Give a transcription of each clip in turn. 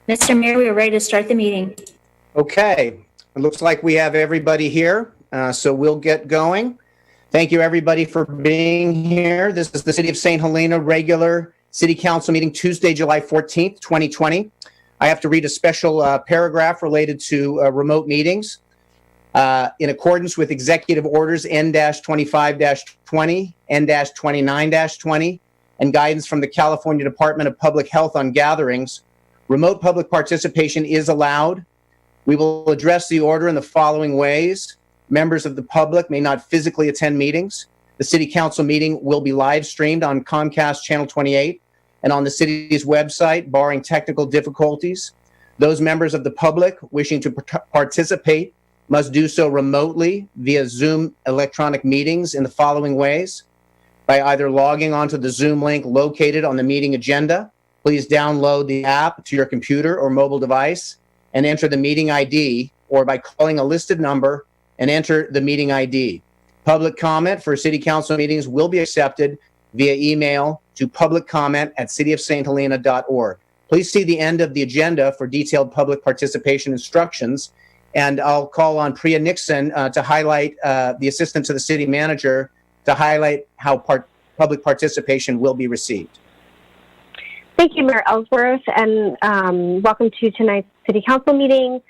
Mr. Mayor, we are ready to start the meeting. Okay, it looks like we have everybody here, so we'll get going. Thank you, everybody, for being here. This is the City of St. Helena regular City Council meeting, Tuesday, July 14th, 2020. I have to read a special paragraph related to remote meetings. In accordance with Executive Orders N-25-20, N-29-20, and guidance from the California Department of Public Health on gatherings, remote public participation is allowed. We will address the order in the following ways. Members of the public may not physically attend meetings. The City Council meeting will be live streamed on Comcast Channel 28 and on the city's website, barring technical difficulties. Those members of the public wishing to participate must do so remotely via Zoom electronic meetings in the following ways. By either logging onto the Zoom link located on the meeting agenda. Please download the app to your computer or mobile device and enter the meeting ID, or by calling a listed number and enter the meeting ID. Public comment for City Council meetings will be accepted via email to publiccomment@cityofsthelena.org. Please see the end of the agenda for detailed public participation instructions, and I'll call on Priya Nixon to highlight, the assistant to the city manager, to highlight how public participation will be received. Thank you, Mayor Ellsworth, and welcome to tonight's City Council meeting.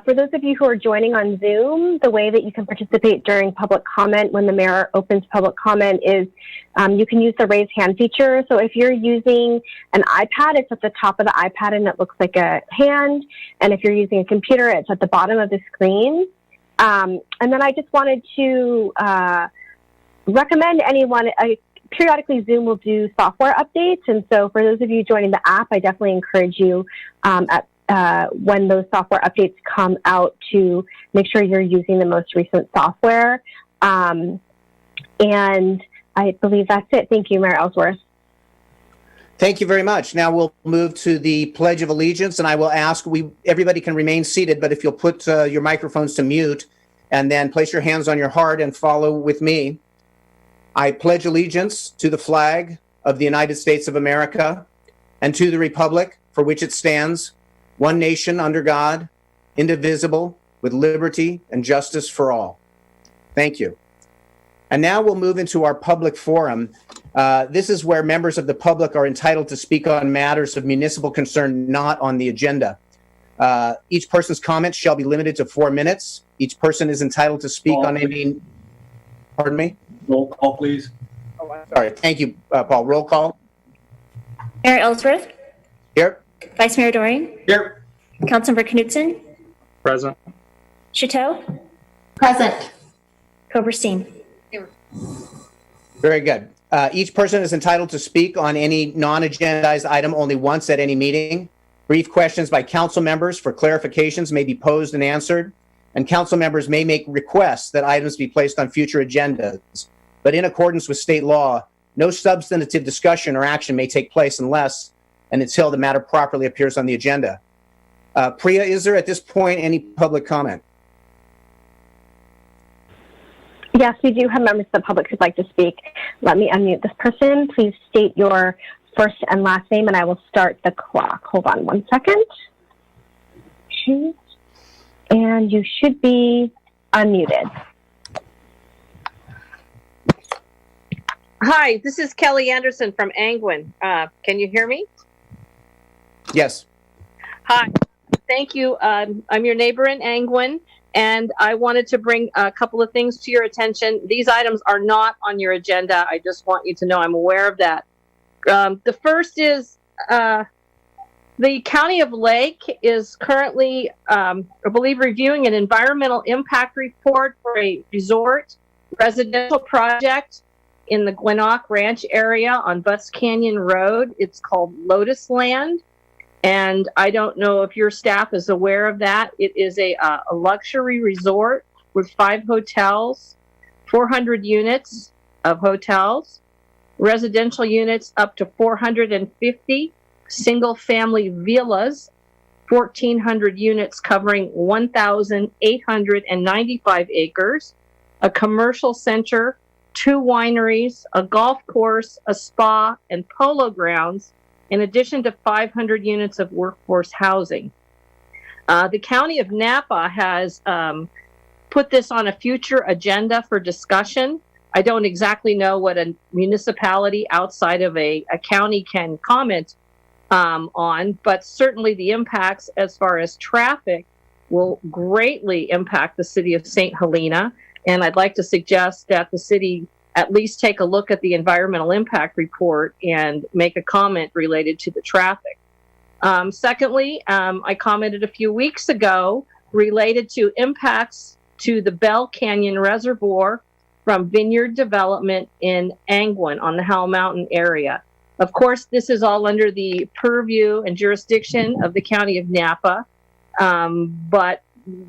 For those of you who are joining on Zoom, the way that you can participate during public comment when the mayor opens public comment is you can use the raise hand feature. So if you're using an iPad, it's at the top of the iPad and it looks like a hand. And if you're using a computer, it's at the bottom of the screen. And then I just wanted to recommend anyone, periodically Zoom will do software updates. And so for those of you joining the app, I definitely encourage you when those software updates come out to make sure you're using the most recent software. And I believe that's it. Thank you, Mayor Ellsworth. Thank you very much. Now we'll move to the Pledge of Allegiance, and I will ask, everybody can remain seated, but if you'll put your microphones to mute and then place your hands on your heart and follow with me. I pledge allegiance to the flag of the United States of America and to the republic for which it stands, one nation under God, indivisible, with liberty and justice for all. Thank you. And now we'll move into our public forum. This is where members of the public are entitled to speak on matters of municipal concern not on the agenda. Each person's comments shall be limited to 4 minutes. Each person is entitled to speak on any... Pardon me? Roll call, please. Oh, I'm sorry. Thank you, Paul. Roll call. Mayor Ellsworth? Here. Vice Mayor Doring? Here. Councilmember Knudsen? Present. Chateau? Present. Koberstein? Here. Very good. Each person is entitled to speak on any non-agendized item only once at any meeting. Brief questions by council members for clarifications may be posed and answered, and council members may make requests that items be placed on future agendas. But in accordance with state law, no substantive discussion or action may take place unless and until the matter properly appears on the agenda. Priya, is there at this point any public comment? Yes, we do have members of the public who'd like to speak. Let me unmute this person. Please state your first and last name, and I will start the clock. Hold on 1 second. And you should be unmuted. Hi, this is Kelly Anderson from Angwin. Can you hear me? Yes. Hi, thank you. I'm your neighbor in Angwin, and I wanted to bring a couple of things to your attention. These items are not on your agenda. I just want you to know I'm aware of that. The first is the County of Lake is currently, I believe, reviewing an environmental impact report for a resort residential project in the Gwinnett Ranch area on Butts Canyon Road. It's called Lotus Land. And I don't know if your staff is aware of that. It is a luxury resort with 5 hotels, 400 units of hotels, residential units up to 450, single-family villas, 1,400 units covering 1,895 acres, a commercial center, 2 wineries, a golf course, a spa, and polo grounds, in addition to 500 units of workforce housing. The County of Napa has put this on a future agenda for discussion. I don't exactly know what a municipality outside of a county can comment on, but certainly the impacts as far as traffic will greatly impact the city of St. Helena. And I'd like to suggest that the city at least take a look at the environmental impact report and make a comment related to the traffic. Secondly, I commented a few weeks ago related to impacts to the Bell Canyon Reservoir from vineyard development in Angwin on the Howell Mountain area. Of course, this is all under the purview and jurisdiction of the County of Napa, but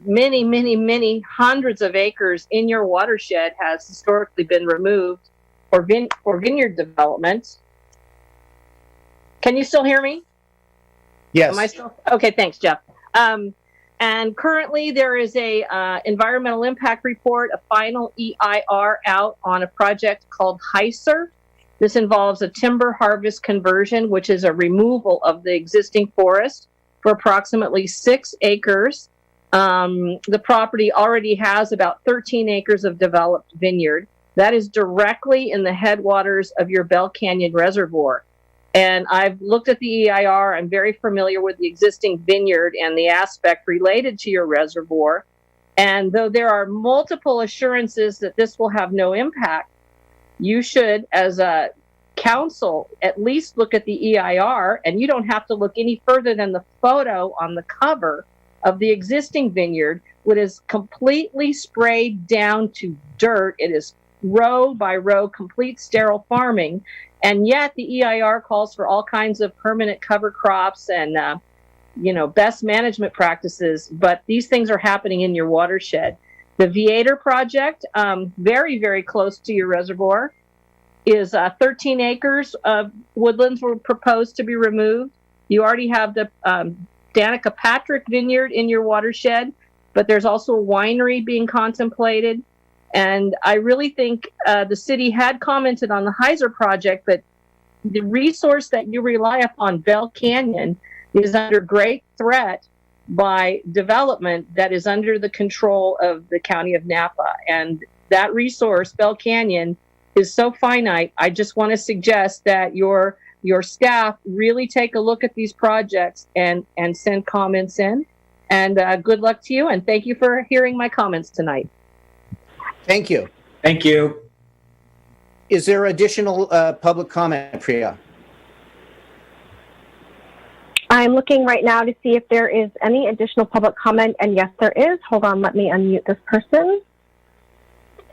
many, many, many hundreds of acres in your watershed has historically been removed for vineyard development. Can you still hear me? Yes. Am I still? Okay, thanks, Jeff. And currently there is a environmental impact report, a final EIR out on a project called HISER. This involves a timber harvest conversion, which is a removal of the existing forest for approximately 6 acres. The property already has about 13 acres of developed vineyard. That is directly in the headwaters of your Bell Canyon Reservoir. And I've looked at the EIR. I'm very familiar with the existing vineyard and the aspect related to your reservoir. And though there are multiple assurances that this will have no impact, you should, as a council, at least look at the EIR, and you don't have to look any further than the photo on the cover of the existing vineyard, which is completely sprayed down to dirt. It is row by row, complete sterile farming. And yet the EIR calls for all kinds of permanent cover crops and, best management practices. But these things are happening in your watershed. The Viator project, very, very close to your reservoir, is 13 acres of woodlands were proposed to be removed. You already have the Danica Patrick Vineyard in your watershed, but there's also a winery being contemplated. And I really think the city had commented on the HISER project, but the resource that you rely upon, Bell Canyon, is under great threat by development that is under the control of the County of Napa. And that resource, Bell Canyon, is so finite. I just want to suggest that your staff really take a look at these projects and send comments in. And good luck to you, and thank you for hearing my comments tonight. Thank you. Thank you. Is there additional public comment, Priya? I'm looking right now to see if there is any additional public comment, and yes, there is. Hold on, let me unmute this person.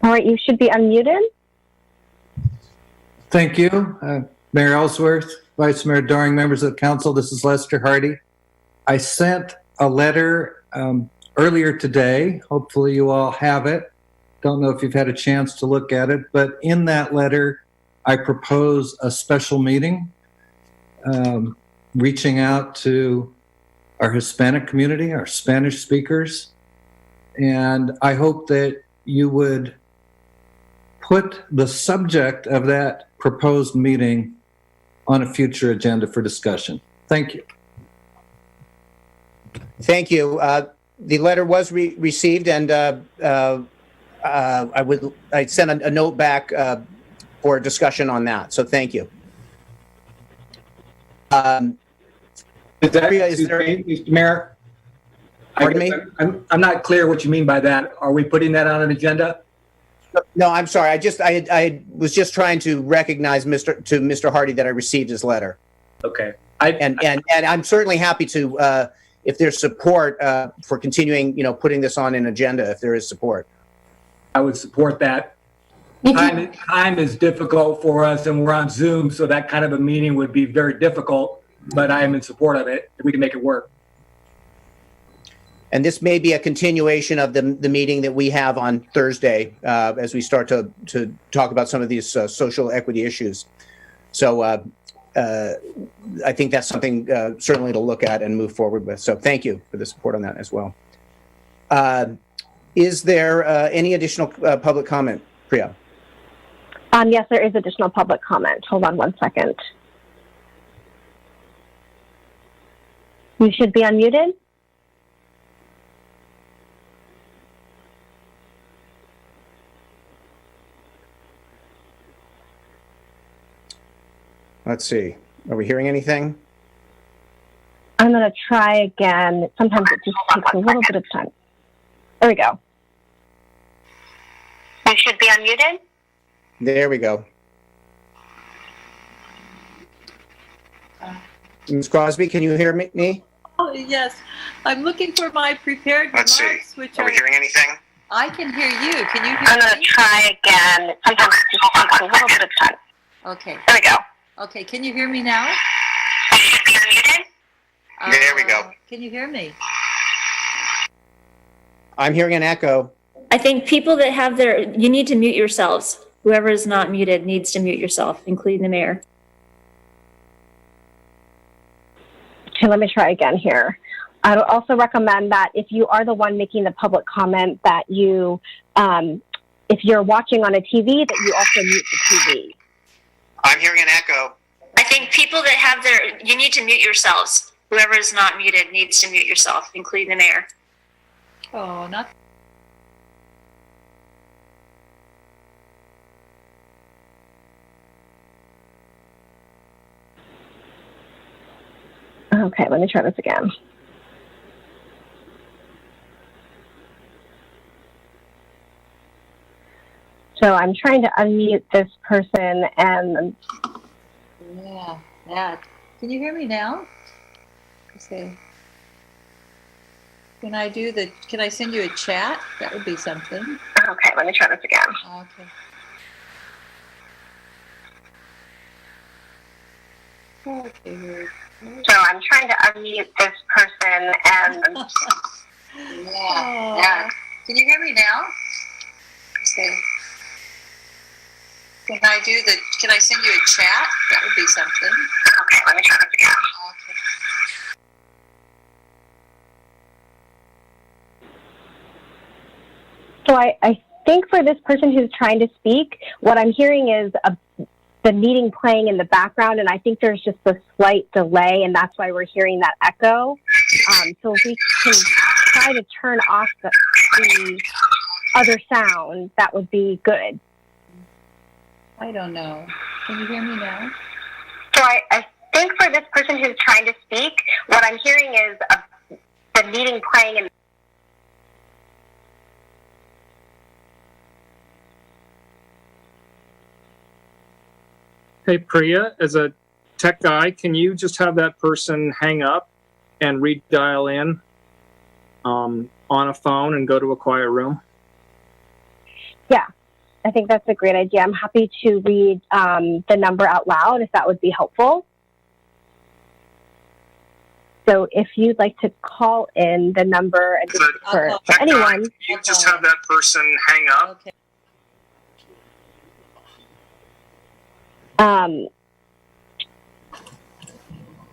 All right, you should be unmuted. Thank you. Mayor Ellsworth, Vice Mayor Doring, members of the council, this is Lester Hardy. I sent a letter earlier today. Hopefully you all have it. Don't know if you've had a chance to look at it, but in that letter, I propose a special meeting, reaching out to our Hispanic community, our Spanish speakers, and I hope that you would put the subject of that proposed meeting on a future agenda for discussion. Thank you. Thank you. The letter was received, and I sent a note back for discussion on that. So thank you. Mr. Mayor? Pardon me? I'm not clear what you mean by that. Are we putting that on an agenda? No, I'm sorry. I was just trying to recognize Mr. Hardy that I received his letter. Okay. And I'm certainly happy to, if there's support for continuing, putting this on an agenda, if there is support. I would support that. Time is difficult for us, and we're on Zoom, so that kind of a meeting would be very difficult, but I am in support of it if we can make it work. And this may be a continuation of the meeting that we have on Thursday as we start to talk about some of these social equity issues. So I think that's something certainly to look at and move forward with. So thank you for the support on that as well. Is there any additional public comment, Priya? Yes, there is additional public comment. Hold on one second. You should be unmuted. Let's see. Are we hearing anything? I'm going to try again. Sometimes it just takes a little bit of time. There we go. You should be unmuted. There we go. Ms. Crosby, can you hear me? Oh, yes. I'm looking for my prepared remarks. Let's see. Which are we hearing anything? I can hear you. Can you hear I'm going to me? try again. Sometimes it just takes a little bit of time. Okay. There we go. Okay. Can you hear me now? You should be unmuted. There we go. Can you hear me? I'm hearing an echo. I think people that have you need to mute yourselves. Whoever is not muted needs to mute yourself, including the mayor. Okay, let me try again here. I would also recommend that if you are the one making the public comment, that you, if you're watching on a TV, that you also mute the TV. I'm hearing an echo. I think people that have you need to mute yourselves. Whoever is not muted needs to mute yourself, including the mayor. Oh, not. Okay, let me try this again. So I'm trying to unmute this person and... Yeah, that. Can you hear me now? Okay. Can I send you a chat? That would be something. Okay, let me try this again. Okay. Okay. So I'm trying to unmute this person and... Yeah. Can you hear me now? Okay. Can I send you a chat? That would be something. Okay, let me try this again. Okay. So I think for this person who's trying to speak, what I'm hearing is the meeting playing in the background, and I think there's just a slight delay, and that's why we're hearing that echo. So if we can try to turn off the other sound, that would be good. I don't know. Can you hear me now? So I think for this person who's trying to speak, what I'm hearing is the meeting playing in. Hey, Priya, as a tech guy, can you just have that person hang up and redial in on a phone and go to a quiet room? Yeah, I think that's a great idea. I'm happy to read the number out loud if that would be helpful. So if you'd like to call in the number and for anyone. Can you just have that person hang up? Okay.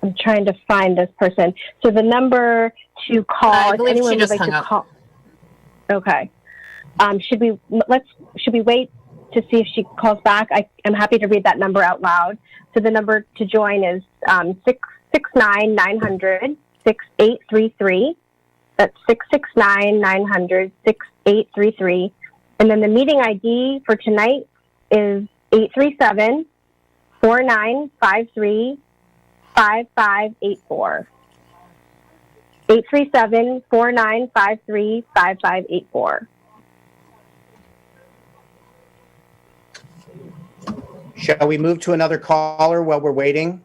I'm trying to find this person. So the number to call, I if believe anyone she would just like hung to up. call. Okay. Should we wait to see if she calls back? I'm happy to read that number out loud. So the number to join is 669-900-6833. That's 669-900-6833. And then the meeting ID for tonight is 837-4953-5584. 837-4953-5584. Shall we move to another caller while we're waiting?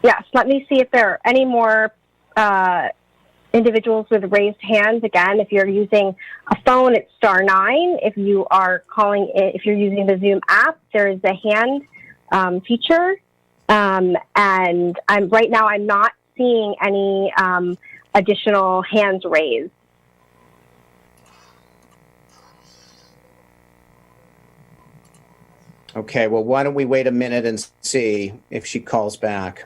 Yes, let me see if there are any more individuals with raised hands. Again, if you're using a phone, it's *9. If you are calling it, if you're using the Zoom app, there is a hand feature. And right now I'm not seeing any additional hands raised. Okay, well, why don't we wait a minute and see if she calls back?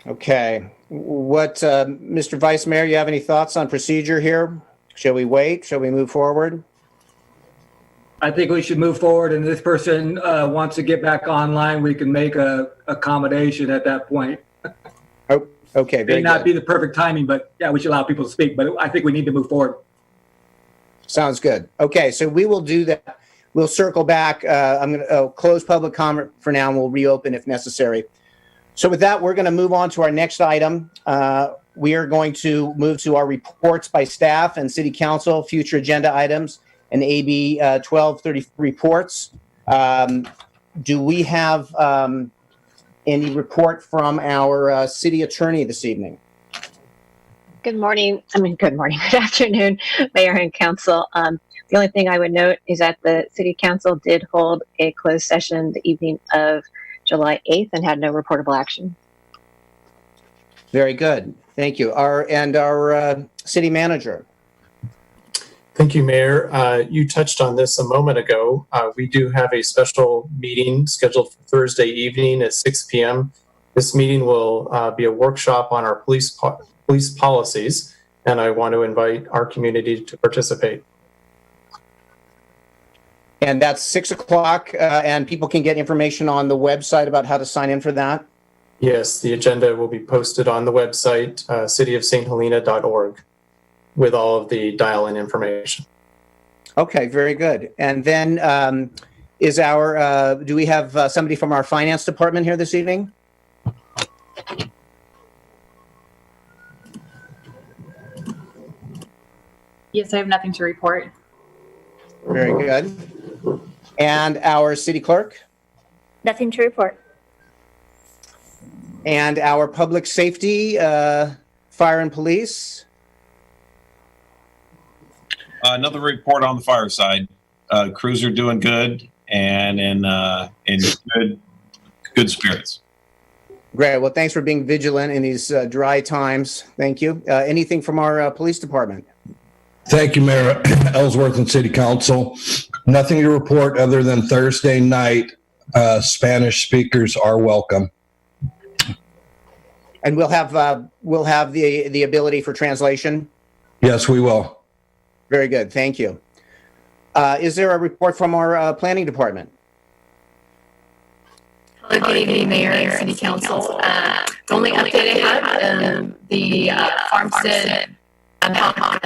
Okay, Mr. Vice Mayor, you have any thoughts on procedure here? Shall we wait? Shall we move forward? I think we should move forward, and if this person wants to get back online, we can make a accommodation at that point. Oh, okay, very May not good. be the perfect timing, but yeah, we should allow people to speak, but I think we need to move forward. Sounds good. Okay, so we will do that. We'll circle back. I'm going to close public comment for now, and we'll reopen if necessary. So with that, we're going to move on to our next item. We are going to move to our reports by staff and city council, future agenda items, and AB 1230 reports. Do we have any report from our city attorney this evening? Good morning. Good afternoon, Mayor and Council. The only thing I would note is that the City Council did hold a closed session the evening of July 8th and had no reportable action. Very good. Thank you. Our city manager. Thank you, Mayor. You touched on this a moment ago. We do have a special meeting scheduled for Thursday evening at 6 p.m. This meeting will be a workshop on our police policies, and I want to invite our community to participate. And that's 6 o'clock, and people can get information on the website about how to sign in for that? Yes, the agenda will be posted on the website, cityofsthelena.org, with all of the dial-in information. Okay, very good. And then do we have somebody from our finance department here this evening? Yes, I have nothing to report. Very good. And our city clerk? Nothing to report. And our public safety, fire and police? Another report on the fire side. Crews are doing good and in good spirits. Great. Well, thanks for being vigilant in these dry times. Thank you. Anything from our police department? Thank you, Mayor Ellsworth and City Council. Nothing to report other than Thursday night, Spanish speakers are welcome. And we'll have the ability for translation? Yes, we will. Very good. Thank you. Is there a report from our planning department? Hello, good evening, Mayor and City Council. The only update I have, the Farmstead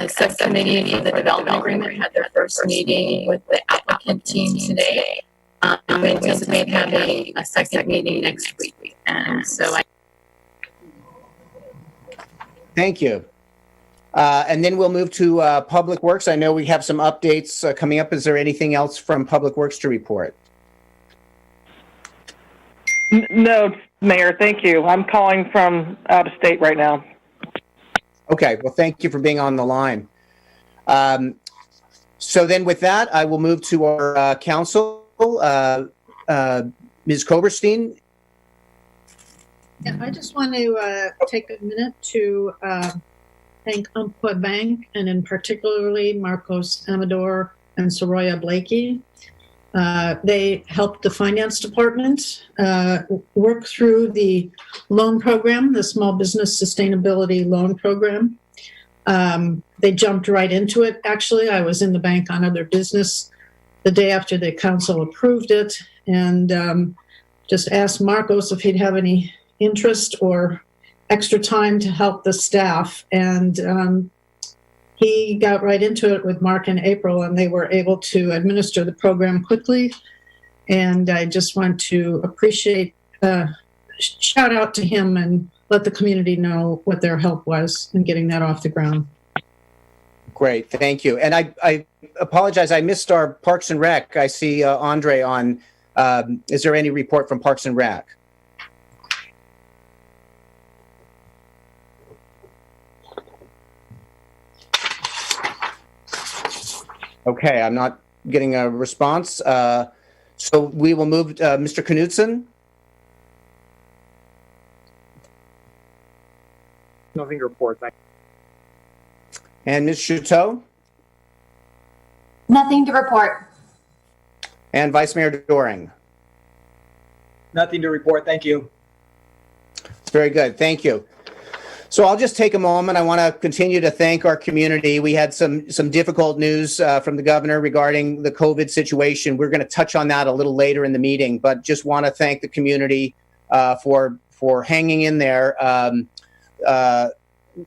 subcommittee for the development agreement had their first meeting with the applicant team today. We anticipate having a second meeting next week. And so Thank you. And then we'll move to Public Works. I know we have some updates coming up. Is there anything else from Public Works to report? No, Mayor, thank you. I'm calling from out of state right now. Okay, well, thank you for being on the line. So then with that, I will move to our council. Ms. Koberstein? Yeah, I just want to take a minute to thank Umpqua Bank and in particularly Marcos Amador and Soraya Blakey. They helped the finance department work through the loan program, the Small Business Sustainability Loan Program. They jumped right into it. Actually, I was in the bank on other business the day after the council approved it, and just asked Marcos if he'd have any interest or extra time to help the staff. And he got right into it with Mark and April, and they were able to administer the program quickly. And I just want to shout out to him and let the community know what their help was in getting that off the ground. Great, thank you. And I apologize, I missed our Parks and Rec. I see Andre on. Is there any report from Parks and Rec? Okay, I'm not getting a response. So we will move Mr. Knudsen. Nothing to report. Thank you. And Ms. Chouteau. Nothing to report. And Vice Mayor Doring. Nothing to report. Thank you. Very good. Thank you. So I'll just take a moment. I want to continue to thank our community. We had some difficult news from the governor regarding the COVID situation. We're going to touch on that a little later in the meeting, but just want to thank the community for hanging in there,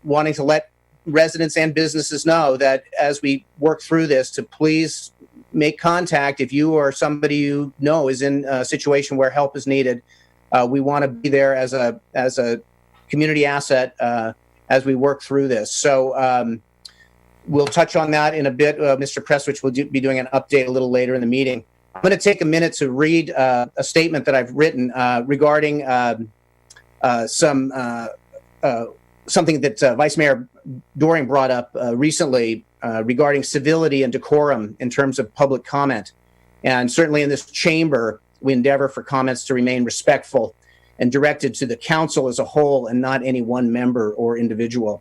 wanting to let residents and businesses know that as we work through this, to please make contact if you or somebody you know is in a situation where help is needed. We want to be there as a community asset as we work through this. So we'll touch on that in a bit. Mr. Prestwich will be doing an update a little later in the meeting. I'm going to take a minute to read a statement that I've written regarding something that Vice Mayor Doring brought up recently regarding civility and decorum in terms of public comment. And certainly in this chamber, we endeavor for comments to remain respectful and directed to the council as a whole and not any one member or individual.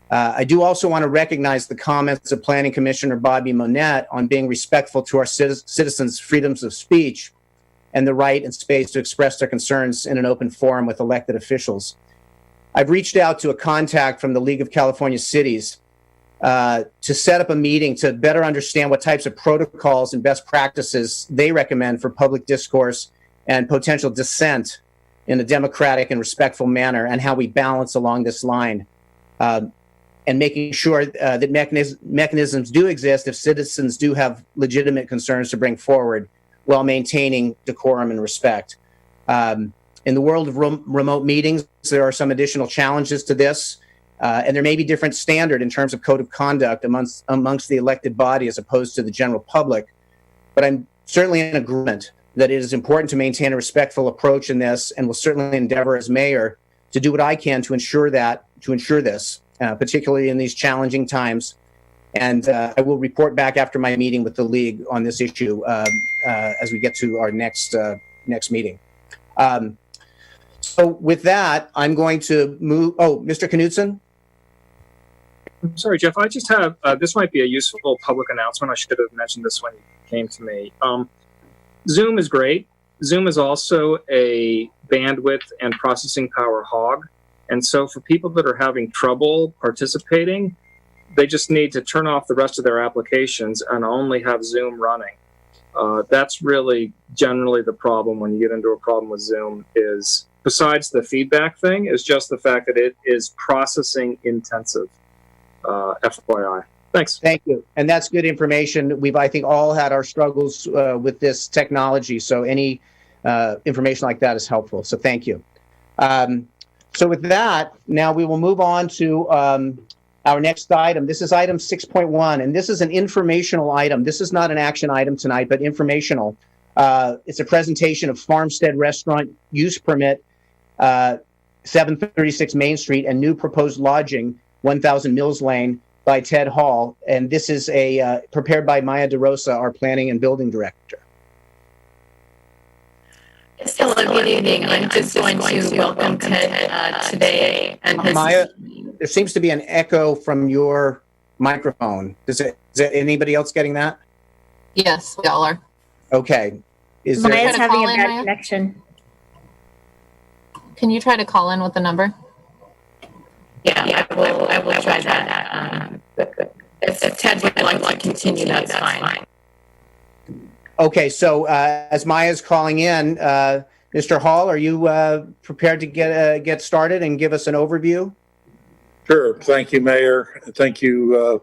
I do also want to recognize the comments of Planning Commissioner Bobby Monette on being respectful to our citizens' freedoms of speech and the right and space to express their concerns in an open forum with elected officials. I've reached out to a contact from the League of California Cities to set up a meeting to better understand what types of protocols and best practices they recommend for public discourse and potential dissent in a democratic and respectful manner, and how we balance along this line, and making sure that mechanisms do exist if citizens do have legitimate concerns to bring forward while maintaining decorum and respect. In the world of remote meetings, there are some additional challenges to this, and there may be different standard in terms of code of conduct amongst the elected body as opposed to the general public. But I'm certainly in agreement that it is important to maintain a respectful approach in this, and will certainly endeavor as mayor to do what I can to ensure this, particularly in these challenging times. And I will report back after my meeting with the league on this issue as we get to our next meeting. So with that, I'm going to move. Oh, Mr. Knudsen. I'm sorry, Jeff. I just have this might be a useful public announcement. I should have mentioned this when you came to me. Zoom is great. Zoom is also a bandwidth and processing power hog. And so for people that are having trouble participating, they just need to turn off the rest of their applications and only have Zoom running. That's really generally the problem when you get into a problem with Zoom, is besides the feedback thing, is just the fact that it is processing intensive. FYI. Thanks. Thank you. And that's good information. We've, I think, all had our struggles with this technology. So any information like that is helpful. So thank you. So with that, now we will move on to our next item. This is item 6.1, and this is an informational item. This is not an action item tonight, but informational. It's a presentation of Farmstead Restaurant Use Permit, 736 Main Street, and new proposed lodging, 1000 Mills Lane, by Ted Hall, and this is prepared by Maya DeRosa, our Planning and Building Director. Yes, hello, good evening. I'm just going to welcome Ted today. And Maya, there seems to be an echo from your microphone. Is anybody else getting that? Yes, we all are. Okay. Is Maya's there? Try to having call a in, bad Maya? connection. Can you try to call in with the number? Yeah, I will try that. If Ted would like to continue, that's fine. Okay, so as Maya's calling in, Mr. Hall, are you prepared to get started and give us an overview? Sure. Thank you, Mayor. Thank you,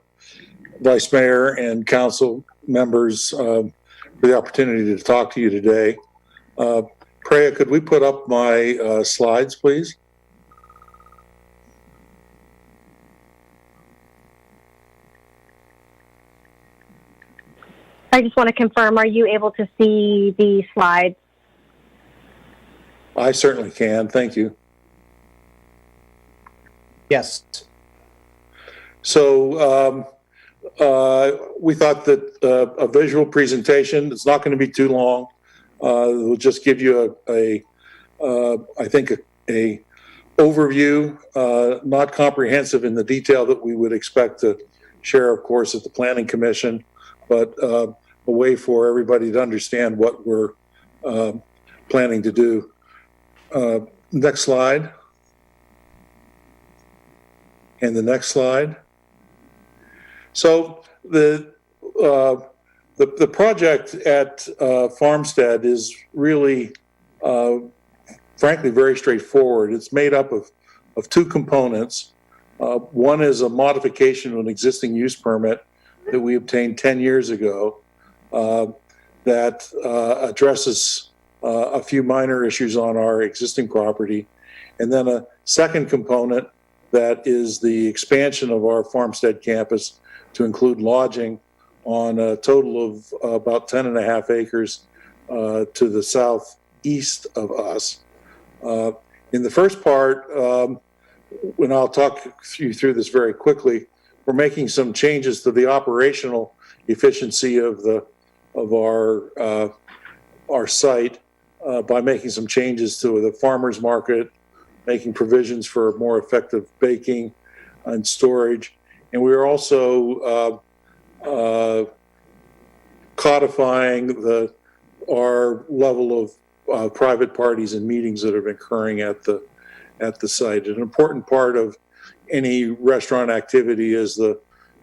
Vice Mayor and council members for the opportunity to talk to you today. Preya, could we put up my slides, please? I just want to confirm, are you able to see the slides? I certainly can. Thank you. Yes. So we thought that a visual presentation, it's not going to be too long. We'll just give you I think a overview, not comprehensive in the detail that we would expect to share, of course, at the Planning Commission, but a way for everybody to understand what we're planning to do. Next slide. And the next slide. So the project at Farmstead is really, frankly, very straightforward. It's made up of two components. One is a modification of an existing use permit that we obtained 10 years ago that addresses a few minor issues on our existing property. And then a second component that is the expansion of our Farmstead campus to include lodging on a total of about 10.5 acres to the southeast of us. In the first part, when I'll talk you through this very quickly, we're making some changes to the operational efficiency of our site by making some changes to the farmers market, making provisions for more effective baking and storage. And we're also codifying our level of private parties and meetings that are occurring at the site. An important part of any restaurant activity is the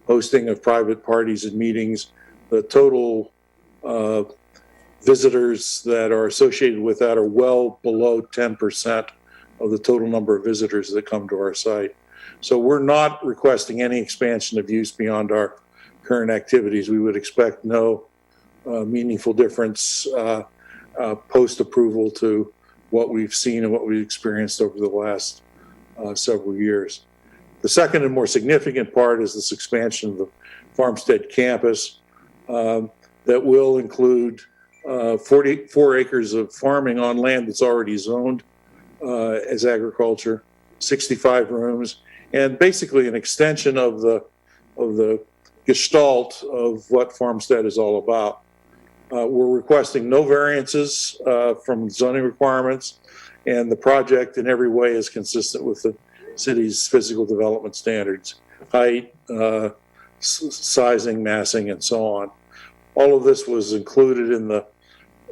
hosting of private parties and meetings. The total visitors that are associated with that are well below 10% of the total number of visitors that come to our site. So we're not requesting any expansion of use beyond our current activities. We would expect no meaningful difference post-approval to what we've seen and what we've experienced over the last several years. The second and more significant part is this expansion of the Farmstead campus that will include 44 acres of farming on land that's already zoned as agriculture, 65 rooms, and basically an extension of the gestalt of what Farmstead is all about. We're requesting no variances from zoning requirements, and the project in every way is consistent with the city's physical development standards, height, sizing, massing, and so on. All of this was included in the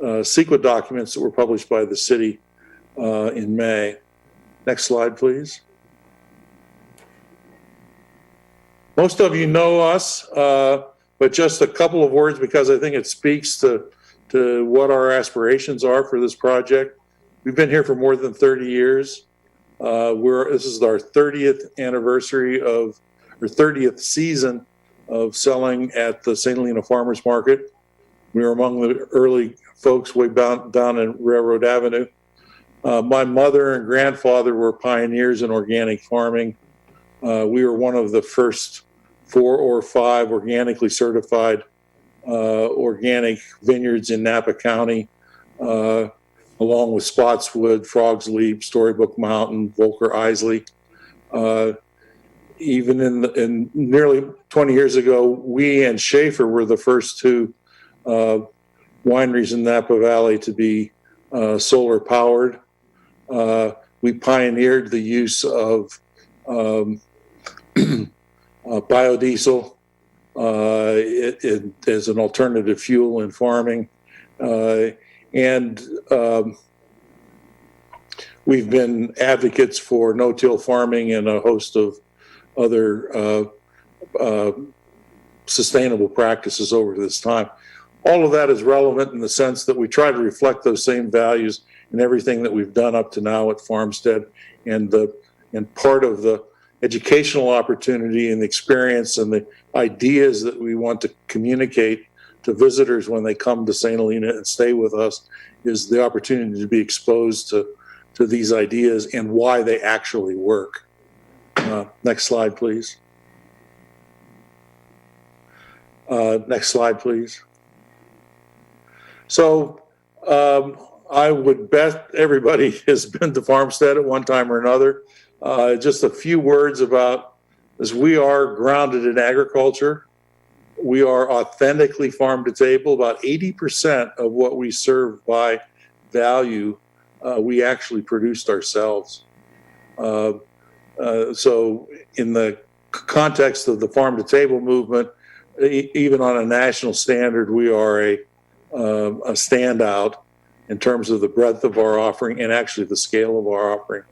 CEQA documents that were published by the city in May. Next slide, please. Most of you know us, but just a couple of words because I think it speaks to what our aspirations are for this project. We've been here for more than 30 years. This is our 30th anniversary or 30th season of selling at the St. Helena Farmers Market. We were among the early folks way down in Railroad Avenue. My mother and grandfather were pioneers in organic farming. We were one of the first 4 or 5 organically certified organic vineyards in Napa County, along with Spotswood, Frog's Leap, Storybook Mountain, Volker Isley. Even in nearly 20 years ago, we and Schaefer were the first 2 wineries in Napa Valley to be solar powered. We pioneered the use of biodiesel as an alternative fuel in farming. We've been advocates for no-till farming and a host of other sustainable practices over this time. All of that is relevant in the sense that we try to reflect those same values in everything that we've done up to now at Farmstead, and part of the educational opportunity and the experience and the ideas that we want to communicate to visitors when they come to St. Helena and stay with us is the opportunity to be exposed to these ideas and why they actually work. Next slide, please. Next slide, please. So I would bet everybody has been to Farmstead at one time or another. Just a few words about this. We are grounded in agriculture. We are authentically farm to table. About 80% of what we serve by value, we actually produced ourselves. So in the context of the farm to table movement, even on a national standard, we are a standout in terms of the breadth of our offering and actually the scale of our offering.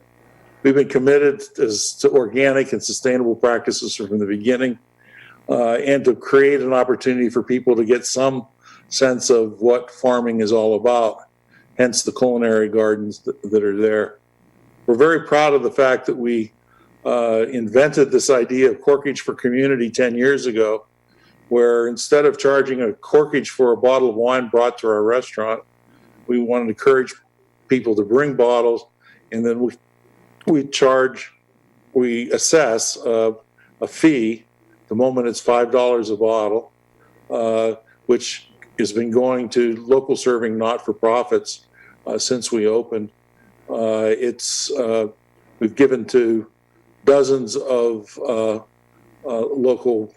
We've been committed to organic and sustainable practices from the beginning, and to create an opportunity for people to get some sense of what farming is all about, hence the culinary gardens that are there. We're very proud of the fact that we invented this idea of corkage for community 10 years ago, where instead of charging a corkage for a bottle of wine brought to our restaurant, we wanted to encourage people to bring bottles, and then we assess a fee the moment it's $5 a bottle, which has been going to local serving not-for-profits since we opened. We've given to dozens of local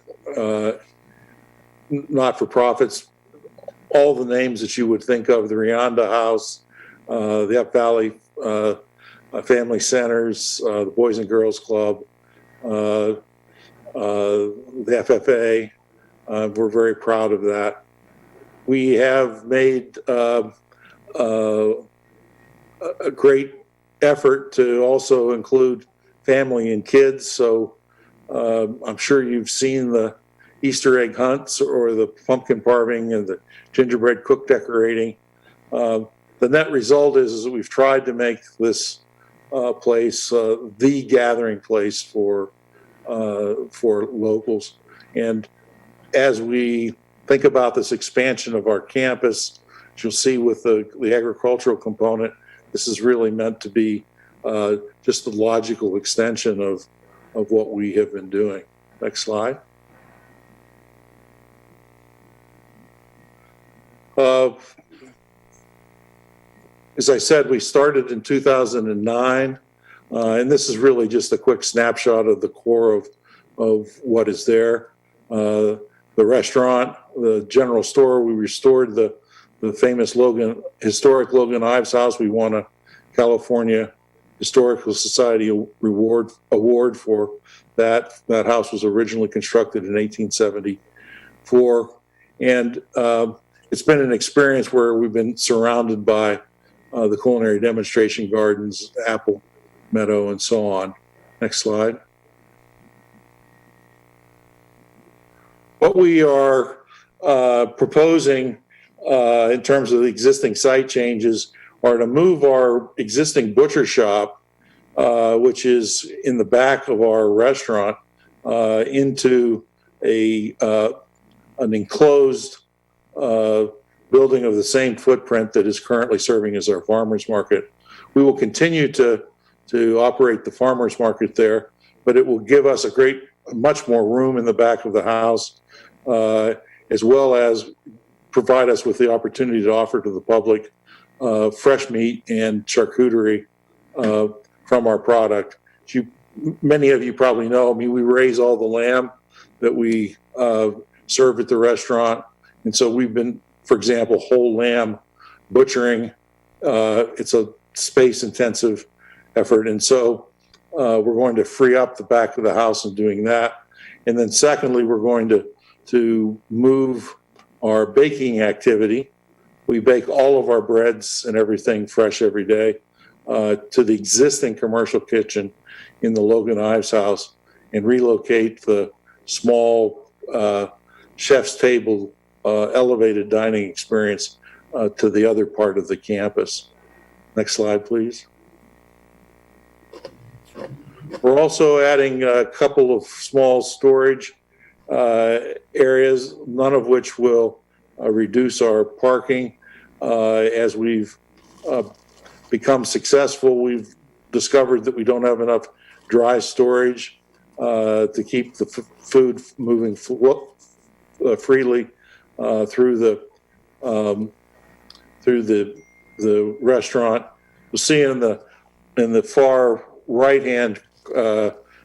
not-for-profits, all the names that you would think of: the Rianda House, the Up Valley Family Centers, the Boys and Girls Club, the FFA. We're very proud of that. We have made a great effort to also include family and kids. So I'm sure you've seen the Easter egg hunts or the pumpkin carving and the gingerbread cook decorating. The net result is that we've tried to make this place the gathering place for locals. And as we think about this expansion of our campus, as you'll see with the agricultural component, this is really meant to be just a logical extension of what we have been doing. Next slide. As I said, we started in 2009, and this is really just a quick snapshot of the core of what is there. The restaurant, the general store, we restored the famous historic Logan Ives house. We won a California Historical Society award for that. That house was originally constructed in 1874. And it's been an experience where we've been surrounded by the culinary demonstration gardens, apple meadow, and so on. Next slide. What we are proposing in terms of the existing site changes are to move our existing butcher shop, which is in the back of our restaurant, into an enclosed building of the same footprint that is currently serving as our farmers market. We will continue to operate the farmers market there, but it will give us much more room in the back of the house, as well as provide us with the opportunity to offer to the public fresh meat and charcuterie from our product. Many of you probably know, we raise all the lamb that we serve at the restaurant. And so we've been, for example, whole lamb butchering. It's a space-intensive effort. And so we're going to free up the back of the house in doing that. And then secondly, we're going to to move our baking activity. We bake all of our breads and everything fresh every day to the existing commercial kitchen in the Logan Ives house and relocate the small chef's table elevated dining experience to the other part of the campus. Next slide, please. We're also adding a couple of small storage areas, none of which will reduce our parking. As we've become successful, we've discovered that we don't have enough dry storage to keep the food moving freely through the restaurant. You'll see in the far right-hand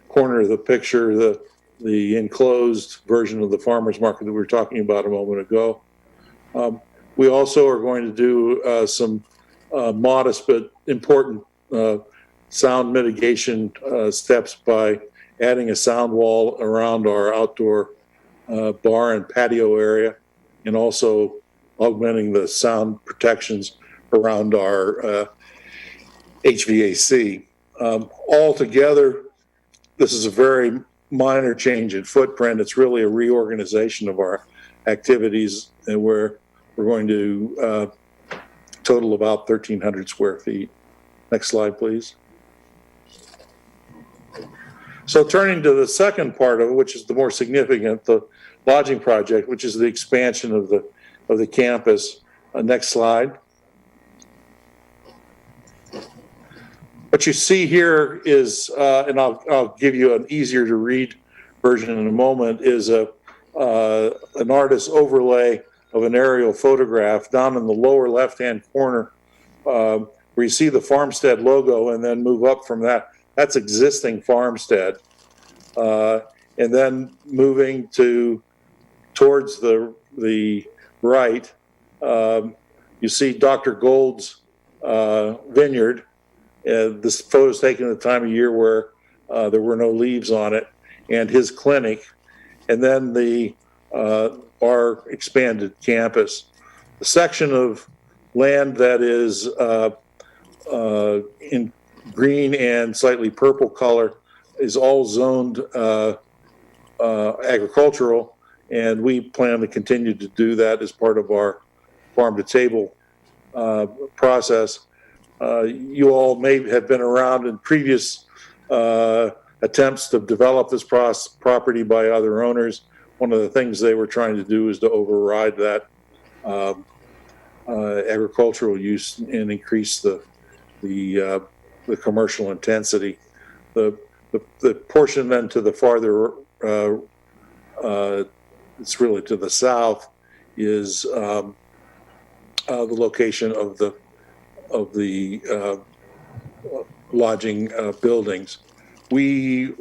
corner of the picture the enclosed version of the farmers market that we were talking about a moment ago. We also are going to do some modest but important sound mitigation steps by adding a sound wall around our outdoor bar and patio area, and also augmenting the sound protections around our HVAC. Altogether, this is a very minor change in footprint. It's really a reorganization of our activities, and we're going to total about 1,300 square feet. Next slide, please. So turning to the second part of it, which is the more significant, the lodging project, which is the expansion of the campus. Next slide. What you see here is, and I'll give you an easier to read version in a moment, is an artist's overlay of an aerial photograph down in the lower left-hand corner where you see the Farmstead logo, and then move up from that. That's existing Farmstead. And then moving towards the right, you see Dr. Gold's vineyard. This photo is taken at the time of year where there were no leaves on it, and his clinic, and then our expanded campus. The section of land that is in green and slightly purple color is all zoned agricultural, and we plan to continue to do that as part of our farm to table process. You all may have been around in previous attempts to develop this property by other owners. One of the things they were trying to do is to override that agricultural use and increase the commercial intensity. The portion then to the farther, it's really to the south, is the location of the lodging buildings. We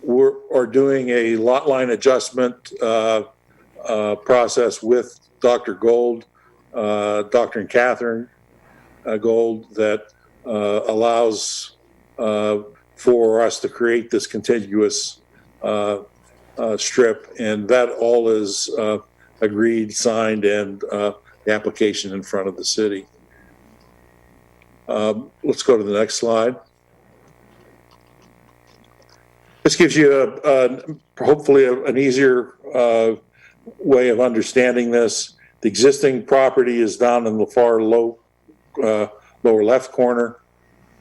are doing a lot line adjustment process with Dr. Gold, Dr. and Catherine Gold, that allows for us to create this contiguous strip, and that all is agreed, signed, and the application in front of the city. Let's go to the next slide. This gives you hopefully an easier way of understanding this. The existing property is down in the far lower left corner.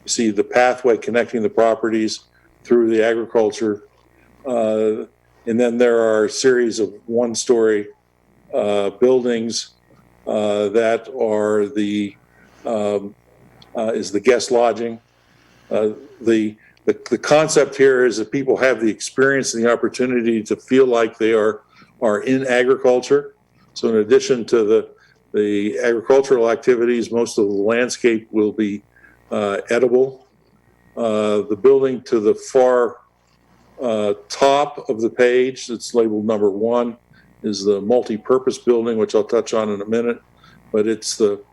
You see the pathway connecting the properties through the agriculture. And then there are a series of one-story buildings that are is the guest lodging. The concept here is that people have the experience and the opportunity to feel like they are in agriculture. So in addition to the agricultural activities, most of the landscape will be edible. The building to the far top of the page, that's labeled number 1, is the multi-purpose building, which I'll touch on in a minute. But it's the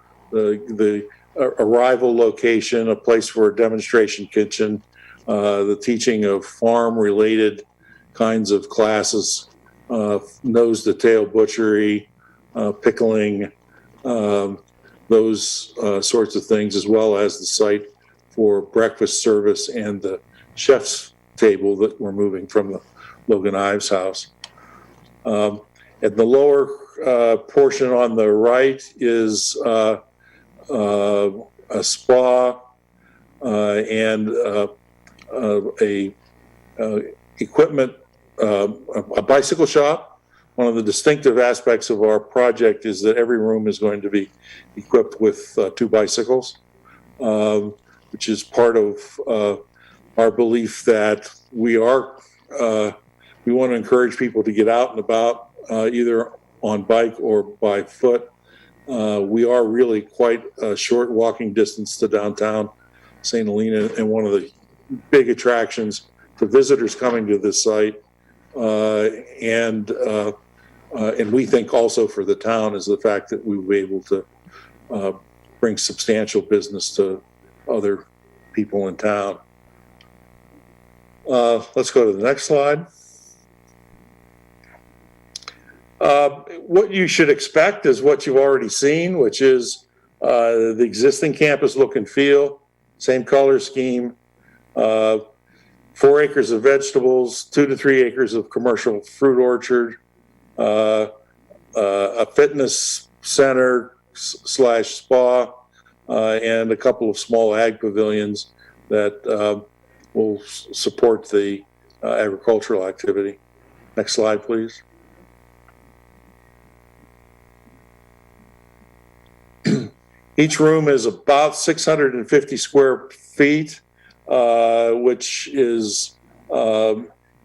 arrival location, a place for a demonstration kitchen, the teaching of farm-related kinds of classes, nose to tail butchery, pickling, those sorts of things, as well as the site for breakfast service and the chef's table that we're moving from the Logan Ives house. At the lower portion on the right is a spa and a equipment, a bicycle shop. One of the distinctive aspects of our project is that every room is going to be equipped with 2 bicycles, which is part of our belief that we want to encourage people to get out and about, either on bike or by foot. We are really quite a short walking distance to downtown St. Helena, and one of the big attractions for visitors coming to this site, and we think also for the town, is the fact that we will be able to bring substantial business to other people in town. Let's go to the next slide. What you should expect is what you've already seen, which is the existing campus look and feel, same color scheme, 4 acres of vegetables, 2 to 3 acres of commercial fruit orchard, a fitness center / spa, and a couple of small ag pavilions that will support the agricultural activity. Next slide, please. Each room is about 650 square feet, which is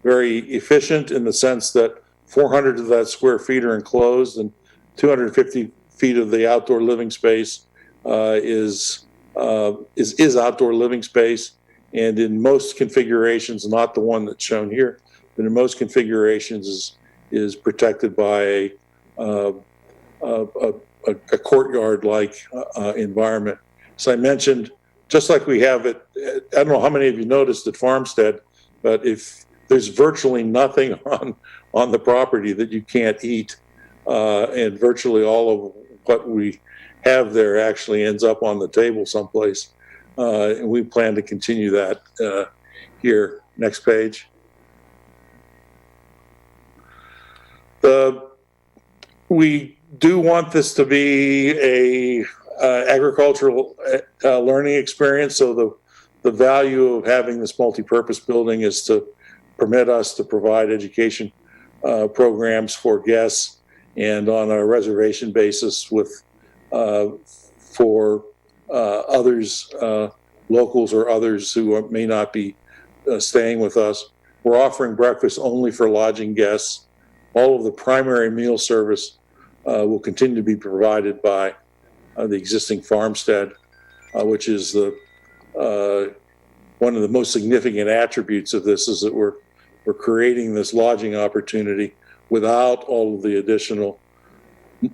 very efficient in the sense that 400 of that square feet are enclosed, and 250 feet of the outdoor living space is outdoor living space. And in most configurations, not the one that's shown here, but in most configurations is protected by a courtyard-like environment. As I mentioned, just like we have it, I don't know how many of you noticed at Farmstead, but if there's virtually nothing on the property that you can't eat, and virtually all of what we have there actually ends up on the table someplace. And we plan to continue that here. Next page. We do want this to be a agricultural learning experience, so the value of having this multi-purpose building is to permit us to provide education programs for guests, and on a reservation basis with for others, locals or others who may not be staying with us. We're offering breakfast only for lodging guests. All of the primary meal service will continue to be provided by the existing farmstead, which is one of the most significant attributes of this, is that we're creating this lodging opportunity without all of the additional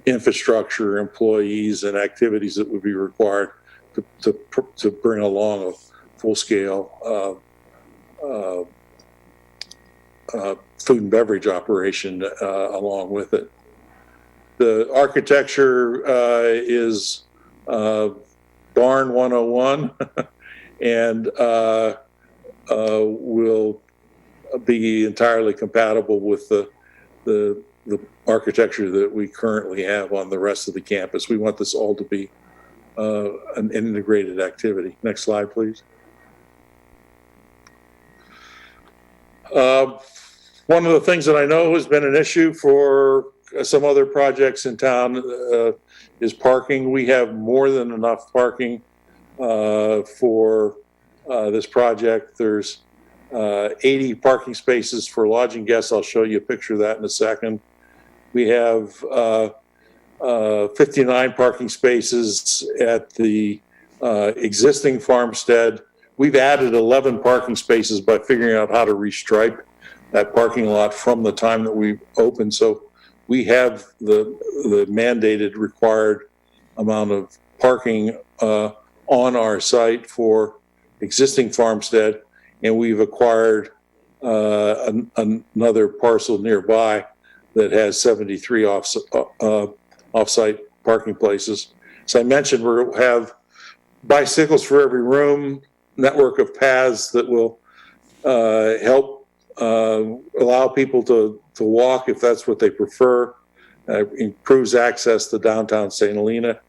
infrastructure, employees, and activities that would be required to bring along a full-scale food and beverage operation along with it. The architecture is Barn 101 and will be entirely compatible with the architecture that we currently have on the rest of the campus. We want this all to be an integrated activity. Next slide, please. One of the things that I know has been an issue for some other projects in town is parking. We have more than enough parking for this project. There's 80 parking spaces for lodging guests. I'll show you a picture of that in a second. We have 59 parking spaces at the existing farmstead. We've added 11 parking spaces by figuring out how to restripe that parking lot from the time that we opened. So we have the mandated required amount of parking on our site for existing farmstead, and we've acquired another parcel nearby that has 73 off-site parking places. As I mentioned, we'll have bicycles for every room, network of paths that will help allow people to walk if that's what they prefer, improves access to downtown St. Helena,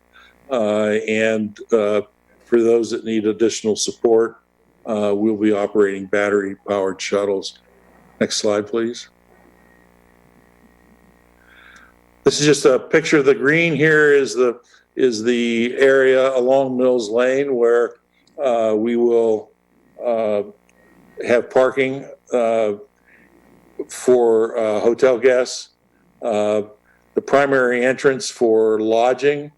and for those that need additional support, we'll be operating battery-powered shuttles. Next slide, please. This is just a picture of the green. Here is the area along Mills Lane where we will have parking for hotel guests. The primary entrance for lodging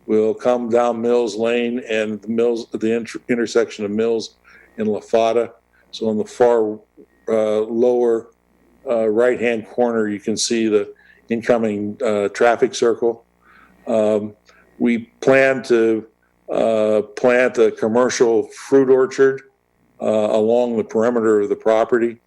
will come down Mills Lane and the intersection of Mills and La Fata. So on the far lower right-hand corner, you can see the incoming traffic circle. We plan to plant a commercial fruit orchard along the perimeter of the property.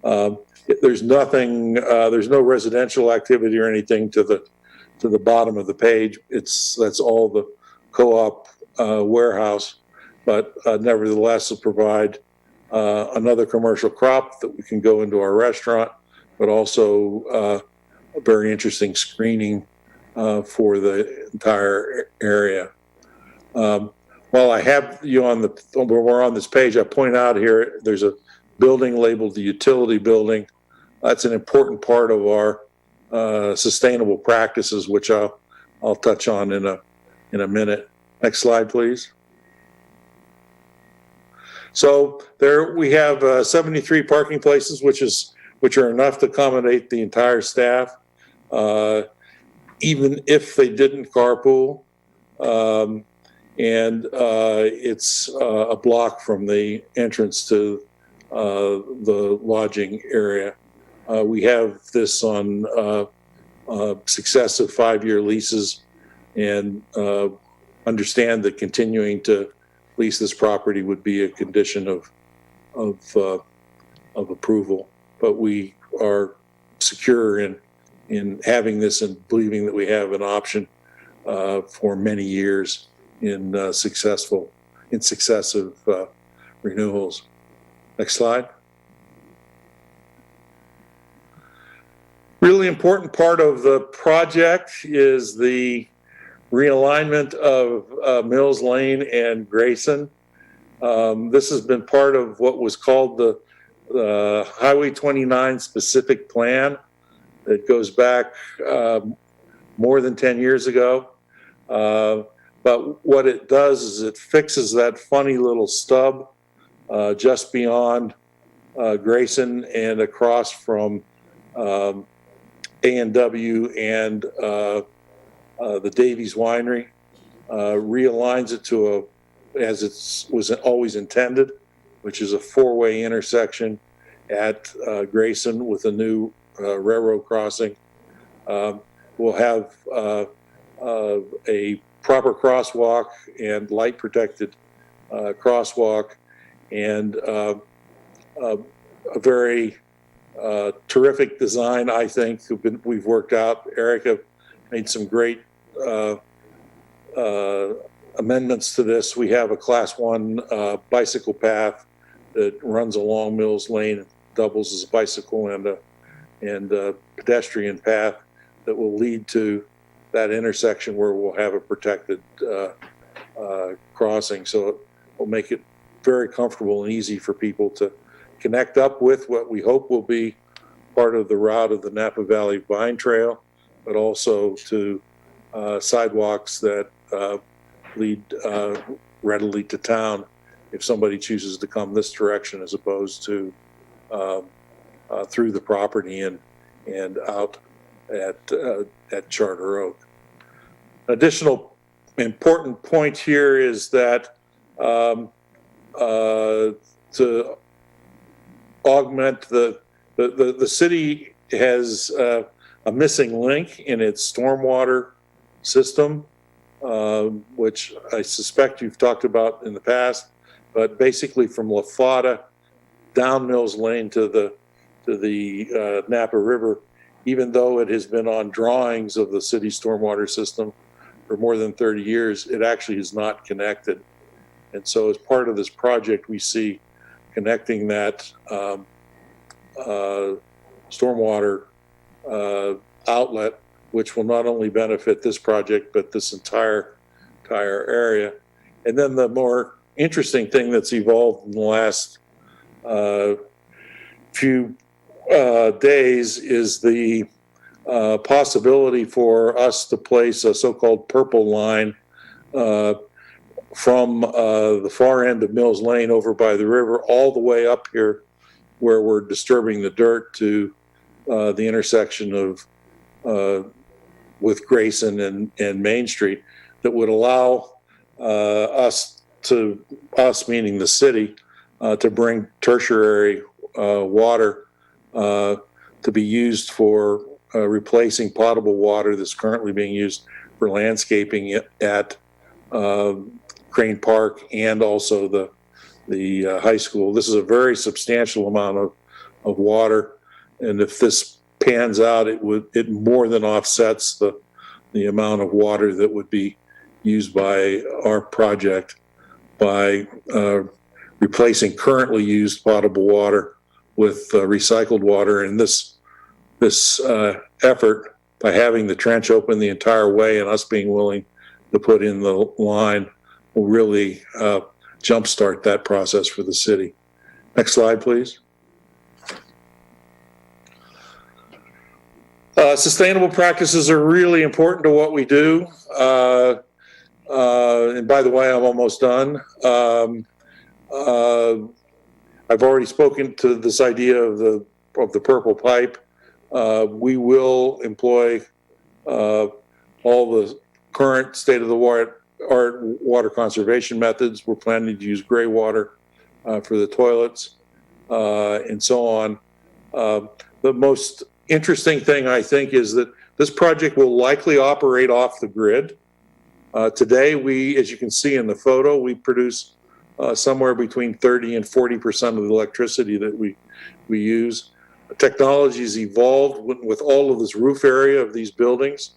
There's nothing, there's no residential activity or anything to the bottom of the page. That's all the co-op warehouse, but nevertheless will provide another commercial crop that we can go into our restaurant, but also a very interesting screening for the entire area. While I have you we're on this page, I point out here, there's a building labeled the utility building. That's an important part of our sustainable practices, which I'll touch on in a minute. Next slide, please. So there we have 73 parking places, which are enough to accommodate the entire staff, even if they didn't carpool. And it's a block from the entrance to the lodging area. We have this on successive 5-year leases and understand that continuing to lease this property would be a condition of approval. But we are secure in having this and believing that we have an option for many years in successive renewals. Next slide. Really important part of the project is the realignment of Mills Lane and Grayson. This has been part of what was called the Highway 29 specific plan. It goes back more than 10 years ago. But what it does is it fixes that funny little stub just beyond Grayson and across from A&W and the Davies Winery, realigns it to as it was always intended, which is a 4-way intersection at Grayson with a new railroad crossing. We'll have a proper crosswalk and light protected crosswalk and a very terrific design, I think, we've worked out. Erica made some great amendments to this. We have a class 1 bicycle path that runs along Mills Lane, doubles as a bicycle and a pedestrian path that will lead to that intersection where we'll have a protected crossing. So it will make it very comfortable and easy for people to connect up with what we hope will be part of the route of the Napa Valley Vine Trail, but also to sidewalks that lead readily to town if somebody chooses to come this direction as opposed to through the property and out at Charter Oak. Additional important point here is that to augment the city has a missing link in its stormwater system, which I suspect you've talked about in the past, but basically from La Fata down Mills Lane to the Napa River even though it has been on drawings of the city stormwater system for more than 30 years, it actually is not connected. And so as part of this project, we see connecting that stormwater outlet, which will not only benefit this project, but this entire area. And then the more interesting thing that's evolved in the last few days is the possibility for us to place a so-called purple line from the far end of Mills Lane over by the river all the way up here where we're disturbing the dirt to the intersection of with Grayson and Main Street, that would allow us, meaning the city, to bring tertiary water to be used for replacing potable water that's currently being used for landscaping at Crane Park and also the high school. This is a very substantial amount of water, and if this pans out, it more than offsets the amount of water that would be used by our project by replacing currently used potable water with recycled water. And this effort, by having the trench open the entire way and us being willing to put in the line, will really jumpstart that process for the city. Next slide, please. Sustainable practices are really important to what we do. And by the way, I'm almost done. I've already spoken to this idea of the purple pipe. We will employ all the current state-of-the-art water conservation methods. We're planning to use gray water for the toilets and so on. The most interesting thing, I think, is that this project will likely operate off the grid. Today, as you can see in the photo, we produce somewhere between 30 and 40% of the electricity that we use. Technology has evolved with all of this roof area of these buildings.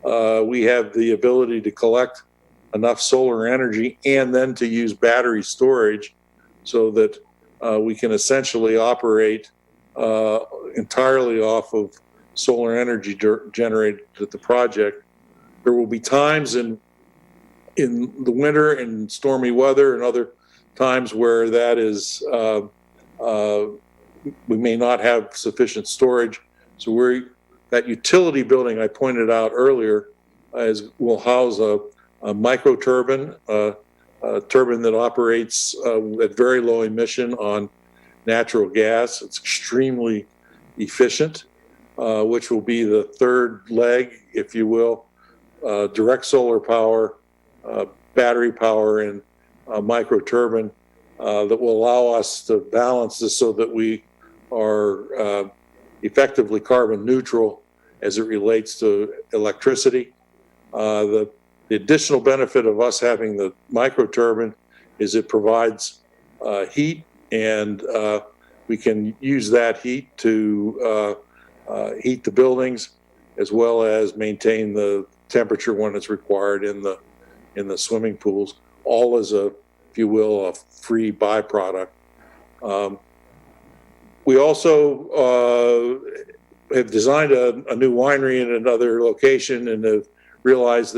We have the ability to collect enough solar energy and then to use battery storage so that we can essentially operate entirely off of solar energy generated at the project. There will be times in the winter and stormy weather and other times where that is we may not have sufficient storage. So that utility building I pointed out earlier will house a micro turbine, a turbine that operates at very low emission on natural gas. It's extremely efficient, which will be the third leg, if you will. Direct solar power, battery power, and a micro turbine that will allow us to balance this so that we are effectively carbon neutral as it relates to electricity. The additional benefit of us having the micro turbine is it provides heat, and we can use that heat to heat the buildings as well as maintain the temperature when it's required in the swimming pools, all as if you will, a free byproduct. We also have designed a new winery in another location and have realized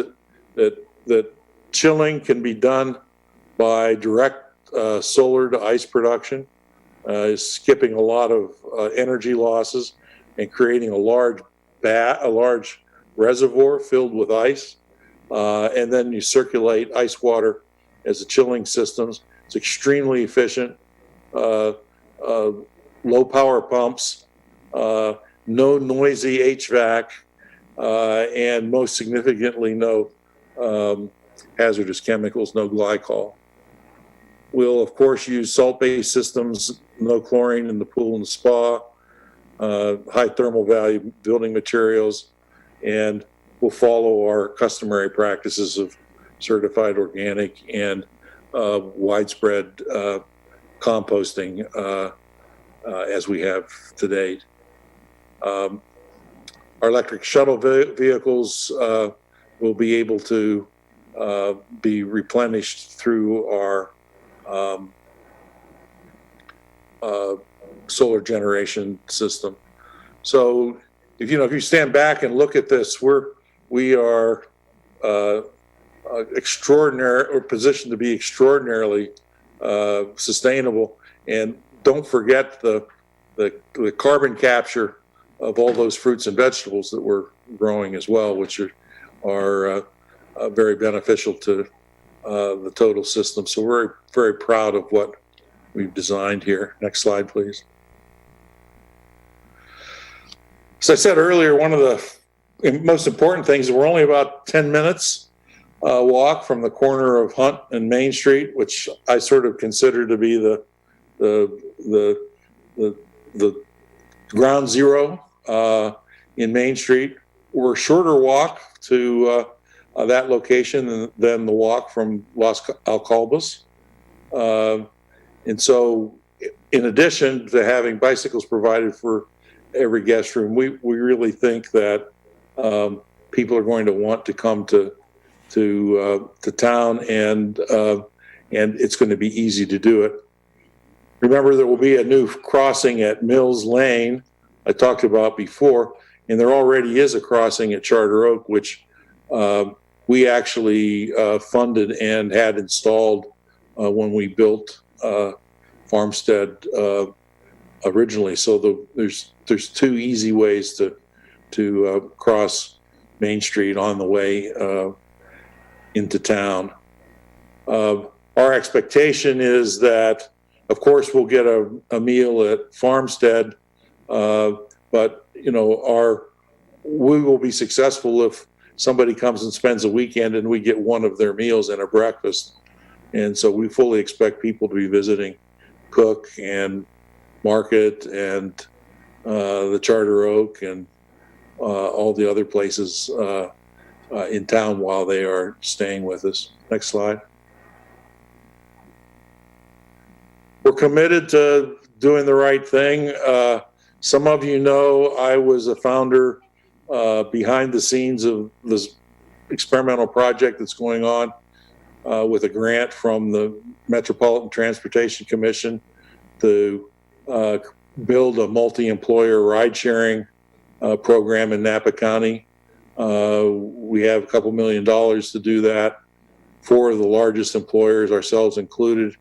that chilling can be done by direct solar to ice production, skipping a lot of energy losses and creating a large reservoir filled with ice, and then you circulate ice water as a chilling system. It's extremely efficient. Low power pumps, no noisy HVAC, and most significantly, no hazardous chemicals, no glycol. We'll, of course, use salt-based systems, no chlorine in the pool and the spa, high thermal value building materials, and we'll follow our customary practices of certified organic and widespread composting as we have to date. our electric shuttle vehicles will be able to be replenished through our solar generation system. So if you stand back and look at this, we are extraordinary, or positioned to be extraordinarily sustainable. And don't forget the carbon capture of all those fruits and vegetables that we're growing as well, which are very beneficial to the total system. So we're very proud of what we've designed here. Next slide, please. As I said earlier, one of the most important things is we're only about 10 minutes walk from the corner of Hunt and Main Street, which I sort of consider to be the ground zero in Main Street. We're a shorter walk to that location than the walk from Las Alcalbas. And so in addition to having bicycles provided for every guest room, we really think that people are going to want to come to town, and it's going to be easy to do it. Remember, there will be a new crossing at Mills Lane I talked about before, and there already is a crossing at Charter Oak, which we actually funded and had installed when we built Farmstead originally. So there's two easy ways to cross Main Street on the way into town. Our expectation is that, of course, we'll get a meal at Farmstead, but we will be successful if somebody comes and spends a weekend and we get one of their meals and a breakfast. And so we fully expect people to be visiting Cook and Market and the Charter Oak and all the other places in town while they are staying with us. Next slide. We're committed to doing the right thing. Some of you know I was a founder behind the scenes of this experimental project that's going on with a grant from the Metropolitan Transportation Commission to build a multi-employer ride-sharing program in Napa County. We have a couple $1 million to do that. 4 of the largest employers, ourselves included,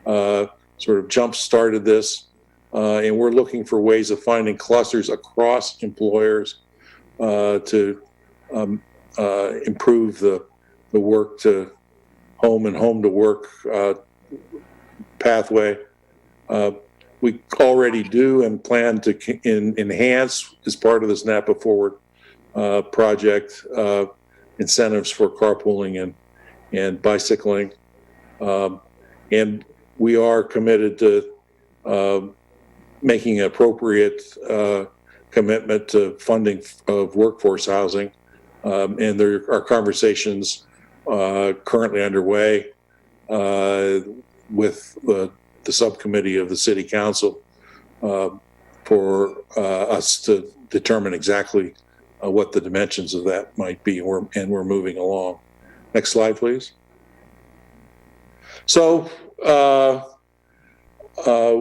sort of jump-started this. And we're looking for ways of finding clusters across employers to improve the work to home and home to work pathway. We already do and plan to enhance, as part of this Napa Forward project, incentives for carpooling and bicycling. And we are committed to making an appropriate commitment to funding of workforce housing. And there are conversations currently underway with the subcommittee of the City Council for us to determine exactly what the dimensions of that might be, and we're moving along. Next slide, please. So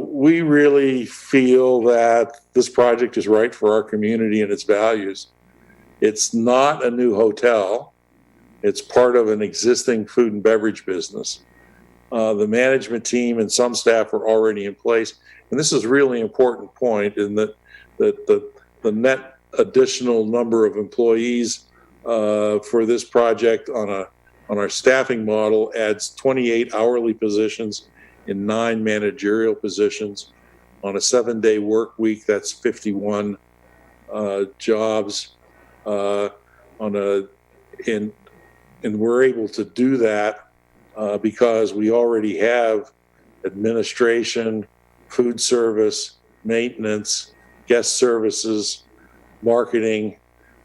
we really feel that this project is right for our community and its values. It's not a new hotel. It's part of an existing food and beverage business. The management team and some staff are already in place. And this is a really important point in that the net additional number of employees for this project on our staffing model adds 28 hourly positions in 9 managerial positions. On a 7-day work week, that's 51 jobs. And we're able to do that because we already have administration, food service, maintenance, guest services, marketing,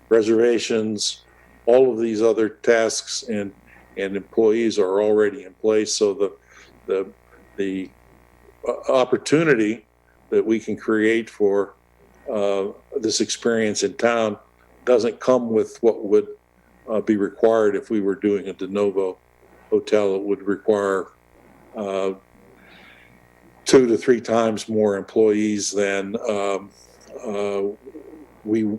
reservations, all of these other tasks and employees are already in place. So the opportunity that we can create for this experience in town doesn't come with what would be required if we were doing a de novo hotel. It would require 2 to 3 times more employees than we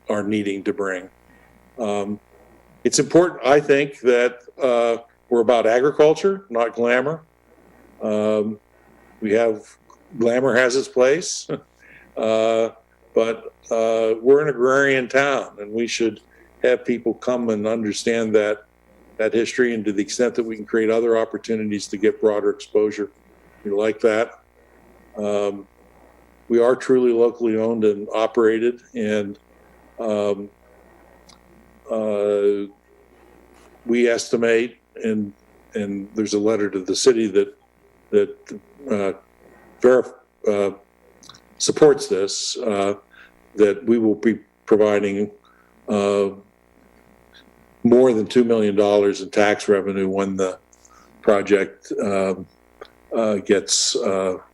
are needing to bring. It's important, I think, that we're about agriculture, not glamour. Glamour has its place, but we're an agrarian town, and we should have people come and understand that history, and to the extent that we can create other opportunities to get broader exposure, we like that. We are truly locally owned and operated, and we estimate, and there's a letter to the city that supports this, that we will be providing more than $2 million in tax revenue when the project gets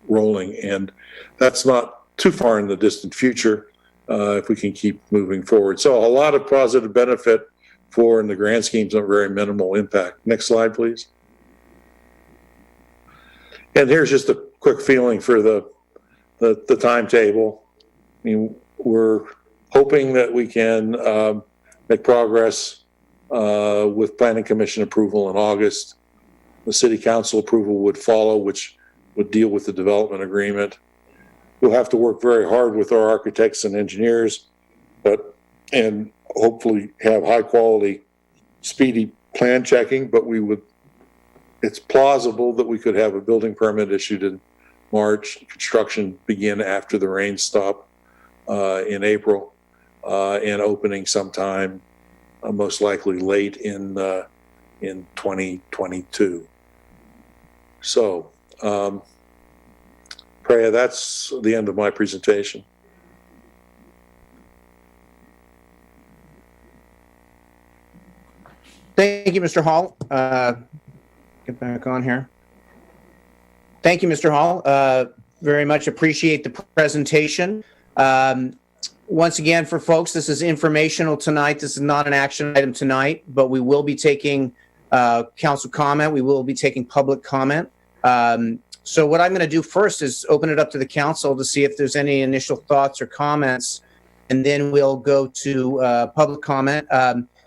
rolling, and that's not too far in the distant future if we can keep moving forward. So a lot of positive benefit for, in the grand schemes, a very minimal impact. Next slide, please. And here's just a quick feeling for the timetable. I mean, we're hoping that we can make progress with Planning Commission approval in August. The City Council approval would follow, which would deal with the development agreement. We'll have to work very hard with our architects and engineers, and hopefully have high quality, speedy plan checking, but it's plausible that we could have a building permit issued in March, construction begin after the rains stop in April, and opening sometime most likely late in 2022. So, Priya, that's the end of my presentation. Thank you, Mr. Hall. Get back on here. Thank you, Mr. Hall. Very much appreciate the presentation. Once again, for folks, this is informational tonight. This is not an action item tonight, but we will be taking council comment. We will be taking public comment. So what I'm going to do first is open it up to the council to see if there's any initial thoughts or comments, and then we'll go to public comment.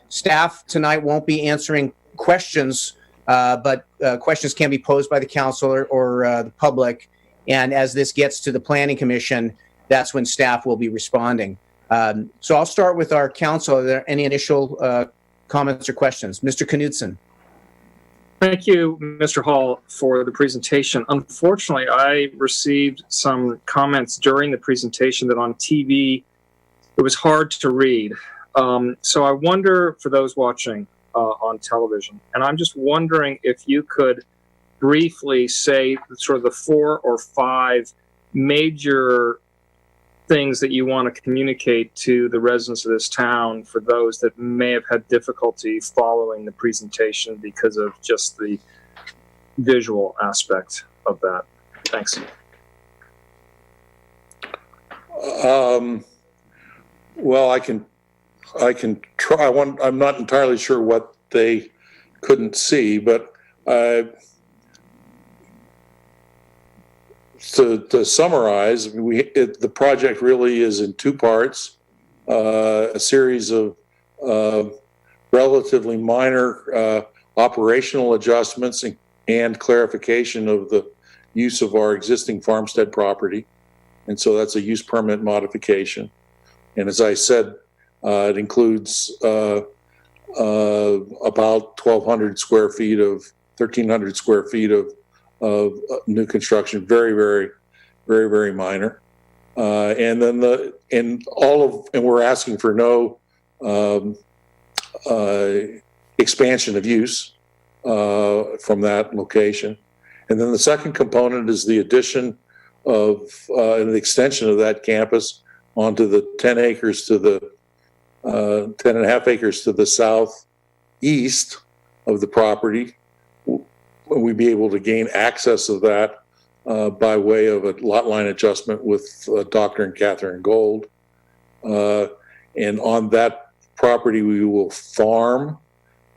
Staff tonight won't be answering questions, but questions can be posed by the council or the public. And as this gets to the Planning Commission, that's when staff will be responding. So I'll start with our council. Are there any initial comments or questions? Mr. Knudsen. Thank you, Mr. Hall, for the presentation. Unfortunately, I received some comments during the presentation that on TV, it was hard to read. So I wonder, for those watching on television, and I'm just wondering if you could briefly say sort of the 4 or 5 major things that you want to communicate to the residents of this town for those that may have had difficulty following the presentation because of just the visual aspect of that. Thanks. Well, I can try. I'm not entirely sure what they couldn't see, but to summarize, the project really is in 2 parts, a series of relatively minor operational adjustments and clarification of the use of our existing farmstead property. And so that's a use permit modification. And as I said, it includes about 1,200 square feet of 1,300 square feet of new construction, very minor. And then we're asking for no expansion of use from that location. And then the second component is the addition of an extension of that campus onto the 10 acres to the 10.5 acres to the southeast of the property. We'd be able to gain access of that by way of a lot line adjustment with Dr. and Catherine Gold. And on that property, we will farm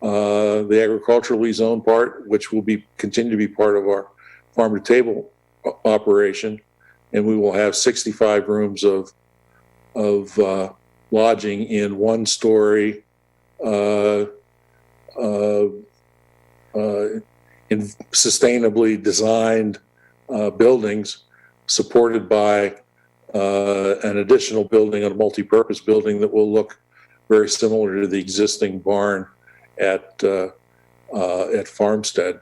the agriculturally zoned part, which will continue to be part of our farm to table operation. And we will have 65 rooms of lodging in one-story in sustainably designed buildings, supported by an additional building, a multi-purpose building that will look very similar to the existing barn at Farmstead.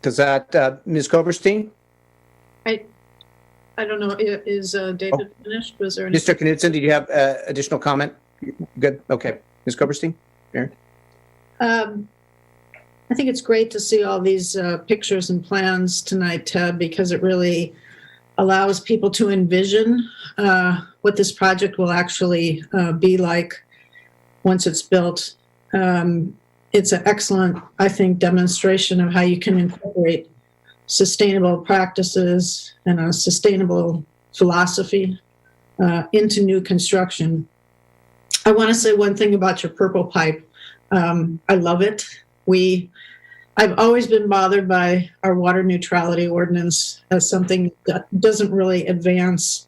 Does that, Ms. Koberstein? I don't know, is David finished? Was there any? Mr. Knudsen, did you have additional comment? Good. Okay. Ms. Koberstein? Mary? I think it's great to see all these pictures and plans tonight, Ted, because it really allows people to envision what this project will actually be like once it's built. It's an excellent, I think, demonstration of how you can incorporate sustainable practices and a sustainable philosophy into new construction. I want to say one thing about your purple pipe. I love it. I've always been bothered by our water neutrality ordinance as something that doesn't really advance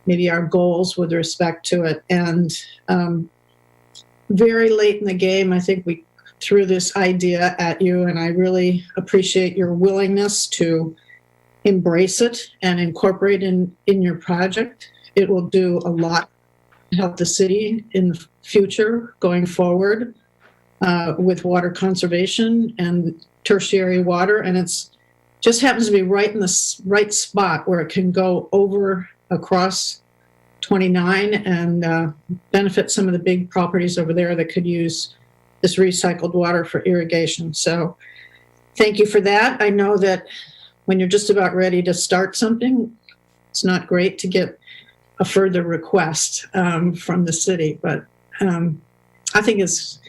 maybe our goals with respect to it. And very late in the game, I think we threw this idea at you, and I really appreciate your willingness to embrace it and incorporate in your project. It will do a lot to help the city in the future going forward with water conservation and tertiary water. And it's just happens to be right in the right spot where it can go over across 29 and benefit some of the big properties over there that could use this recycled water for irrigation. So thank you for that. I know that when you're just about ready to start something, it's not great to get a further request from the city, but I think it's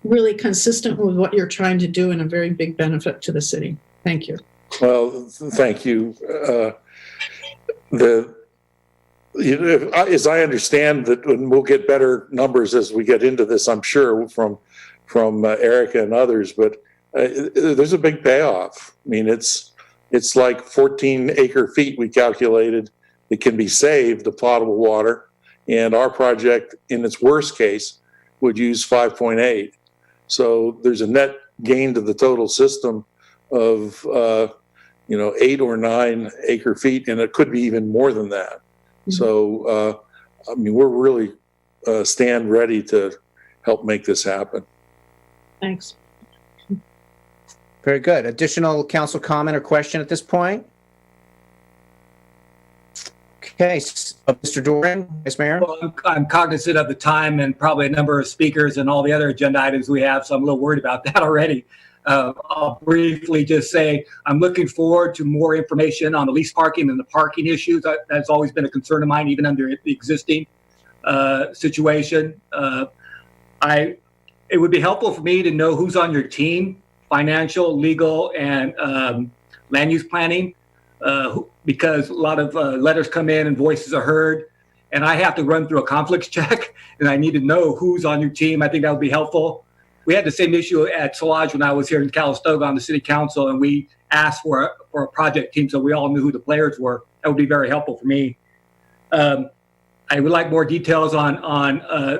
really consistent with what you're trying to do and a very big benefit to the city. Thank you. Well, thank you. As I understand that, and we'll get better numbers as we get into this, I'm sure, from Erica and others, but there's a big payoff. I mean, it's like 14 acre feet we calculated that can be saved of potable water, and our project, in its worst case, would use 5.8. So there's a net gain to the total system of 8 or 9 acre feet, and it could be even more than that. So, I mean, we're really stand ready to help make this happen. Thanks. Very good. Additional council comment or question at this point? Okay, Mr. Doran, Vice Mayor. Well, I'm cognizant of the time and probably a number of speakers and all the other agenda items we have, so I'm a little worried about that already. I'll briefly just say I'm looking forward to more information on the lease parking and the parking issues. That's always been a concern of mine, even under the existing situation. It would be helpful for me to know who's on your team, financial, legal, and land use planning, because a lot of letters come in and voices are heard, and I have to run through a conflicts check, and I need to know who's on your team. I think that would be helpful. We had the same issue at Solage when I was here in Calistoga on the city council, and we asked for a project team so we all knew who the players were. That would be very helpful for me. I would like more details on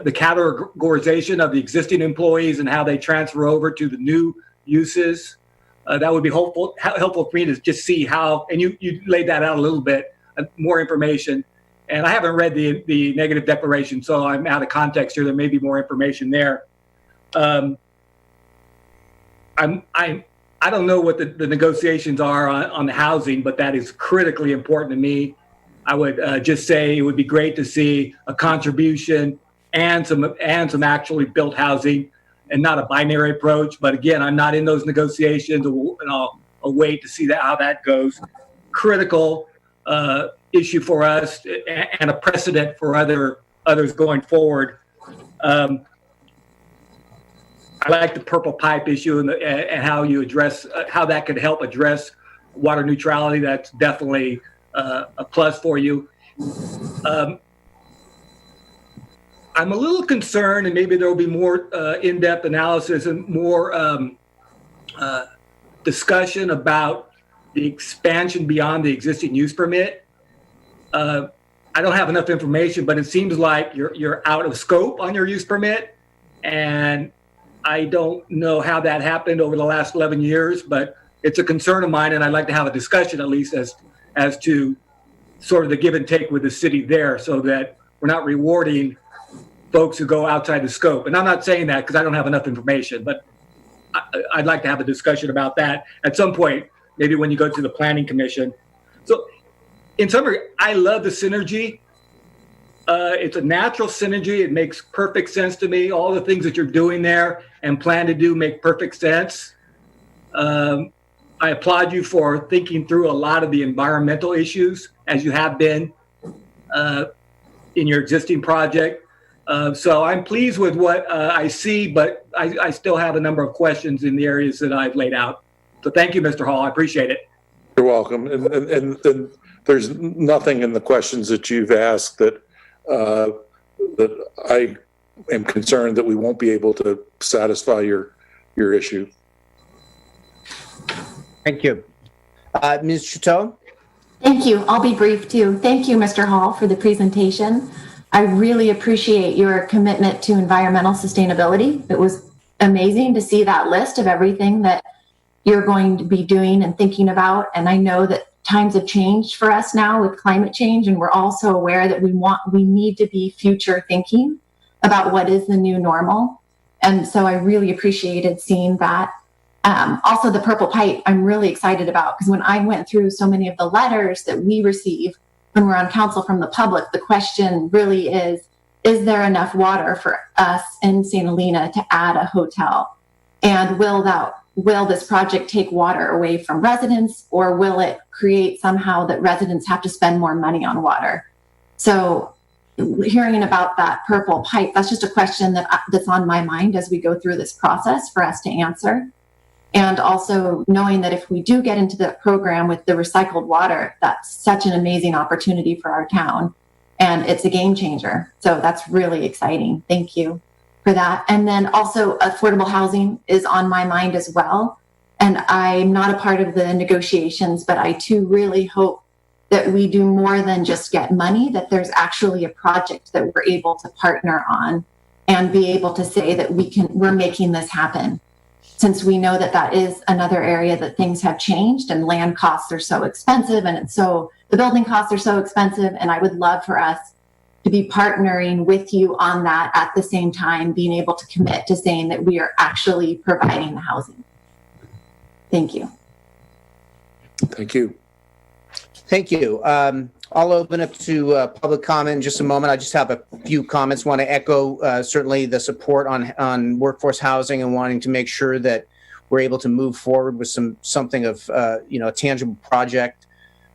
the categorization of the existing employees and how they transfer over to the new uses. That would be helpful for me to just see how, and you laid that out a little bit, more information. And I haven't read the negative declaration, so I'm out of context here. There may be more information there. I don't know what the negotiations are on the housing, but that is critically important to me. I would just say it would be great to see a contribution and some actually built housing, and not a binary approach. But again, I'm not in those negotiations, and I'll wait to see how that goes. Critical issue for us and a precedent for others going forward. I like the purple pipe issue and how you address how that could help address water neutrality. That's definitely a plus for you. I'm a little concerned, and maybe there will be more in-depth analysis and more discussion about the expansion beyond the existing use permit. I don't have enough information, but it seems like you're out of scope on your use permit, and I don't know how that happened over the last 11 years, but it's a concern of mine, and I'd like to have a discussion at least as to sort of the give and take with the city there, so that we're not rewarding folks who go outside the scope. And I'm not saying that because I don't have enough information, but I'd like to have a discussion about that at some point, maybe when you go to the Planning Commission. So in summary, I love the synergy. It's a natural synergy. It makes perfect sense to me. All the things that you're doing there and plan to do make perfect sense. I applaud you for thinking through a lot of the environmental issues as you have been in your existing project. So I'm pleased with what I see, but I still have a number of questions in the areas that I've laid out. So thank you, Mr. Hall. I appreciate it. You're welcome. And there's nothing in the questions that you've asked that I am concerned that we won't be able to satisfy your issue. Thank you. Ms. Chateau? Thank you. I'll be brief too. Thank you, Mr. Hall, for the presentation. I really appreciate your commitment to environmental sustainability. It was amazing to see that list of everything that you're going to be doing and thinking about. And I know that times have changed for us now with climate change, and we're also aware that we need to be future thinking about what is the new normal. And so I really appreciated seeing that. Also, the purple pipe, I'm really excited about, because when I went through so many of the letters that we receive when we're on council from the public, the question really is there enough water for us in St. Helena to add a hotel? And will this project take water away from residents, or will it create somehow that residents have to spend more money on water? So hearing about that purple pipe, that's just a question that's on my mind as we go through this process for us to answer. And also knowing that if we do get into the program with the recycled water, that's such an amazing opportunity for our town. And it's a game changer. So that's really exciting. Thank you for that. And then also affordable housing is on my mind as well. And I'm not a part of the negotiations, but I too really hope that we do more than just get money, that there's actually a project that we're able to partner on and be able to say that we're making this happen. Since we know that that is another area that things have changed and land costs are so expensive, and the building costs are so expensive, and I would love for us to be partnering with you on that at the same time, being able to commit to saying that we are actually providing the housing. Thank you. Thank you. Thank you. I'll open up to public comment in just a moment. I just have a few comments. Want to echo certainly the support on workforce housing and wanting to make sure that we're able to move forward with something of a tangible project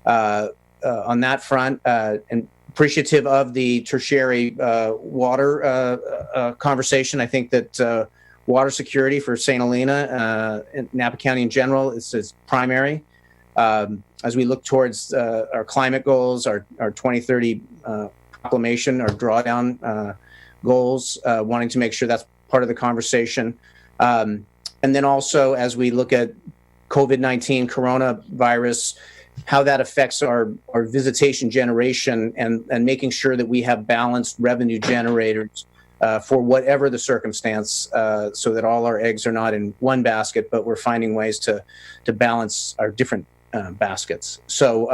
on that front. And appreciative of the tertiary water conversation. I think that water security for St. Helena and Napa County in general is primary. As we look towards our climate goals, our 2030 proclamation, our drawdown goals, wanting to make sure that's part of the conversation. And then also as we look at COVID-19 coronavirus, how that affects our visitation generation and making sure that we have balanced revenue generators for whatever the circumstance, so that all our eggs are not in one basket, but we're finding ways to balance our different baskets. So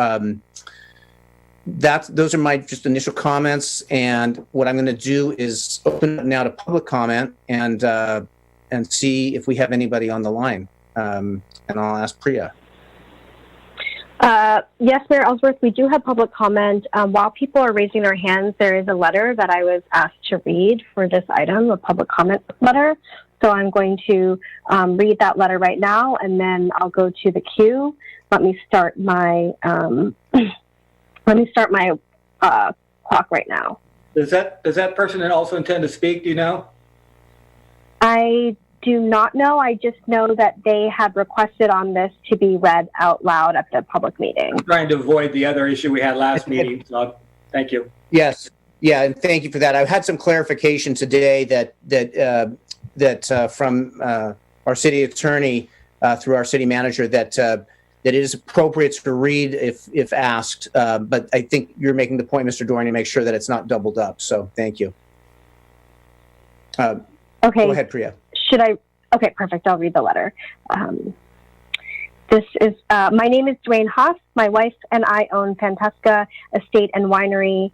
those are my just initial comments. And what I'm going to do is open up now to public comment and see if we have anybody on the line. And I'll ask Priya. Yes, Mayor Ellsworth, we do have public comment. While people are raising their hands, there is a letter that I was asked to read for this item, a public comment letter. So I'm going to read that letter right now, and then I'll go to the queue. Let me start my clock right now. Does that person also intend to speak? Do you know? I do not know. I just know that they had requested on this to be read out loud at the public meeting. I'm trying to avoid the other issue we had last meeting, so thank you. Yes. Yeah, and thank you for that. I've had some clarification today that from our city attorney through our city manager that it is appropriate to read if asked. But I think you're making the point, Mr. Dorney, to make sure that it's not doubled up. So thank you. Okay. Go ahead, Priya. Should I? Okay, perfect. I'll read the letter. This is, my name is Dwayne Haas. My wife and I own Fantasca Estate and Winery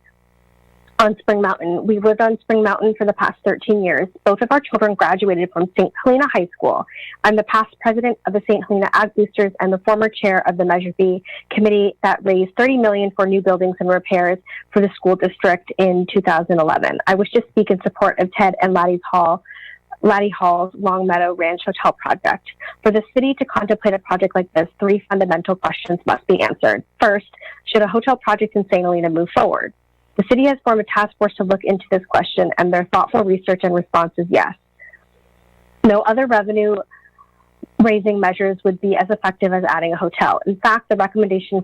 on Spring Mountain. We lived on Spring Mountain for the past 13 years. Both of our children graduated from St. Helena High School. I'm the past president of the St. Helena Ag Boosters and the former chair of the Measure B committee that raised $30 million for new buildings and repairs for the school district in 2011. I wish to speak in support of Ted and Laddie Hall's Long Meadow Ranch Hotel project. For the city to contemplate a project like this, 3 fundamental questions must be answered. First, should a hotel project in St. Helena move forward? The city has formed a task force to look into this question, and their thoughtful research and response is yes. No other revenue-raising measures would be as effective as adding a hotel. In fact, the recommendation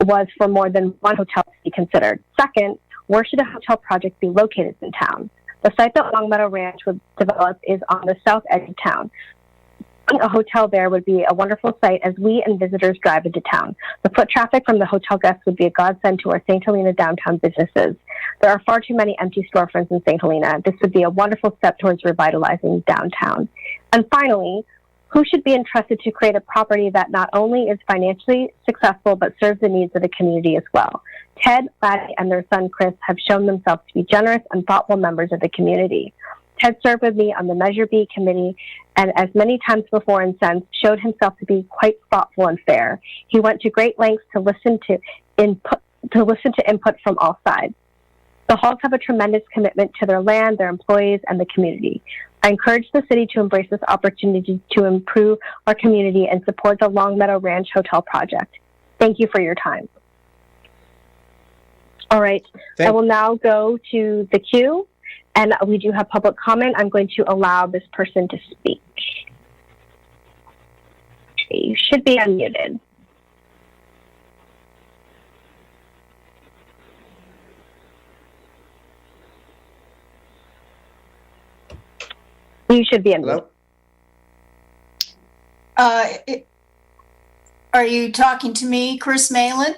was for more than one hotel to be considered. Second, where should a hotel project be located in town? The site that Long Meadow Ranch would develop is on the south edge of town. A hotel there would be a wonderful sight as we and visitors drive into town. The foot traffic from the hotel guests would be a godsend to our St. Helena downtown businesses. There are far too many empty storefronts in St. Helena. This would be a wonderful step towards revitalizing downtown. And finally, who should be entrusted to create a property that not only is financially successful but serves the needs of the community as well? Ted, Laddie, and their son Chris have shown themselves to be generous and thoughtful members of the community. Ted served with me on the Measure B committee and as many times before and since showed himself to be quite thoughtful and fair. He went to great lengths to listen to input from all sides. The Halls have a tremendous commitment to their land, their employees, and the community. I encourage the city to embrace this opportunity to improve our community and support the Long Meadow Ranch Hotel project. Thank you for your time. All right, I will now go to the queue, and we do have public comment. I'm going to allow this person to speak. You should be unmuted. You should be unmuted. Are you talking to me, Chris Malin?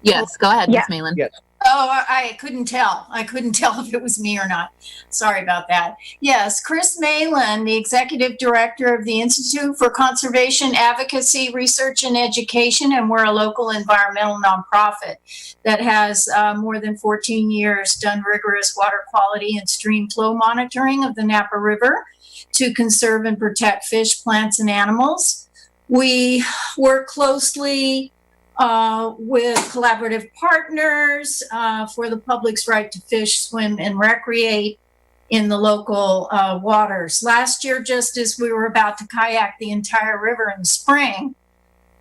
Yes, go ahead, Ms. Malin. Yes. Oh, I couldn't tell. I couldn't tell if it was me or not. Sorry about that. Yes, Chris Malin, the Executive Director of the Institute for Conservation Advocacy, Research, and Education, and we're a local environmental nonprofit that has more than 14 years done rigorous water quality and stream flow monitoring of the Napa River to conserve and protect fish, plants, and animals. We work closely with collaborative partners for the public's right to fish, swim, and recreate in the local waters. Last year, just as we were about to kayak the entire river in the spring,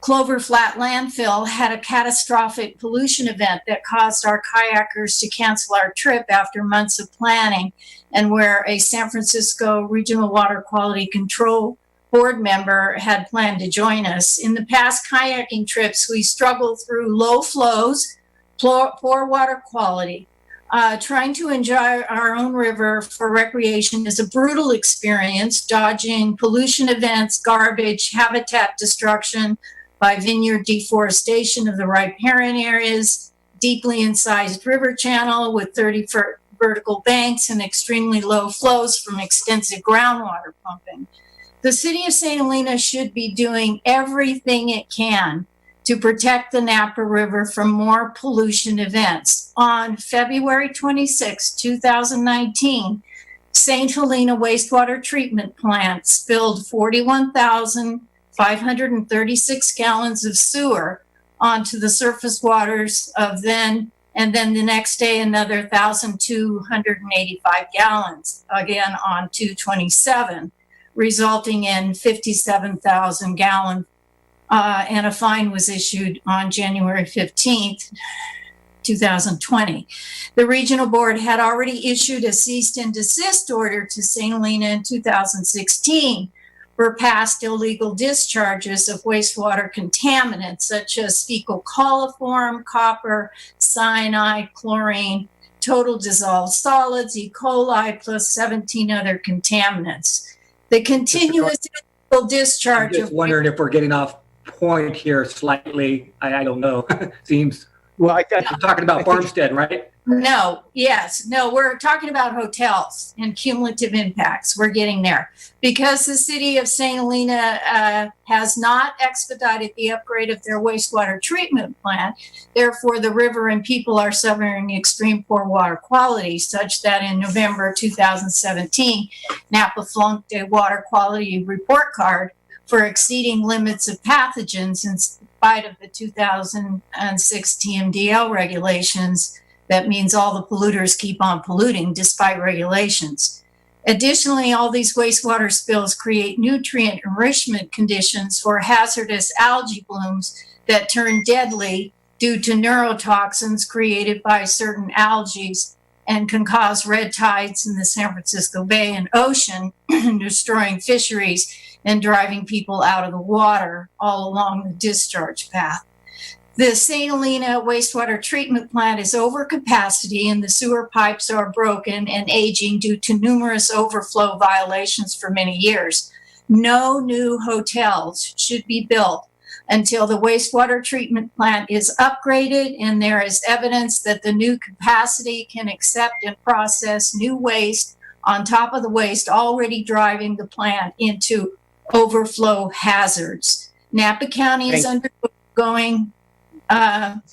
Clover Flat Landfill had a catastrophic pollution event that caused our kayakers to cancel our trip after months of planning, and where a San Francisco Regional Water Quality Control Board member had planned to join us. In the past kayaking trips, we struggled through low flows, poor water quality. Trying to enjoy our own river for recreation is a brutal experience, dodging pollution events, garbage, habitat destruction by vineyard deforestation of the riparian areas, deeply incised river channel with 30 vertical banks and extremely low flows from extensive groundwater pumping. The city of St. Helena should be doing everything it can to protect the Napa River from more pollution events. On February 26, 2019, St. Helena Wastewater Treatment Plant spilled 41,536 gallons of sewer onto the surface waters of then, and then the next day another 1,285 gallons, again on 2/27. Resulting in 57,000 gallons, and a fine was issued on January 15th, 2020. The regional board had already issued a cease and desist order to St. Helena in 2016 for past illegal discharges of wastewater contaminants such as fecal coliform, copper, cyanide, chlorine, total dissolved solids, E. coli, plus 17 other contaminants. The continuous illegal discharge I'm just wondering if we're getting off point here slightly. I don't know. Seems Well, we're talking about Farmstead, right? No, we're talking about hotels and cumulative impacts. We're getting there. Because the city of St. Helena has not expedited the upgrade of their wastewater treatment plant, therefore the river and people are suffering extreme poor water quality, such that in November 2017, Napa flunked a water quality report card for exceeding limits of pathogens in spite of the 2006 TMDL regulations. That means all the polluters keep on polluting despite regulations. Additionally, all these wastewater spills create nutrient enrichment conditions for hazardous algae blooms that turn deadly due to neurotoxins created by certain algae and can cause red tides in the San Francisco Bay and ocean, destroying fisheries and driving people out of the water all along the discharge path. The St. Helena wastewater treatment plant is over capacity and the sewer pipes are broken and aging due to numerous overflow violations for many years. No new hotels should be built until the wastewater treatment plant is upgraded and there is evidence that the new capacity can accept and process new waste on top of the waste already driving the plant into overflow hazards. Napa County is undergoing We're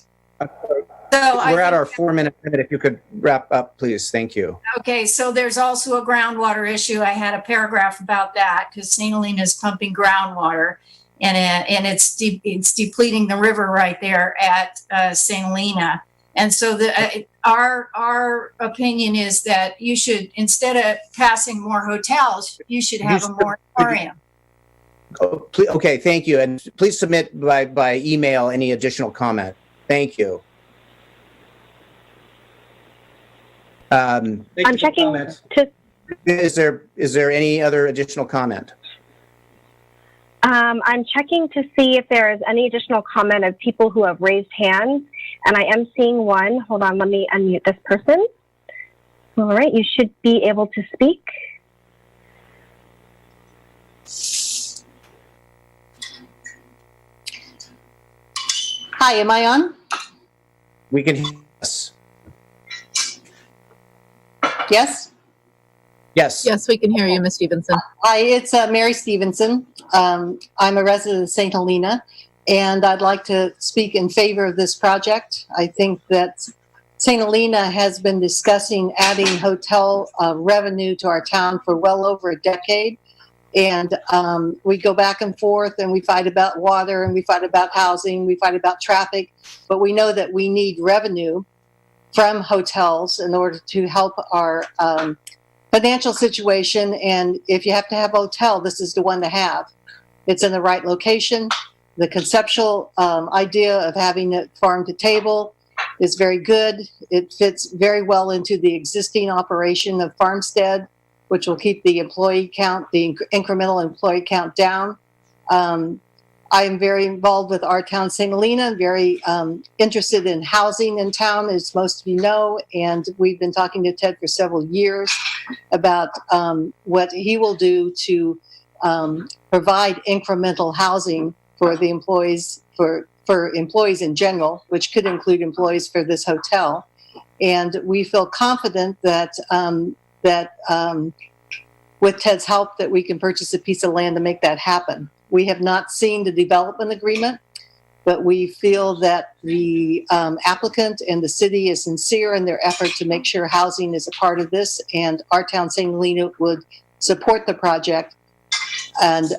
at our 4-minute limit. If you could wrap up, please. Thank you. Okay, so there's also a groundwater issue. I had a paragraph about that because St. Helena is pumping groundwater, and it's depleting the river right there at St. Helena. And so our opinion is that you should, instead of passing more hotels, you should have a moratorium. Oh, okay, thank you. And please submit by email any additional comment. Thank you. I'm checking to. Is there any other additional comment? I'm checking to see if there is any additional comment of people who have raised hands, and I am seeing one. Hold on, let me unmute this person. All right, you should be able to speak. Hi, am I on? We can hear us. Yes? Yes. Yes, we can hear you, Ms. Stevenson. Hi, it's Mary Stevenson. I'm a resident of St. Helena, and I'd like to speak in favor of this project. I think that St. Helena has been discussing adding hotel revenue to our town for well over a decade. And we go back and forth and we fight about water and we fight about housing, we fight about traffic, but we know that we need revenue from hotels in order to help our financial situation. And if you have to have a hotel, this is the one to have. It's in the right location. The conceptual idea of having it farm to table is very good. It fits very well into the existing operation of Farmstead, which will keep the employee count, the incremental employee count down. I am very involved with our town, St. Helena, very interested in housing in town, as most of you know, and we've been talking to Ted for several years about what he will do to provide incremental housing for the employees, for employees in general, which could include employees for this hotel. And we feel confident that with Ted's help, that we can purchase a piece of land to make that happen. We have not seen the development agreement, but we feel that the applicant and the city is sincere in their effort to make sure housing is a part of this, and our town, St. Helena, would support the project and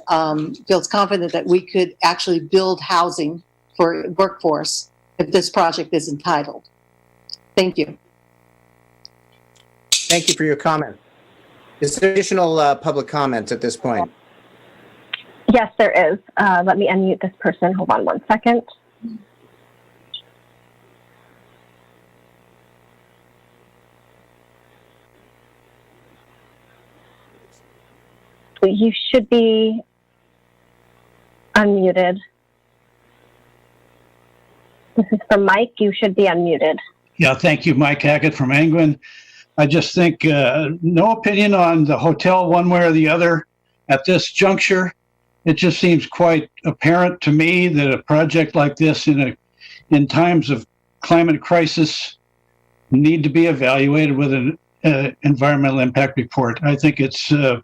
feels confident that we could actually build housing for workforce if this project is entitled. Thank you. Thank you for your comment. Is there additional public comment at this point? Yes, there is. Let me unmute this person. Hold on one second. You should be unmuted. This is from Mike. You should be unmuted. Yeah, thank you, Mike Hackett from Angwin. I just think no opinion on the hotel one way or the other at this juncture. It just seems quite apparent to me that a project like this in times of climate crisis need to be evaluated with an environmental impact report. I think it's a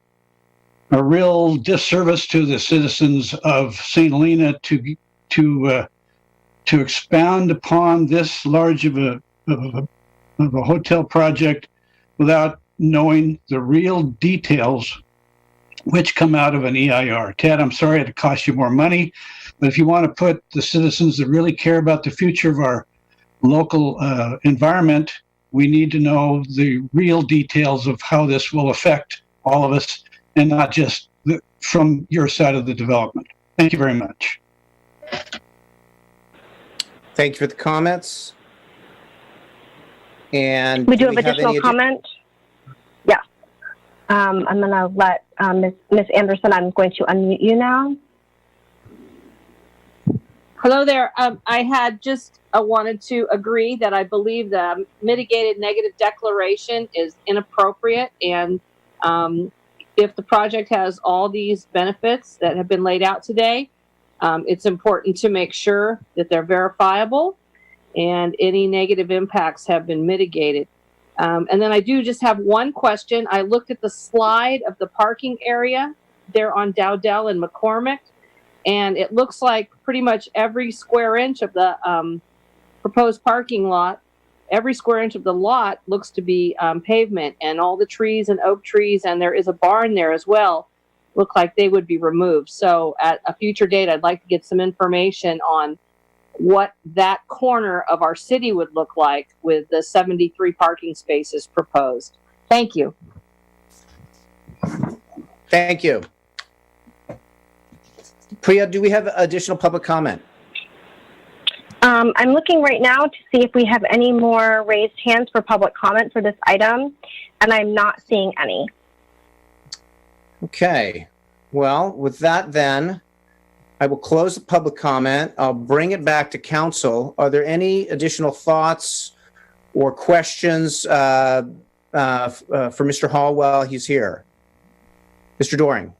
real disservice to the citizens of St. Helena to expound upon this large of a hotel project without knowing the real details which come out of an EIR. Ted, I'm sorry it cost you more money, but if you want to put the citizens that really care about the future of our local environment, we need to know the real details of how this will affect all of us and not just from your side of the development. Thank you very much. Thank you for the comments. And we do have additional comments. Yeah. I'm going to let Ms. Anderson, I'm going to unmute you now. Hello there. I had just wanted to agree that I believe the mitigated negative declaration is inappropriate. And if the project has all these benefits that have been laid out today, it's important to make sure that they're verifiable and any negative impacts have been mitigated. And then I do just have one question. I looked at the slide of the parking area there on Dowdell and McCormick, and it looks like pretty much every square inch of the proposed parking lot, every square inch of the lot looks to be pavement, and all the trees and oak trees, and there is a barn there as well, look like they would be removed. So at a future date, I'd like to get some information on what that corner of our city would look like with the 73 parking spaces proposed. Thank you. Thank you. Priya, do we have additional public comment? I'm looking right now to see if we have any more raised hands for public comment for this item, and I'm not seeing any. Okay. Well, with that then, I will close the public comment. I'll bring it back to council. Are there any additional thoughts or questions for Mr. Hall while he's here? Mr. Doring.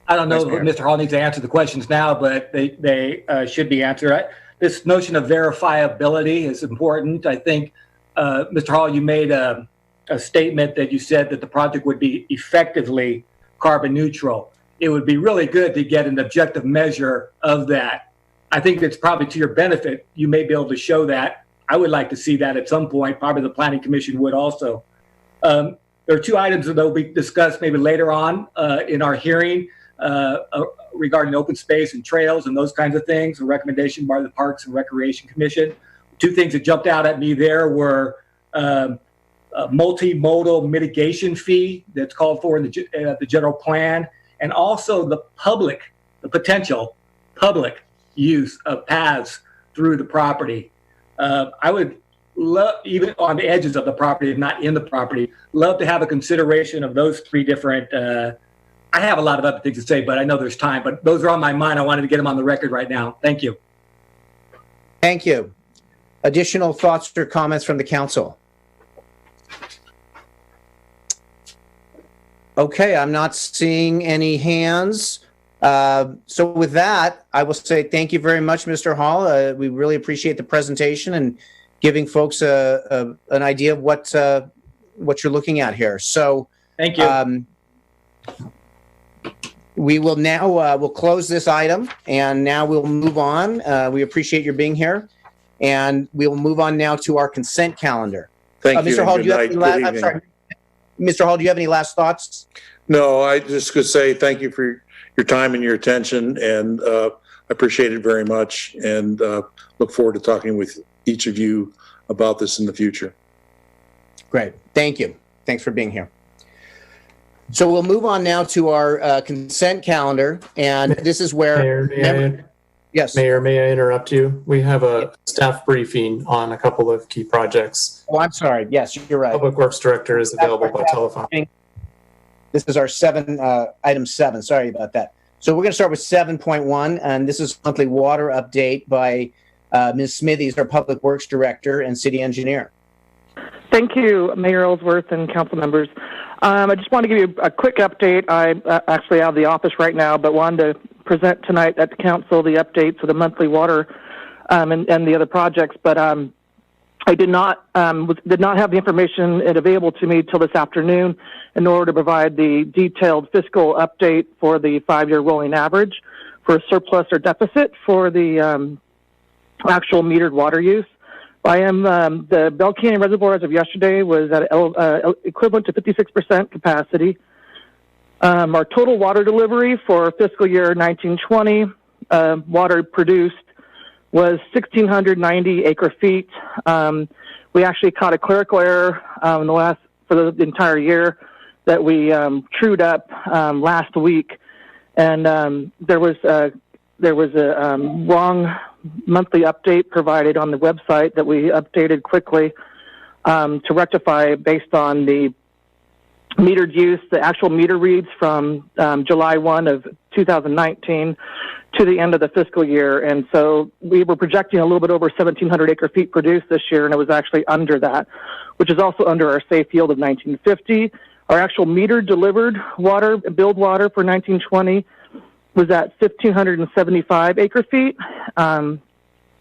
I don't know if Mr. Hall needs to answer the questions now, but they should be answered. This notion of verifiability is important. I think, Mr. Hall, you made a statement that you said that the project would be effectively carbon neutral. It would be really good to get an objective measure of that. I think it's probably to your benefit. You may be able to show that. I would like to see that at some point. Probably the Planning Commission would also. There are two items that will be discussed maybe later on in our hearing regarding open space and trails and those kinds of things, a recommendation by the Parks and Recreation Commission. Two things that jumped out at me there were a multimodal mitigation fee that's called for in the general plan, and also the potential public use of paths through the property. I would love, even on the edges of the property, if not in the property, love to have a consideration of those three different, I have a lot of other things to say, but I know there's time, but those are on my mind. I wanted to get them on the record right now. Thank you. Thank you. Additional thoughts or comments from the council? Okay, I'm not seeing any hands. So with that, I will say thank you very much, Mr. Hall. We really appreciate the presentation and giving folks an idea of what you're looking at here. So thank you. We will now we'll close this item, and now we'll move on. We appreciate your being here, and we will move on now to our consent calendar. Thank you. Mr. Hall, do you have any I'm sorry. Mr. Hall, do you have any last thoughts? No, I just could say thank you for your time and your attention, and I appreciate it very much, and look forward to talking with each of you about this in the future. Great. Thank you. Thanks for being here. So we'll move on now to our consent calendar, and this is where... Yes. Mayor, may I interrupt you? We have a staff briefing on a couple of key projects. Oh, I'm sorry. Yes, you're right. Public Works Director is available by telephone. This is our item 7. Sorry about that. So we're going to start with 7.1, and this is monthly water update by Ms. Smithies, our Public Works Director and City Engineer. Thank you, Mayor Ellsworth and council members. I just want to give you a quick update. I'm actually out of the office right now, but wanted to present tonight at the council the updates of the monthly water and the other projects. But I did not have the information available to me till this afternoon in order to provide the detailed fiscal update for the 5-year rolling average for surplus or deficit for the actual metered water use. The Bell Canyon Reservoir as of yesterday was at equivalent to 56% capacity. Our total water delivery for fiscal year 1920, water produced was 1,690 acre feet. We actually caught a clerical error for the entire year that we trued up last week, and there was a wrong monthly update provided on the website that we updated quickly to rectify based on the metered use, the actual meter reads from July 1 of 2019 to the end of the fiscal year. And so we were projecting a little bit over 1,700 acre feet produced this year, and it was actually under that, which is also under our safe yield of 1950. Our actual meter delivered water, billed water for 1920 was at 1,575 acre feet,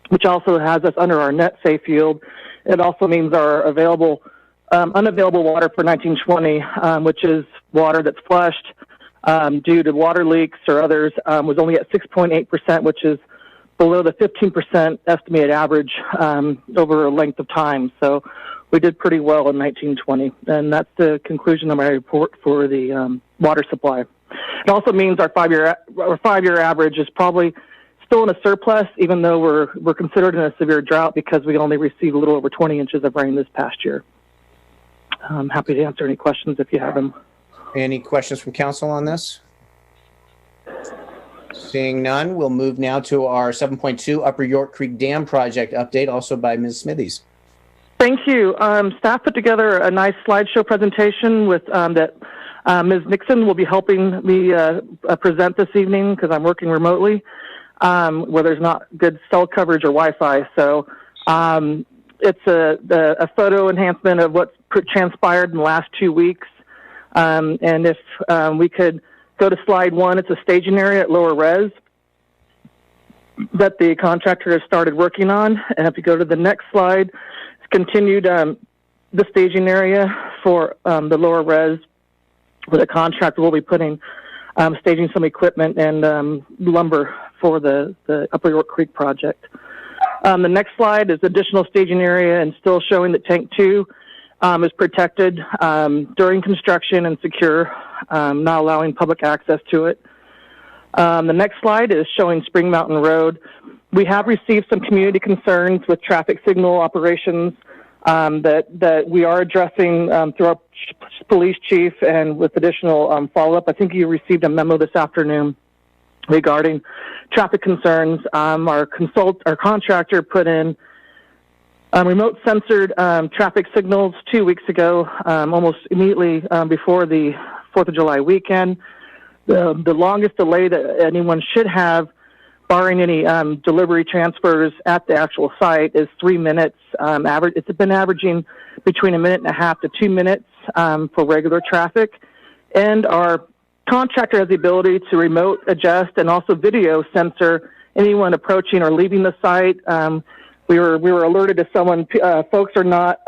which also has us under our net safe yield. It also means our unavailable water for 1920, which is water that's flushed due to water leaks or others, was only at 6.8%, which is below the 15% estimated average over a length of time. So we did pretty well in 1920, and that's the conclusion of my report for the water supply. It also means our 5-year average is probably still in a surplus, even though we're considered in a severe drought because we only received a little over 20 inches of rain this past year. I'm happy to answer any questions if you have them. Any questions from council on this? Seeing none, we'll move now to our 7.2 Upper York Creek Dam project update, also by Ms. Smithies. Thank you. Staff put together a nice slideshow presentation with that Ms. Nixon will be helping me present this evening because I'm working remotely where there's not good cell coverage or Wi-Fi. So it's a photo enhancement of what's transpired in the last 2 weeks. And if we could go to slide 1, it's a staging area at lower res that the contractor has started working on. And if you go to the next slide, it's continued the staging area for the lower res, where the contractor will be putting staging some equipment and lumber for the Upper York Creek project. The next slide is additional staging area and still showing that tank 2 is protected during construction and secure, not allowing public access to it. The next slide is showing Spring Mountain Road. We have received some community concerns with traffic signal operations that we are addressing through our police chief and with additional follow-up. I think you received a memo this afternoon regarding traffic concerns. Our contractor put in remote censored traffic signals 2 weeks ago, almost immediately before the 4th of July weekend. The longest delay that anyone should have, barring any delivery transfers at the actual site, is 3 minutes. It's been averaging between 1.5 minutes to 2 minutes for regular traffic. And our contractor has the ability to remote adjust and also video censor anyone approaching or leaving the site. We were alerted to someone, folks are not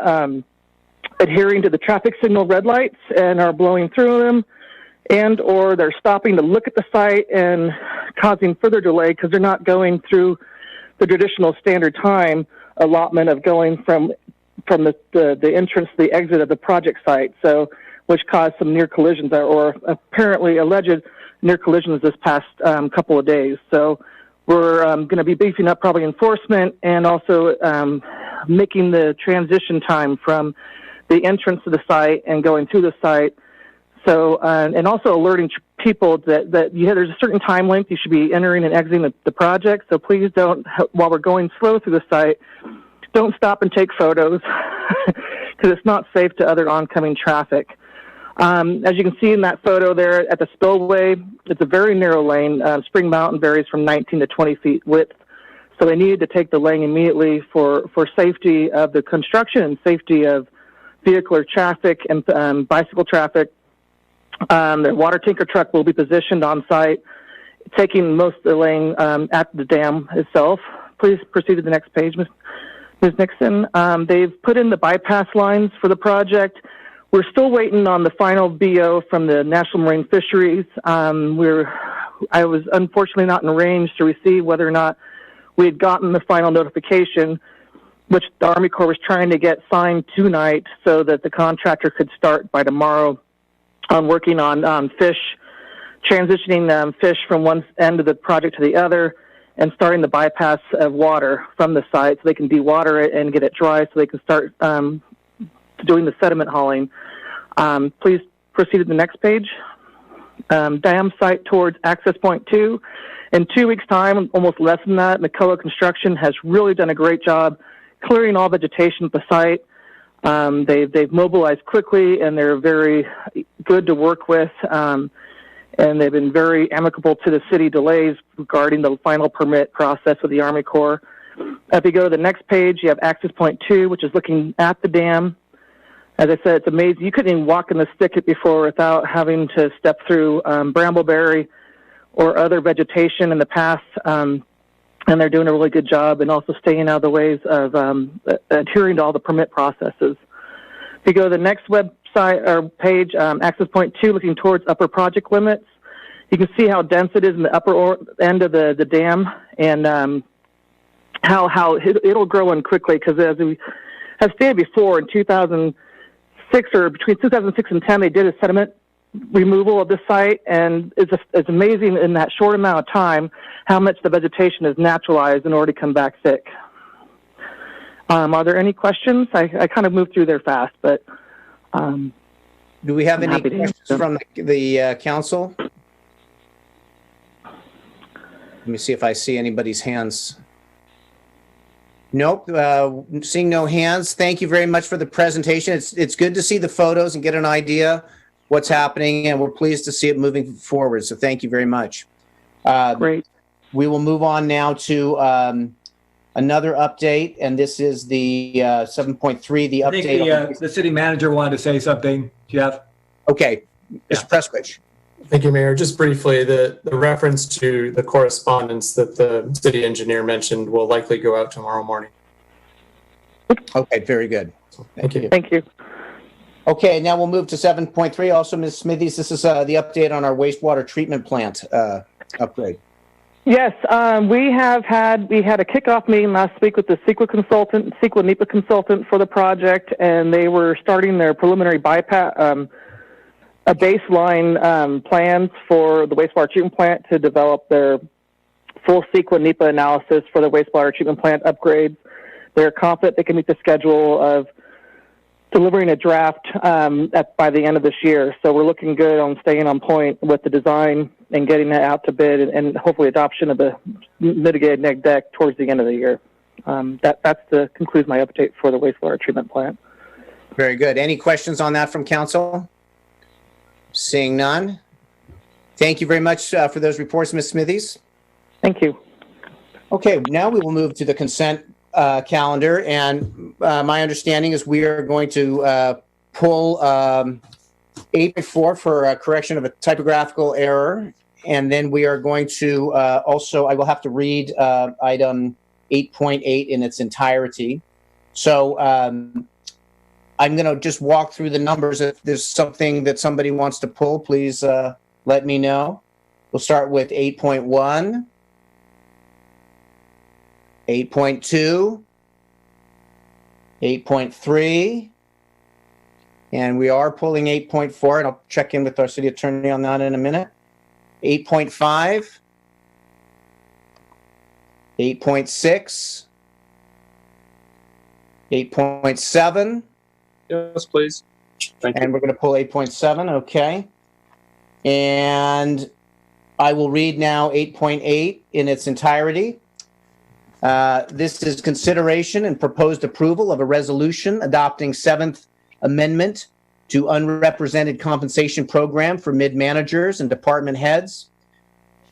adhering to the traffic signal red lights and are blowing through them, and or they're stopping to look at the site and causing further delay because they're not going through the traditional standard time allotment of going from the entrance to the exit of the project site, so which caused some near collisions or apparently alleged near collisions this past couple of days. So we're going to be beefing up probably enforcement and also making the transition time from the entrance to the site and going through the site. So, and also alerting people that there's a certain time length you should be entering and exiting the project. So please don't, while we're going slow through the site, don't stop and take photos because it's not safe to other oncoming traffic. As you can see in that photo there at the spillway, it's a very narrow lane. Spring Mountain varies from 19 to 20 feet width. So they needed to take the lane immediately for safety of the construction and safety of vehicular traffic and bicycle traffic. The water tanker truck will be positioned on site, taking most of the lane at the dam itself. Please proceed to the next page, Ms. Nixon. They've put in the bypass lines for the project. We're still waiting on the final BO from the National Marine Fisheries. I was unfortunately not in range to receive whether or not we had gotten the final notification, which the Army Corps was trying to get signed tonight so that the contractor could start by tomorrow on working on fish, transitioning fish from one end of the project to the other, and starting the bypass of water from the site so they can dewater it and get it dry so they can start doing the sediment hauling. Please proceed to the next page. Dam site towards access point 2. In 2 weeks' time, almost less than that, McCullough Construction has really done a great job clearing all vegetation at the site. They've mobilized quickly, and they're very good to work with, and they've been very amicable to the city delays regarding the final permit process with the Army Corps. If you go to the next page, you have access point 2, which is looking at the dam. As I said, it's amazing. You couldn't even walk in the thicket before without having to step through brambleberry or other vegetation in the past, and they're doing a really good job and also staying out of the ways of adhering to all the permit processes. If you go to the next website or page, access point 2, looking towards upper project limits, you can see how dense it is in the upper end of the dam, and how it'll grow in quickly, because as we have stated before, in 2006 or between 2006 and 10, they did a sediment removal of the site, and it's amazing in that short amount of time how much the vegetation has naturalized and already come back thick. Are there any questions? I kind of moved through there fast, but do we have any questions from the council? Let me see if I see anybody's hands. Nope, seeing no hands. Thank you very much for the presentation. It's good to see the photos and get an idea what's happening, and we're pleased to see it moving forward. So thank you very much. Great. We will move on now to another update, and this is the 7.3, the update. I think the city manager wanted to say something, Jeff. Okay, Mr. Prestwich. Thank you, Mayor. Just briefly, the reference to the correspondence that the city engineer mentioned will likely go out tomorrow morning. Okay, very good. Thank you. Thank you. Okay, now we'll move to 7.3. Also, Ms. Smithies, this is the update on our wastewater treatment plant upgrade. Yes, we had a kickoff meeting last week with the CEQA NEPA consultant for the project, and they were starting their preliminary bypass, a baseline plans for the wastewater treatment plant to develop their full CEQA NEPA analysis for the wastewater treatment plant upgrades. They're confident they can meet the schedule of delivering a draft by the end of this year. So we're looking good on staying on point with the design and getting that out to bid, and hopefully adoption of the mitigated neg deck towards the end of the year. That concludes my update for the wastewater treatment plant. Very good. Any questions on that from council? Seeing none. Thank you very much for those reports, Ms. Smithies. Thank you. Okay, now we will move to the consent calendar, and my understanding is we are going to pull 8.4 for a correction of a typographical error, and then we are going to also, I will have to read item 8.8 in its entirety. So I'm going to just walk through the numbers. If there's something that somebody wants to pull, please let me know. We'll start with 8.1. 8.2, 8.3, and we are pulling 8.4, and I'll check in with our city attorney on that in a minute. 8.5, 8.6, 8.7. Yes, please. Thank you. And we're going to pull 8.7, okay. And I will read now 8.8 in its entirety. This is consideration and proposed approval of a resolution adopting 7th Amendment to unrepresented compensation program for mid-managers and department heads.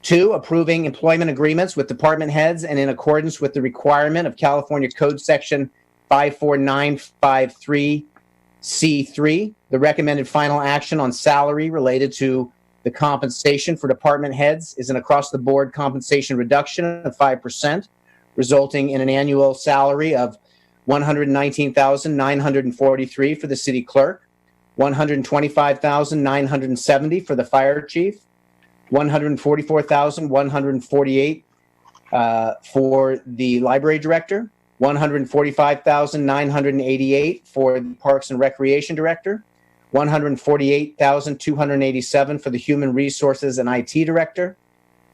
2, approving employment agreements with department heads and in accordance with the requirement of California Code Section 54953C3. The recommended final action on salary related to the compensation for department heads is an across-the-board compensation reduction of 5%, resulting in an annual salary of $119,943 for the city clerk, $125,970 for the fire chief, $144,148 for the library director, $145,988 for the Parks and Recreation director, $148,287 for the Human Resources and IT director,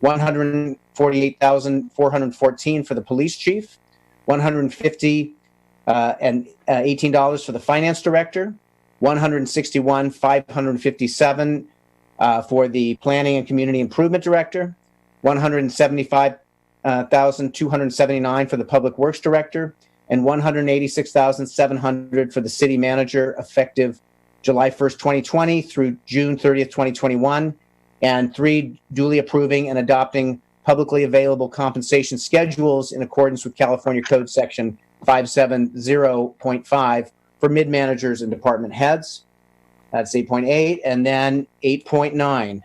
$148,414 for the police chief, $150 and $18 for the finance director, $161,557 for the planning and community improvement director, $175,279 for the public works director, and $186,700 for the city manager effective July 1st, 2020 through June 30th, 2021, and 3, duly approving and adopting publicly available compensation schedules in accordance with California Code Section 570.5 for mid-managers and department heads. That's 8.8, and then 8.9.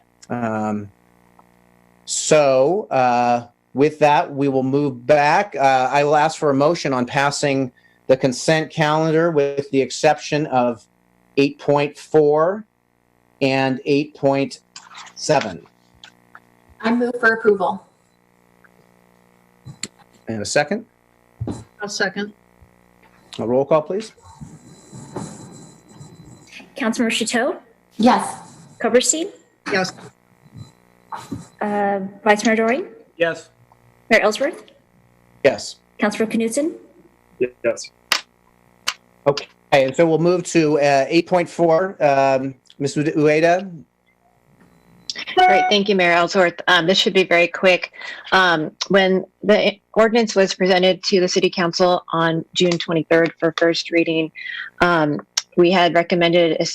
With that, we will move back. I will ask for a motion on passing the consent calendar with the exception of 8.4 and 8.7. I move for approval. And a second? I'll second. A roll call, please. Councilmember Chateau, Yes. Coberstein, Yes. Vice Mayor Doring, Yes. Mayor Ellsworth, Yes. Councilor Knudsen. Yes. Okay, and so we'll move to 8.4. Ms. Ueda? Great, thank you, Mayor Ellsworth. This should be very quick. When the ordinance was presented to the City Council on June 23rd for first reading, we had recommended a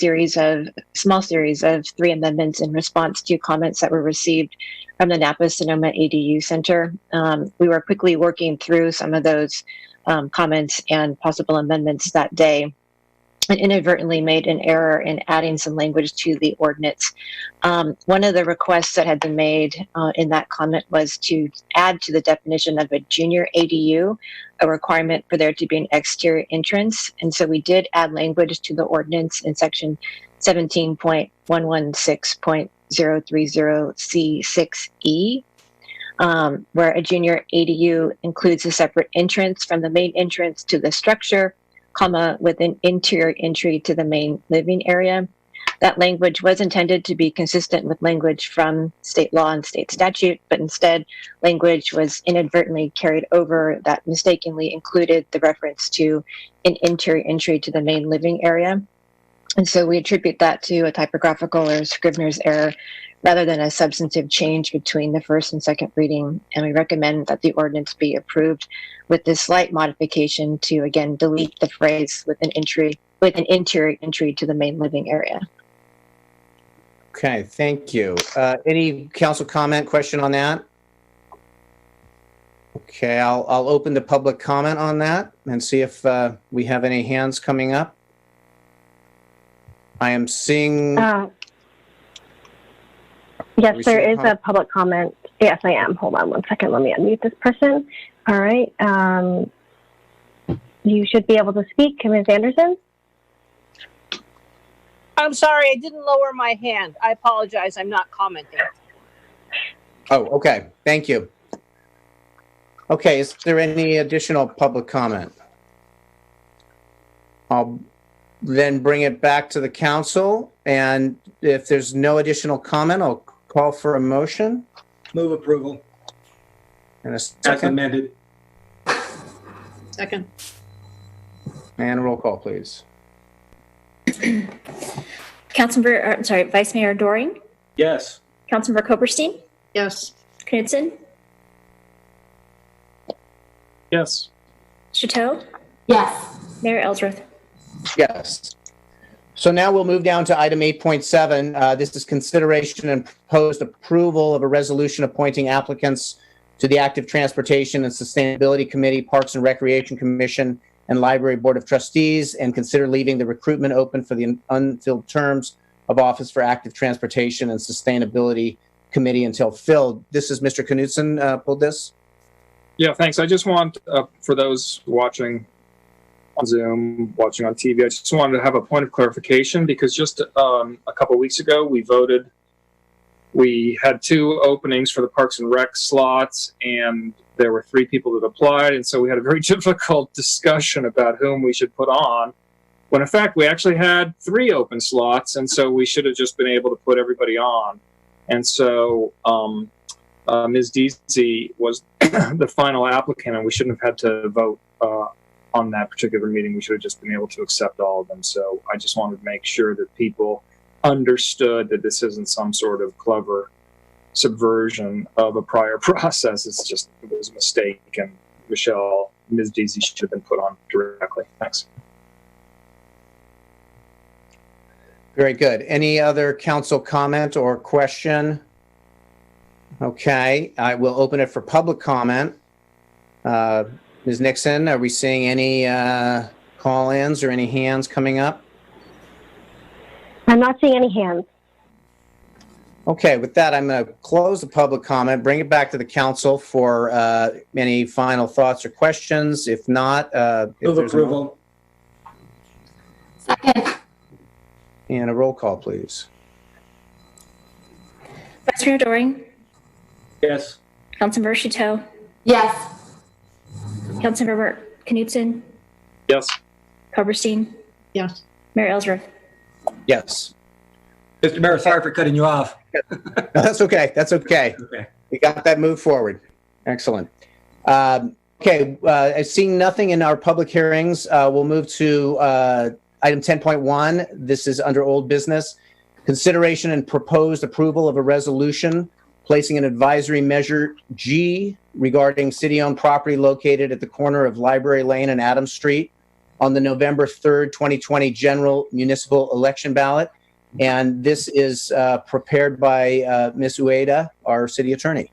small series of 3 amendments in response to comments that were received from the Napa Sonoma ADU Center. We were quickly working through some of those comments and possible amendments that day, and inadvertently made an error in adding some language to the ordinance. One of the requests that had been made in that comment was to add to the definition of a junior ADU a requirement for there to be an exterior entrance. And so we did add language to the ordinance in section 17.116.030C6E, where a junior ADU includes a separate entrance from the main entrance to the structure, with an interior entry to the main living area. That language was intended to be consistent with language from state law and state statute, but instead language was inadvertently carried over that mistakenly included the reference to an interior entry to the main living area. And so we attribute that to a typographical or Scrivener's error rather than a substantive change between the first and second reading. And we recommend that the ordinance be approved with this slight modification to, again, delete the phrase with an interior entry to the main living area. Okay, thank you. Any council comment, question on that? Okay, I'll open the public comment on that and see if we have any hands coming up. I am seeing... Yes, there is a public comment. Yes, I am. Hold on one second. Let me unmute this person. All right. You should be able to speak, Ms. Anderson. I'm sorry, I didn't lower my hand. I apologize. I'm not commenting. Oh, okay. Thank you. Okay, is there any additional public comment? I'll then bring it back to the council, and if there's no additional comment, I'll call for a motion. Move approval. And a As second. amended. Second. And roll call, please. Vice Mayor Doring, Yes. Councilmember Coberstein, Yes. Knudsen, Yes. Chateau, Yes. Mayor Ellsworth. Yes. So now we'll move down to item 8.7. This is consideration and proposed approval of a resolution appointing applicants to the Active Transportation and Sustainability Committee, Parks and Recreation Commission, and Library Board of Trustees, and consider leaving the recruitment open for the unfilled terms of office for Active Transportation and Sustainability Committee until filled. This is Mr. Knutson pulled this. Yeah, thanks. I just want, for those watching on Zoom, watching on TV, I just wanted to have a point of clarification because just a couple of weeks ago we had 2 openings for the Parks and Rec slots, and there were 3 people that applied, and so we had a very difficult discussion about whom we should put on, when in fact we actually had 3 open slots, and so we should have just been able to put everybody on. And so Ms. Deasy was the final applicant, and we shouldn't have had to vote on that particular meeting. We should have just been able to accept all of them. So I just wanted to make sure that people understood that this isn't some sort of clever subversion of a prior process. It's just, it was a mistake, and Ms. Deasy should have been put on directly. Thanks. Very good. Any other council comment or question? Okay, I will open it for public comment. Ms. Nixon, are we seeing any call-ins or any hands coming up? I'm not seeing any hands. Okay, with that, I'm going to close the public comment, bring it back to the council for any final thoughts or questions. If not, Move approval. Second. And a roll call, please. Vice Mayor Doring, Yes. Councilmember Chateau, Yes. Councilmember Knutson, Yes. Coberstein, Yes. Mayor Ellsworth. Yes. Mr. Mayor, sorry for cutting you off. No, that's okay. That's okay. Okay. We got that move forward. Excellent. Okay, seeing nothing in our public hearings, we'll move to item 10.1. This is under old business. Consideration and proposed approval of a resolution placing an advisory measure G regarding city-owned property located at the corner of Library Lane and Adams Street on the November 3rd, 2020 general municipal election ballot. And this is prepared by Ms. Ueda, our city attorney.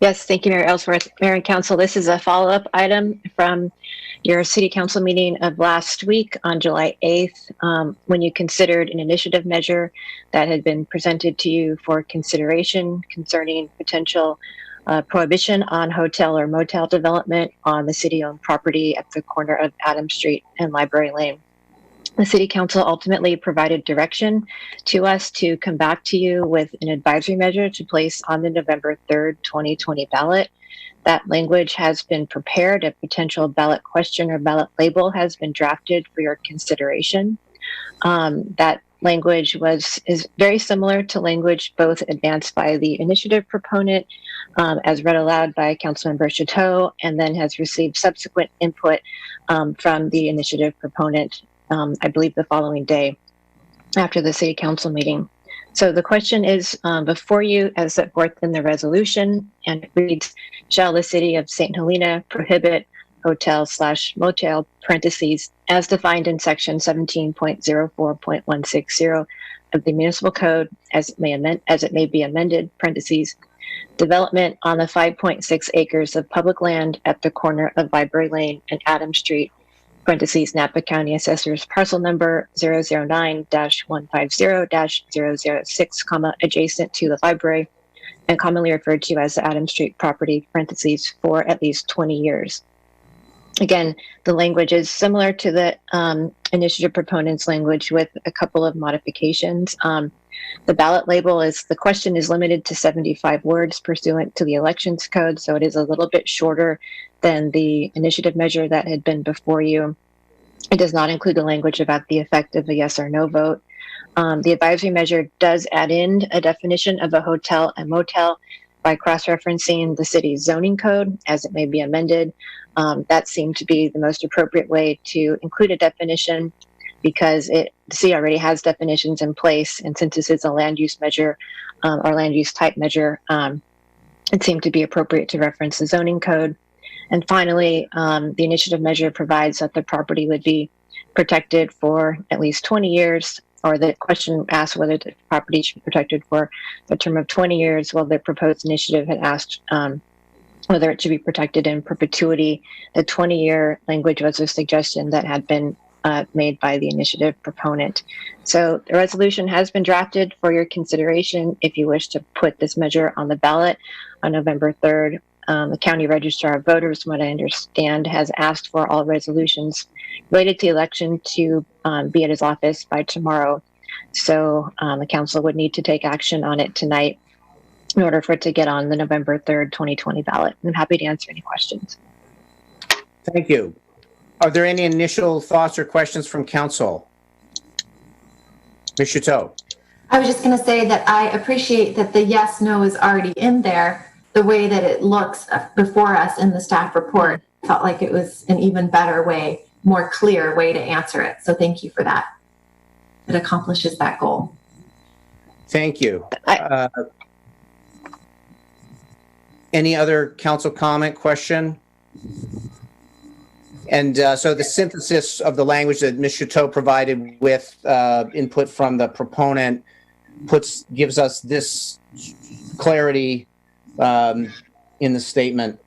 Yes, thank you, Mayor Ellsworth. Mayor and Council, this is a follow-up item from your City Council meeting of last week on July 8th, when you considered an initiative measure that had been presented to you for consideration concerning potential prohibition on hotel or motel development on the city-owned property at the corner of Adams Street and Library Lane. The City Council ultimately provided direction to us to come back to you with an advisory measure to place on the November 3rd, 2020 ballot. That language has been prepared. A potential ballot question or ballot label has been drafted for your consideration. That language is very similar to language both advanced by the initiative proponent as read aloud by Councilmember Chateau, and then has received subsequent input from the initiative proponent, I believe the following day after the City Council meeting. So the question is before you as set forth in the resolution, and it reads, shall the City of St. Helena prohibit hotel/motel parentheses as defined in section 17.04.160 of the municipal code as it may be amended parentheses development on the 5.6 acres of public land at the corner of Library Lane and Adams Street parentheses Napa County Assessor's parcel number 009-150-006 comma adjacent to the library and commonly referred to as the Adams Street property parentheses for at least 20 years. Again, the language is similar to the initiative proponent's language with a couple of modifications. The ballot label the question is limited to 75 words pursuant to the elections code, so it is a little bit shorter than the initiative measure that had been before you. It does not include the language about the effect of a yes or no vote. The advisory measure does add in a definition of a hotel and motel by cross-referencing the city's zoning code as it may be amended. That seemed to be the most appropriate way to include a definition because the city already has definitions in place, and since this is a land use measure or land use type measure, it seemed to be appropriate to reference the zoning code. And finally, the initiative measure provides that the property would be protected for at least 20 years, or the question asked whether the property should be protected for a term of 20 years, while the proposed initiative had asked whether it should be protected in perpetuity. The 20-year language was a suggestion that had been made by the initiative proponent. So the resolution has been drafted for your consideration if you wish to put this measure on the ballot on November 3rd. The County Registrar of Voters, from what I understand, has asked for all resolutions related to the election to be at his office by tomorrow. So the council would need to take action on it tonight in order for it to get on the November 3rd, 2020 ballot. I'm happy to answer any questions. Thank you. Are there any initial thoughts or questions from council? Ms. Chateau. I was just going to say that I appreciate that the yes, no is already in there. The way that it looks before us in the staff report felt like it was an even better way, more clear way to answer it. So thank you for that. It accomplishes that goal. Thank you. Any other council comment, question? And so the synthesis of the language that Ms. Chateau provided with input from the proponent gives us this clarity in the statement.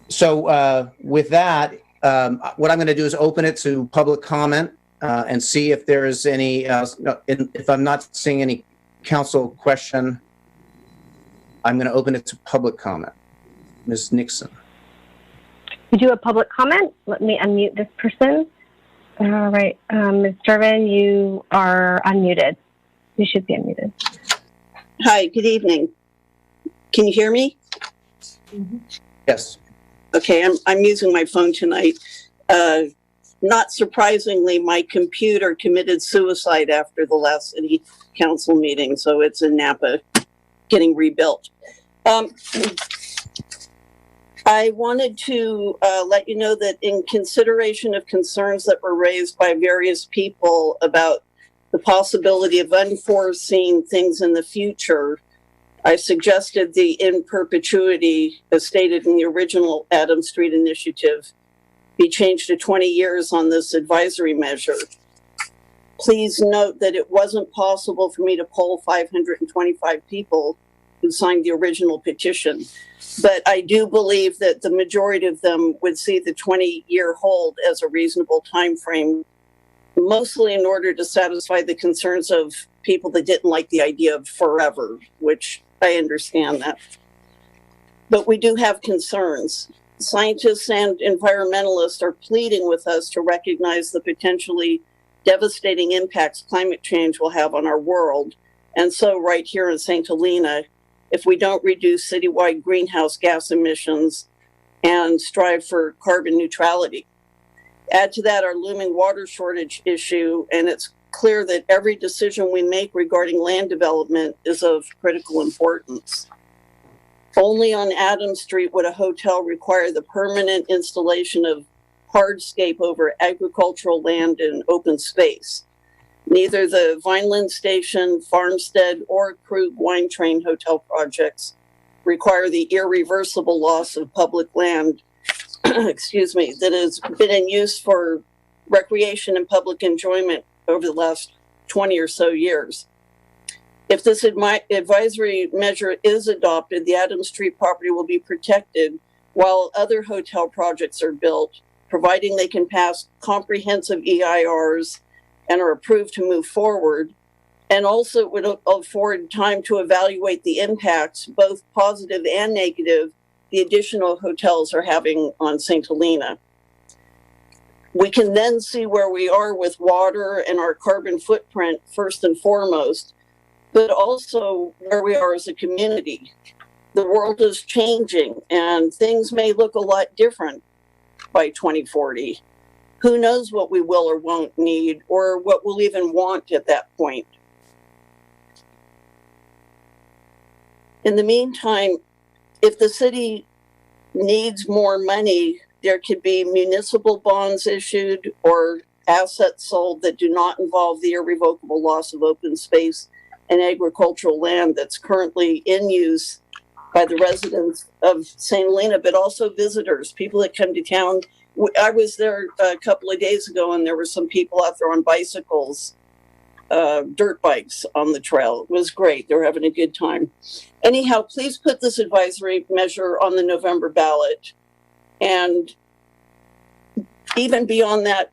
So with that, what I'm going to do is open it to public comment and see if there is any, if I'm not seeing any council question, I'm going to open it to public comment. Ms. Nixon. We do a public comment. Let me unmute this person. All right. Ms. Durbin, you are unmuted. You should be unmuted. Hi, good evening. Can you hear me? Yes. Okay, I'm using my phone tonight. Not surprisingly, my computer committed suicide after the last city council meeting, so it's in Napa getting rebuilt. I wanted to let you know that in consideration of concerns that were raised by various people about the possibility of unforeseen things in the future, I suggested the in perpetuity, as stated in the original Adams Street initiative, be changed to 20 years on this advisory measure. Please note that it wasn't possible for me to poll 525 people who signed the original petition, but I do believe that the majority of them would see the 20-year hold as a reasonable time frame, mostly in order to satisfy the concerns of people that didn't like the idea of forever, which I understand that. But we do have concerns. Scientists and environmentalists are pleading with us to recognize the potentially devastating impacts climate change will have on our world. And so right here in St. Helena, if we don't reduce citywide greenhouse gas emissions and strive for carbon neutrality. Add to that our looming water shortage issue, and it's clear that every decision we make regarding land development is of critical importance. Only on Adams Street would a hotel require the permanent installation of hardscape over agricultural land and open space. Neither the Vineland Station, Farmstead, or Krug Wine Train hotel projects require the irreversible loss of public land, excuse me, that has been in use for recreation and public enjoyment over the last 20 or so years. If this advisory measure is adopted, the Adams Street property will be protected while other hotel projects are built, providing they can pass comprehensive EIRs and are approved to move forward. And also it would afford time to evaluate the impacts, both positive and negative, the additional hotels are having on St. Helena. We can then see where we are with water and our carbon footprint first and foremost, but also where we are as a community. The world is changing and things may look a lot different by 2040. Who knows what we will or won't need or what we'll even want at that point. In the meantime, if the city needs more money, there could be municipal bonds issued or assets sold that do not involve the irrevocable loss of open space and agricultural land that's currently in use by the residents of St. Helena, but also visitors, people that come to town I was there a couple of days ago, and there were some people out there on bicycles, dirt bikes on the trail. It was great. They were having a good time. Anyhow, please put this advisory measure on the November ballot. And even beyond that,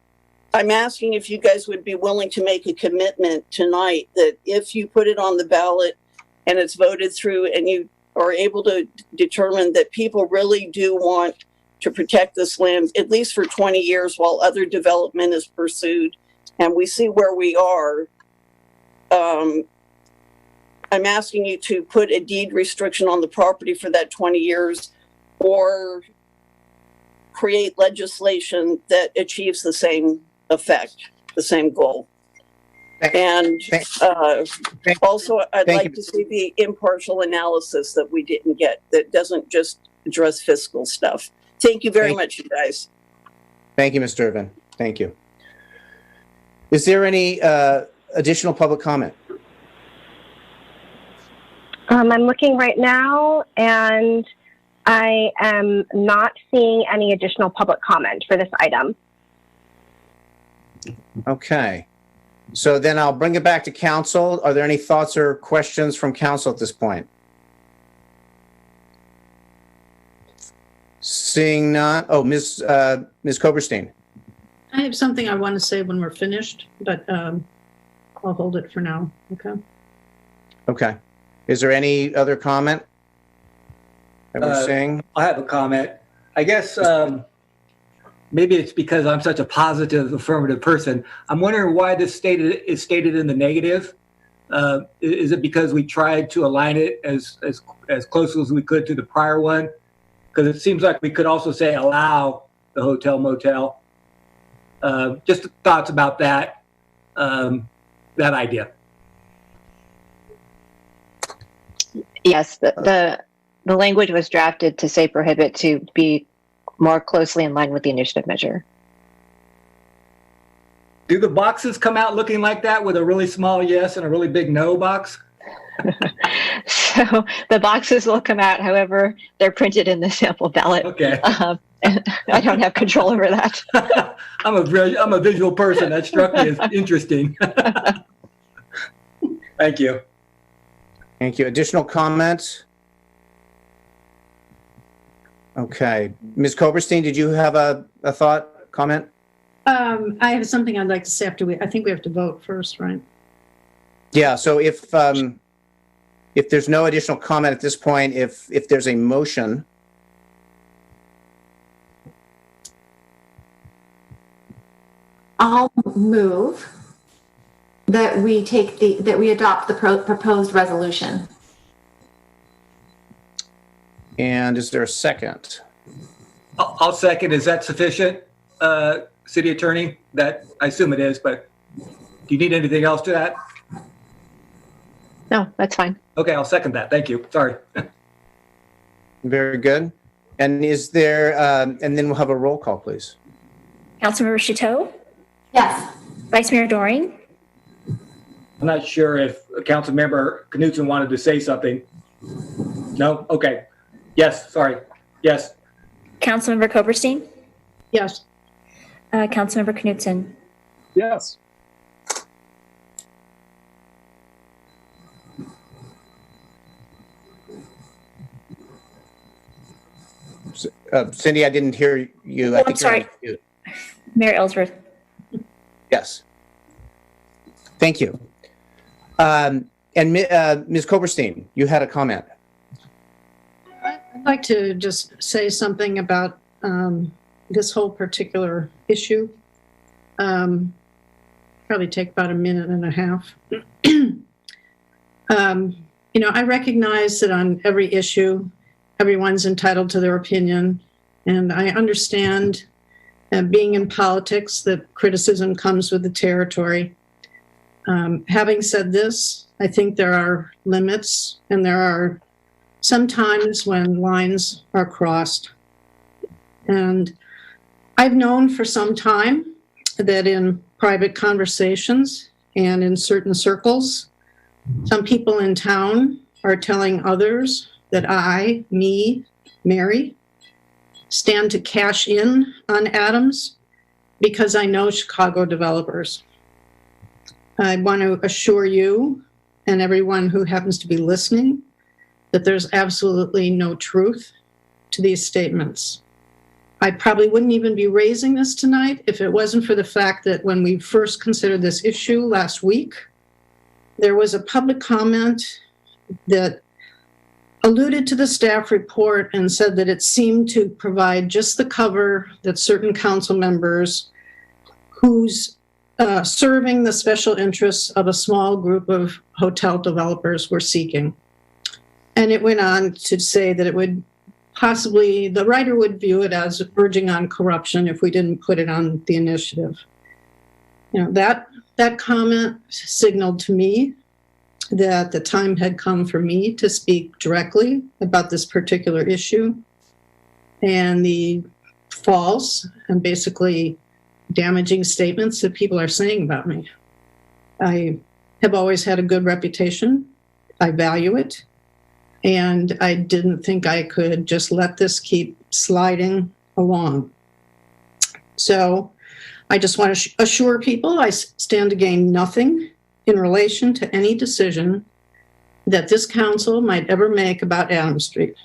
I'm asking if you guys would be willing to make a commitment tonight that if you put it on the ballot and it's voted through and you are able to determine that people really do want to protect this land, at least for 20 years while other development is pursued, and we see where we are, I'm asking you to put a deed restriction on the property for that 20 years or create legislation that achieves the same effect, the same goal. And also, I'd like to see the impartial analysis that we didn't get, that doesn't just address fiscal stuff. Thank you very much, you guys. Thank you, Mr. Irvin. Thank you. Is there any additional public comment? I'm looking right now, and I am not seeing any additional public comment for this item. Okay. So then I'll bring it back to council. Are there any thoughts or questions from council at this point? Seeing none. Oh, Ms. Koberstein. I have something I want to say when we're finished, but I'll hold it for now. Okay. Okay. Is there any other comment that we're seeing? I have a comment. I guess maybe it's because I'm such a positive, affirmative person. I'm wondering why this is stated in the negative. Is it because we tried to align it as close as we could to the prior one? Because it seems like we could also say allow the hotel motel. Just thoughts about that idea. Yes, the language was drafted to say prohibit to be more closely in line with the initiative measure. Do the boxes come out looking like that with a really small yes and a really big no box? So the boxes will come out however they're printed in the sample ballot. Okay. I don't have control over that. I'm a visual person. That struck me as interesting. Thank you. Thank you. Additional comments? Okay. Ms. Koberstein, did you have a thought, comment? I have something I'd like to say after I think we have to vote first, right? Yeah, so if there's no additional comment at this point, if there's a motion. I'll move that we adopt the proposed resolution. And is there a second? I'll second. Is that sufficient, City Attorney? That I assume it is, but do you need anything else to that? No, that's fine. Okay, I'll second that. Thank you. Sorry. Very good. And is there, and then we'll have a roll call, please. Councilmember Chateau? Yes. Vice Mayor Doring? I'm not sure if Councilmember Knutson wanted to say something. No? Okay. Yes, sorry. Yes. Councilmember Koberstein? Yes. Councilmember Knutson? Yes. Cindy, I didn't hear you. Oh, I'm sorry. Mayor Ellsworth. Yes. Thank you. And Ms. Koberstein, you had a comment. I'd like to just say something about this whole particular issue. Probably take about a minute and a half. I recognize that on every issue, everyone's entitled to their opinion. And I understand being in politics that criticism comes with the territory. Having said this, I think there are limits and there are some times when lines are crossed. And I've known for some time that in private conversations and in certain circles, some people in town are telling others that Mary, stand to cash in on Adams because I know Chicago developers. I want to assure you and everyone who happens to be listening that there's absolutely no truth to these statements. I probably wouldn't even be raising this tonight if it wasn't for the fact that when we first considered this issue last week, there was a public comment that alluded to the staff report and said that it seemed to provide just the cover that certain council members who's serving the special interests of a small group of hotel developers were seeking. And it went on to say that it would possibly, the writer would view it as verging on corruption if we didn't put it on the initiative. You know, that comment signaled to me that the time had come for me to speak directly about this particular issue and the false and basically damaging statements that people are saying about me. I have always had a good reputation. I value it. And I didn't think I could just let this keep sliding along. So I just want to assure people I stand to gain nothing in relation to any decision that this council might ever make about Adams Street.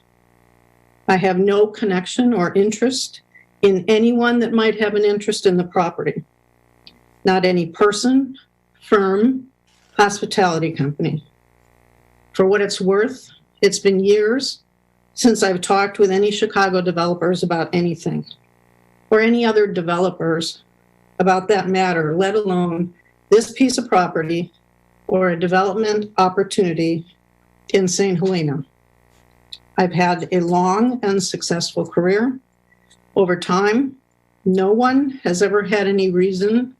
I have no connection or interest in anyone that might have an interest in the property. Not any person, firm, hospitality company. For what it's worth, it's been years since I've talked with any Chicago developers about anything, or any other developers about that matter, let alone this piece of property or a development opportunity in St. Helena. I've had a long and successful career. Over time, no one has ever had any reason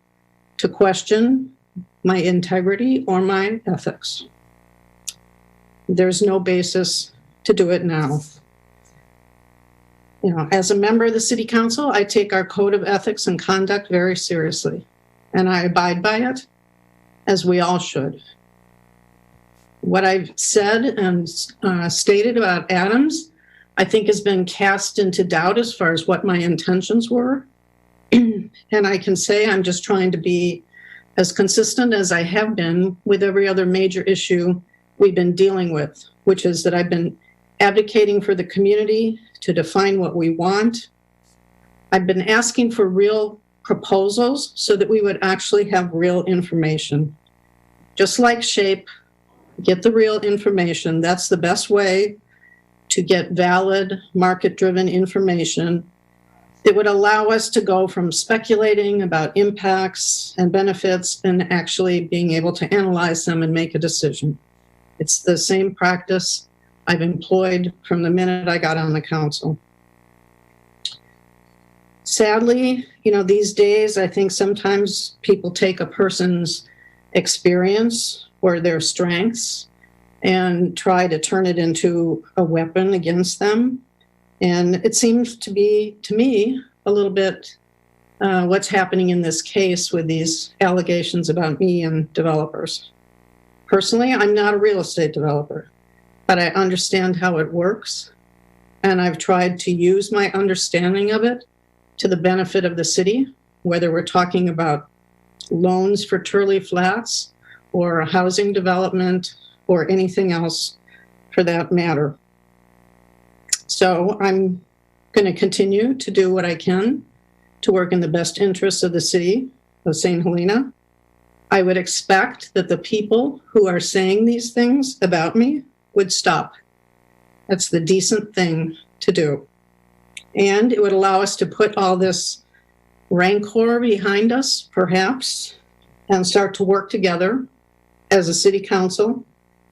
to question my integrity or my ethics. There's no basis to do it now. You know, as a member of the City Council, I take our code of ethics and conduct very seriously, and I abide by it, as we all should. What I've said and stated about Adams, I think has been cast into doubt as far as what my intentions were. And I can say I'm just trying to be as consistent as I have been with every other major issue we've been dealing with, which is that I've been advocating for the community to define what we want. I've been asking for real proposals so that we would actually have real information. Just like SHAPE, get the real information. That's the best way to get valid, market-driven information that would allow us to go from speculating about impacts and benefits and actually being able to analyze them and make a decision. It's the same practice I've employed from the minute I got on the council. Sadly, you know, these days, I think sometimes people take a person's experience or their strengths and try to turn it into a weapon against them. And it seems to be, to me, a little bit what's happening in this case with these allegations about me and developers. Personally, I'm not a real estate developer, but I understand how it works. And I've tried to use my understanding of it to the benefit of the city, whether we're talking about loans for Turley Flats or housing development or anything else for that matter. So I'm going to continue to do what I can to work in the best interests of the city of St. Helena. I would expect that the people who are saying these things about me would stop. That's the decent thing to do. And it would allow us to put all this rancor behind us, perhaps, and start to work together as a city council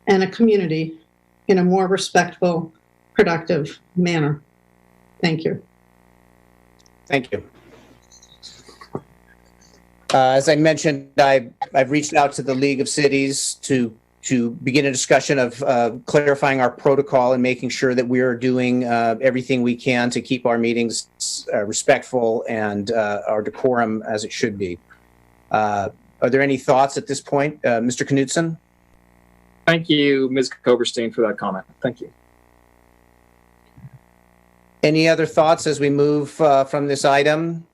and a community in a more respectful, productive manner. Thank you. Thank you. As I mentioned, I've reached out to the League of Cities to begin a discussion of clarifying our protocol and making sure that we are doing everything we can to keep our meetings respectful and our decorum as it should be. Are there any thoughts at this point? Mr. Knutson? Thank you, Ms. Koberstein, for that comment. Thank you. Any other thoughts as we move from this item?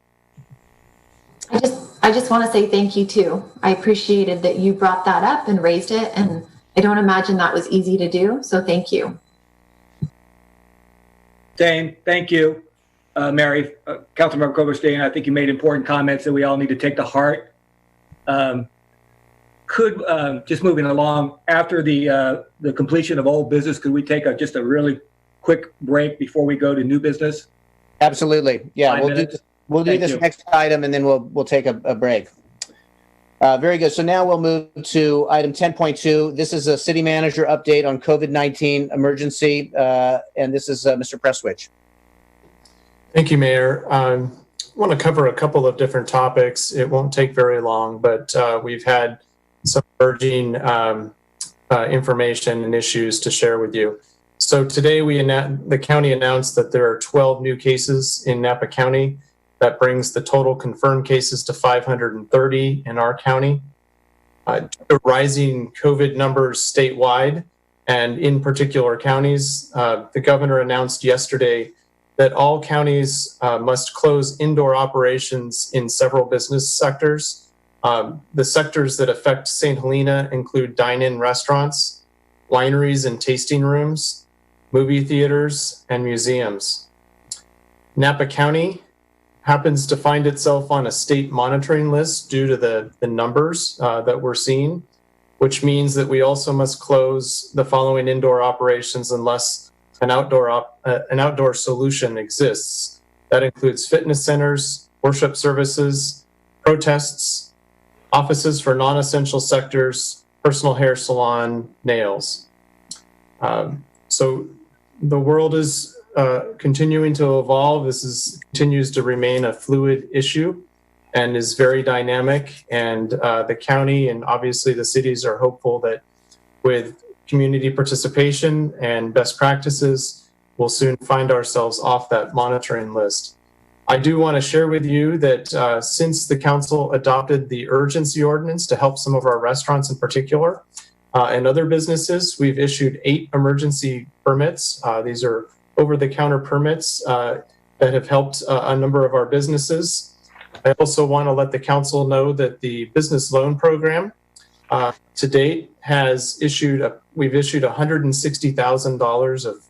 I just want to say thank you too. I appreciated that you brought that up and raised it, and I don't imagine that was easy to do. So thank you. Same. Thank you, Mary. Councilmember Coberstein, I think you made important comments that we all need to take to heart. Just moving along, after the completion of old business, could we take just a really quick break before we go to new business? Absolutely. Yeah, we'll do this next item, and then we'll take a break. Very good. So now we'll move to item 10.2. This is a city manager update on COVID-19 emergency, and this is Mr. Prestwich. Thank you, Mayor. I want to cover a couple of different topics. It won't take very long, but we've had some emerging information and issues to share with you. So today the county announced that there are 12 new cases in Napa County. That brings the total confirmed cases to 530 in our county. Due to rising COVID numbers statewide and in particular counties, the governor announced yesterday that all counties must close indoor operations in several business sectors. The sectors that affect St. Helena include dine-in restaurants, wineries and tasting rooms, movie theaters, and museums. Napa County happens to find itself on a state monitoring list due to the numbers that we're seeing, which means that we also must close the following indoor operations unless an outdoor solution exists. That includes fitness centers, worship services, protests, offices for non-essential sectors, personal hair salon, nails. So the world is continuing to evolve. This continues to remain a fluid issue and is very dynamic. And the county and obviously the cities are hopeful that with community participation and best practices, we'll soon find ourselves off that monitoring list. I do want to share with you that since the council adopted the urgency ordinance to help some of our restaurants in particular and other businesses, we've issued 8 emergency permits. These are over-the-counter permits that have helped a number of our businesses. I also want to let the council know that the business loan program to date has we've issued $160,000 of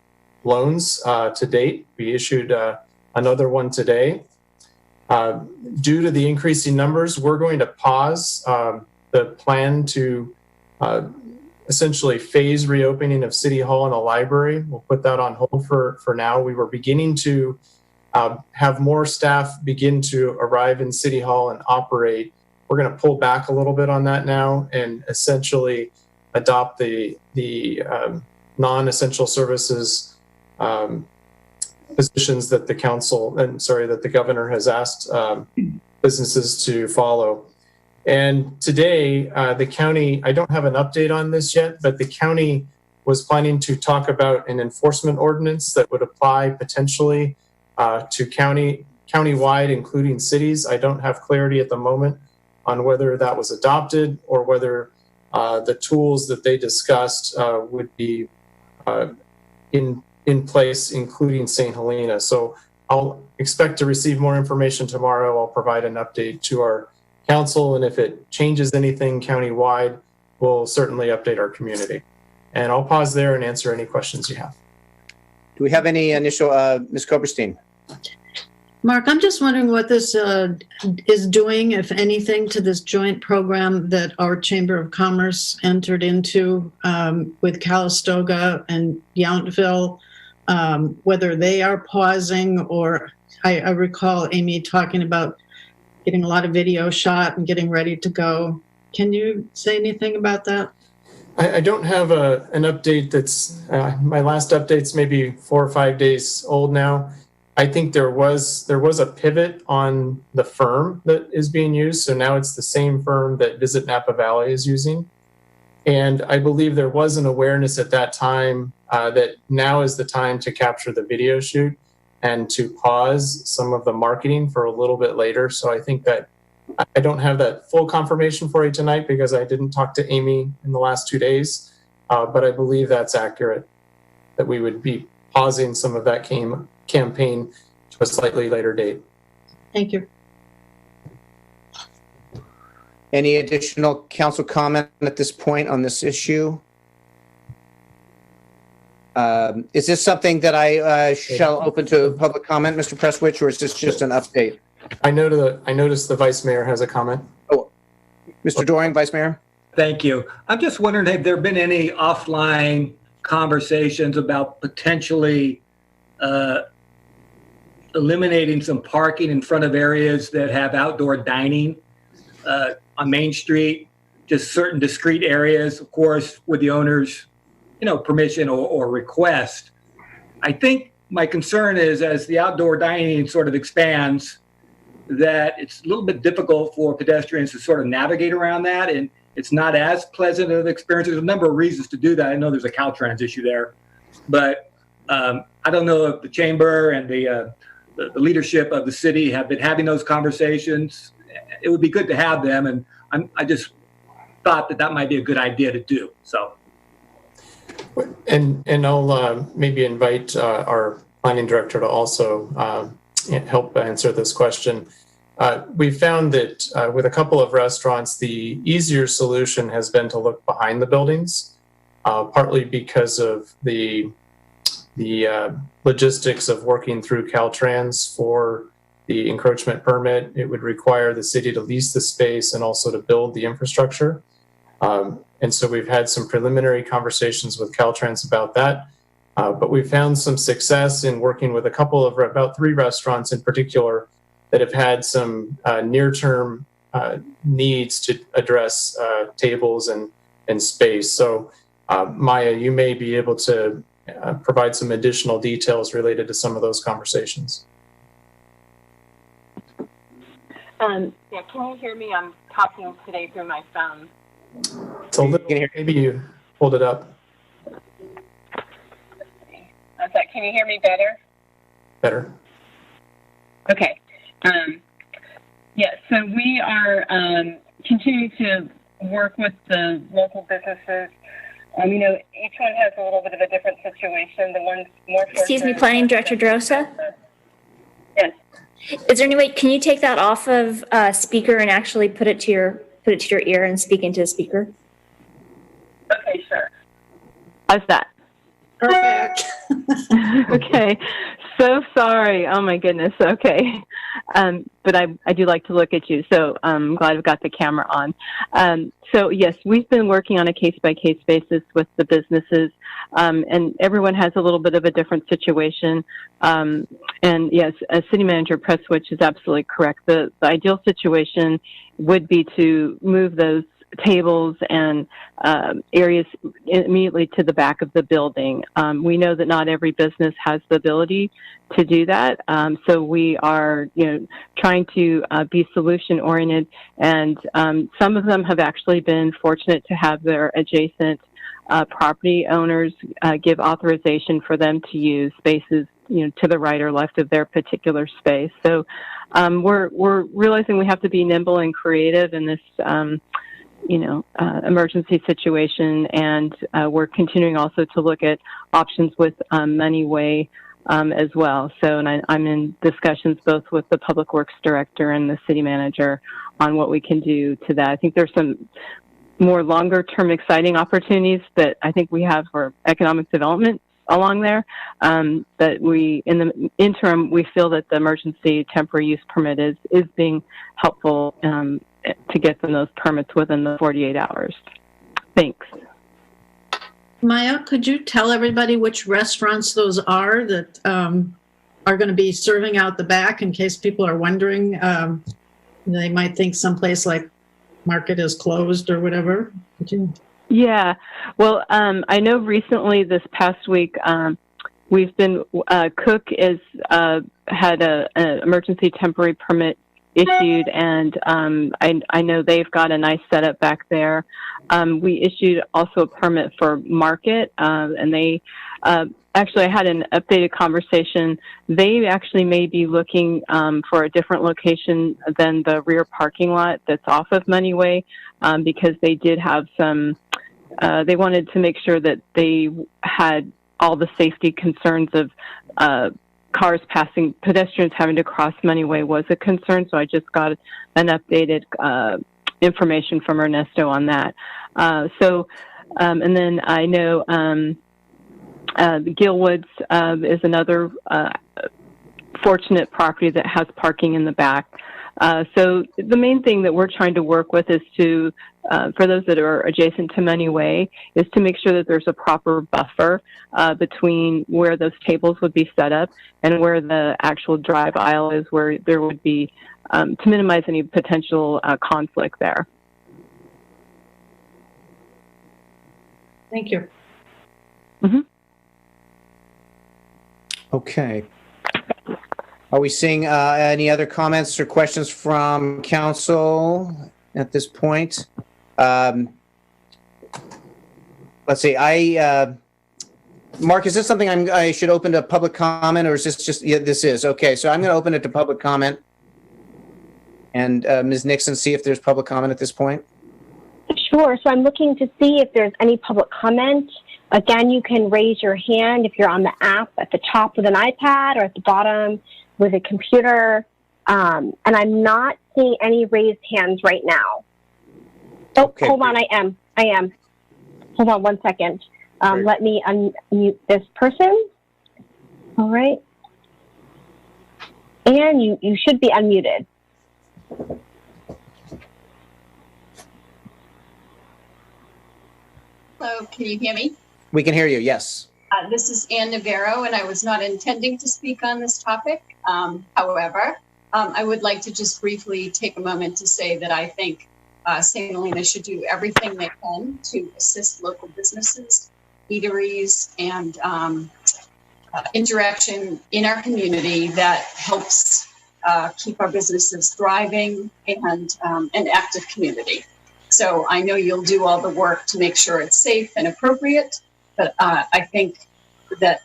loans to date. We issued another one today. Due to the increasing numbers, we're going to pause the plan to essentially phase reopening of City Hall and a library. We'll put that on hold for now. We were beginning to have more staff begin to arrive in City Hall and operate. We're going to pull back a little bit on that now and essentially adopt the non-essential services positions that that the governor has asked businesses to follow. And today, the county, I don't have an update on this yet, but the county was planning to talk about an enforcement ordinance that would apply potentially to countywide, including cities. I don't have clarity at the moment on whether that was adopted or whether the tools that they discussed would be in place, including St. Helena. So I'll expect to receive more information tomorrow. I'll provide an update to our council, and if it changes anything countywide, we'll certainly update our community. And I'll pause there and answer any questions you have. Do we have any initial, Ms. Koberstein? Mark, I'm just wondering what this is doing, if anything, to this joint program that our Chamber of Commerce entered into with Calistoga and Yountville, whether they are pausing or I recall Amy talking about getting a lot of video shot and getting ready to go. Can you say anything about that? I don't have an update that's, my last update's maybe 4 or 5 days old now. I think there was a pivot on the firm that is being used. So now it's the same firm that Visit Napa Valley is using. And I believe there was an awareness at that time that now is the time to capture the video shoot and to pause some of the marketing for a little bit later. So I think that I don't have that full confirmation for you tonight because I didn't talk to Amy in the last 2 days, but I believe that's accurate, that we would be pausing some of that campaign to a slightly later date. Thank you. Any additional council comment at this point on this issue? Is this something that I shall open to public comment, Mr. Prestwich, or is this just an update? I noticed the Vice Mayor has a comment. Oh, Mr. Doring, Vice Mayor? Thank you. I'm just wondering, have there been any offline conversations about potentially eliminating some parking in front of areas that have outdoor dining on Main Street, just certain discrete areas, of course, with the owner's, permission or request. I think my concern is as the outdoor dining sort of expands, that it's a little bit difficult for pedestrians to sort of navigate around that, and it's not as pleasant of an experience. There's a number of reasons to do that. I know there's a Caltrans issue there, but I don't know if the chamber and the leadership of the city have been having those conversations. It would be good to have them, and I just thought that might be a good idea to do. So. And I'll maybe invite our planning director to also help answer this question. We found that with a couple of restaurants, the easier solution has been to look behind the buildings, partly because of the logistics of working through Caltrans for the encroachment permit. It would require the city to lease the space and also to build the infrastructure. And so we've had some preliminary conversations with Caltrans about that. But we found some success in working with a couple of about 3 restaurants in particular that have had some near-term needs to address tables and space. So Maya, you may be able to provide some additional details related to some of those conversations. Yeah, can you hear me? I'm talking today through my phone. So maybe you hold it up. Can you hear me better? Better. Okay. Yeah, so we are continuing to work with the local businesses. Each one has a little bit of a different situation. The ones more. Excuse me, Planning Director Drosa? Yes. Is there any way, can you take that off of speaker and actually put it to your ear and speak into the speaker? Okay, sure. How's that? Perfect. Okay. So sorry. Oh my goodness. Okay. But I do like to look at you. So I'm glad I've got the camera on. So yes, we've been working on a case-by-case basis with the businesses, and everyone has a little bit of a different situation. And yes, City Manager Prestwich is absolutely correct. The ideal situation would be to move those tables and areas immediately to the back of the building. We know that not every business has the ability to do that, so we are, trying to be solution oriented. And some of them have actually been fortunate to have their adjacent property owners give authorization for them to use spaces, to the right or left of their particular space. So we're realizing we have to be nimble and creative in this emergency situation, and we're continuing also to look at options with Moneyway as well. So, and I'm in discussions both with the Public Works Director and the City Manager on what we can do to that. I think there's some more longer-term exciting opportunities that I think we have for economic development along there. But we, in the interim, we feel that the emergency temporary use permit is being helpful to get them those permits within the 48 hours. Thanks. Maya, could you tell everybody which restaurants those are that are going to be serving out the back in case people are wondering? They might think someplace like Market is closed or whatever. Could you? Yeah. Well, I know recently this past week, we've been, Cook is, had an emergency temporary permit issued, and I know they've got a nice setup back there. We issued also a permit for Market, and they actually, I had an updated conversation. They actually may be looking for a different location than the rear parking lot that's off of Moneyway, because they did have some, they wanted to make sure that they had all the safety concerns of pedestrians having to cross Moneyway was a concern. So I just got an updated information from Ernesto on that. And then I know the Gilwoods is another fortunate property that has parking in the back. So the main thing that we're trying to work with is to, for those that are adjacent to Moneyway, is to make sure that there's a proper buffer between where those tables would be set up and where the actual drive aisle is, where there would be, to minimize any potential conflict there. Thank you. Mm-hmm. Okay. Are we seeing any other comments or questions from council at this point? Let's see. Mark, is this something I should open to public comment, or is this just, yeah, this is. Okay, so I'm going to open it to public comment. And Ms. Nixon, see if there's public comment at this point. Sure. So I'm looking to see if there's any public comment. Again, you can raise your hand if you're on the app at the top with an iPad or at the bottom with a computer. And I'm not seeing any raised hands right now. Oh, okay. Hold on. I am. Hold on 1 second. Let me unmute this person. All right. And you should be unmuted. Hello, can you hear me? We can hear you, yes. This is Ann Navarro, and I was not intending to speak on this topic. However, I would like to just briefly take a moment to say that I think St. Helena should do everything they can to assist local businesses, eateries, and interaction in our community that helps keep our businesses thriving and an active community. So I know you'll do all the work to make sure it's safe and appropriate, but I think that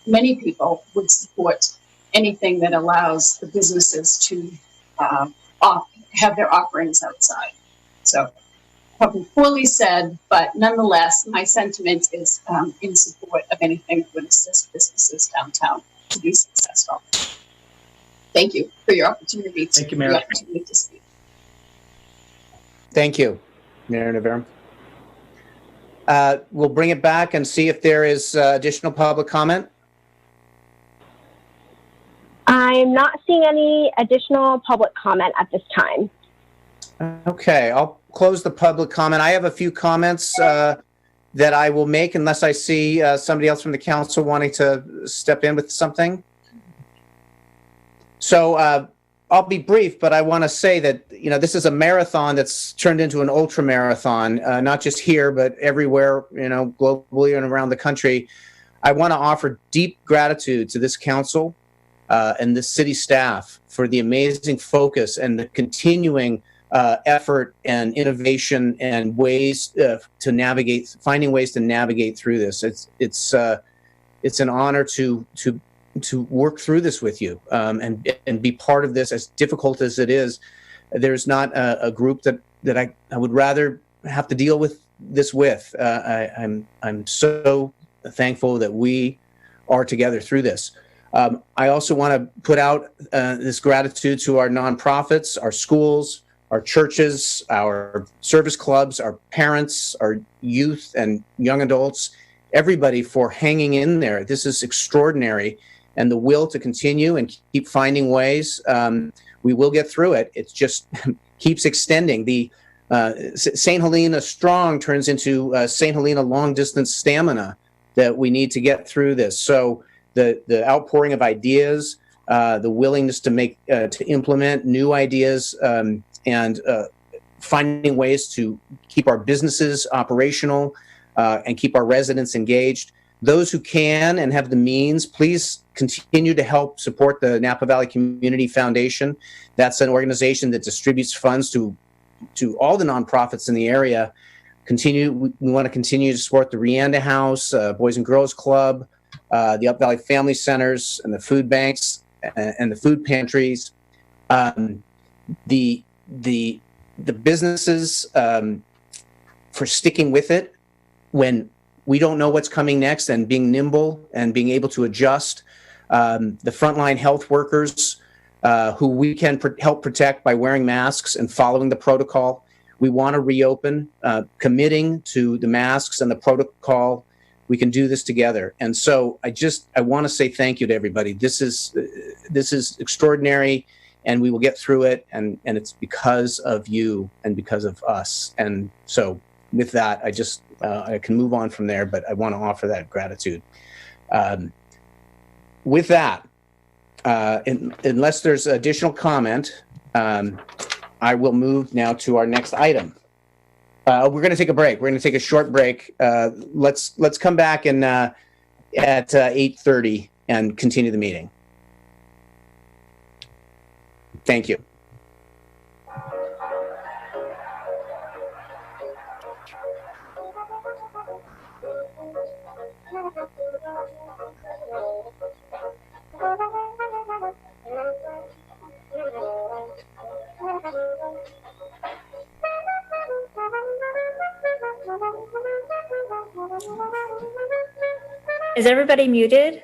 many people would support anything that allows the businesses to have their offerings outside. So probably poorly said, but nonetheless, my sentiment is in support of anything that would assist businesses downtown to be successful. Thank you for your opportunity to, Thank you, Mayor. to speak. Thank you, Mayor Navarro. We'll bring it back and see if there is additional public comment. I'm not seeing any additional public comment at this time. Okay, I'll close the public comment. I have a few comments that I will make unless I see somebody else from the council wanting to step in with something. So I'll be brief, but I want to say that, you know, this is a marathon that's turned into an ultra marathon, not just here, but everywhere, you know, globally and around the country. I want to offer deep gratitude to this council and the city staff for the amazing focus and the continuing effort and innovation and ways to navigate, finding ways to navigate through this. It's an honor to work through this with you and be part of this, as difficult as it is. There's not a group that I would rather have to deal with this with. I'm so thankful that we are together through this. I also want to put out this gratitude to our nonprofits, our schools, our churches, our service clubs, our parents, our youth and young adults, everybody for hanging in there. This is extraordinary. And the will to continue and keep finding ways. We will get through it. It just keeps extending. The St. Helena Strong turns into St. Helena Long Distance Stamina that we need to get through this. So the outpouring of ideas, the willingness to implement new ideas, and finding ways to keep our businesses operational and keep our residents engaged. Those who can and have the means, please continue to help support the Napa Valley Community Foundation. That's an organization that distributes funds to all the nonprofits in the area. We want to continue to support the Rianda House, Boys and Girls Club, the Up Valley Family Centers, and the food banks and the food pantries. The businesses for sticking with it when we don't know what's coming next, and being nimble and being able to adjust. the frontline health workers who we can help protect by wearing masks and following the protocol. We want to reopen, committing to the masks and the protocol. We can do this together. And so I want to say thank you to everybody. This is extraordinary, and we will get through it. And it's because of you and because of us. And so with that, I can move on from there, but I want to offer that gratitude. With that, unless there's additional comment, I will move now to our next item. We're going to take a break. We're going to take a short break. Let's come back and at 8:30 and continue the meeting. Thank you. Is everybody muted?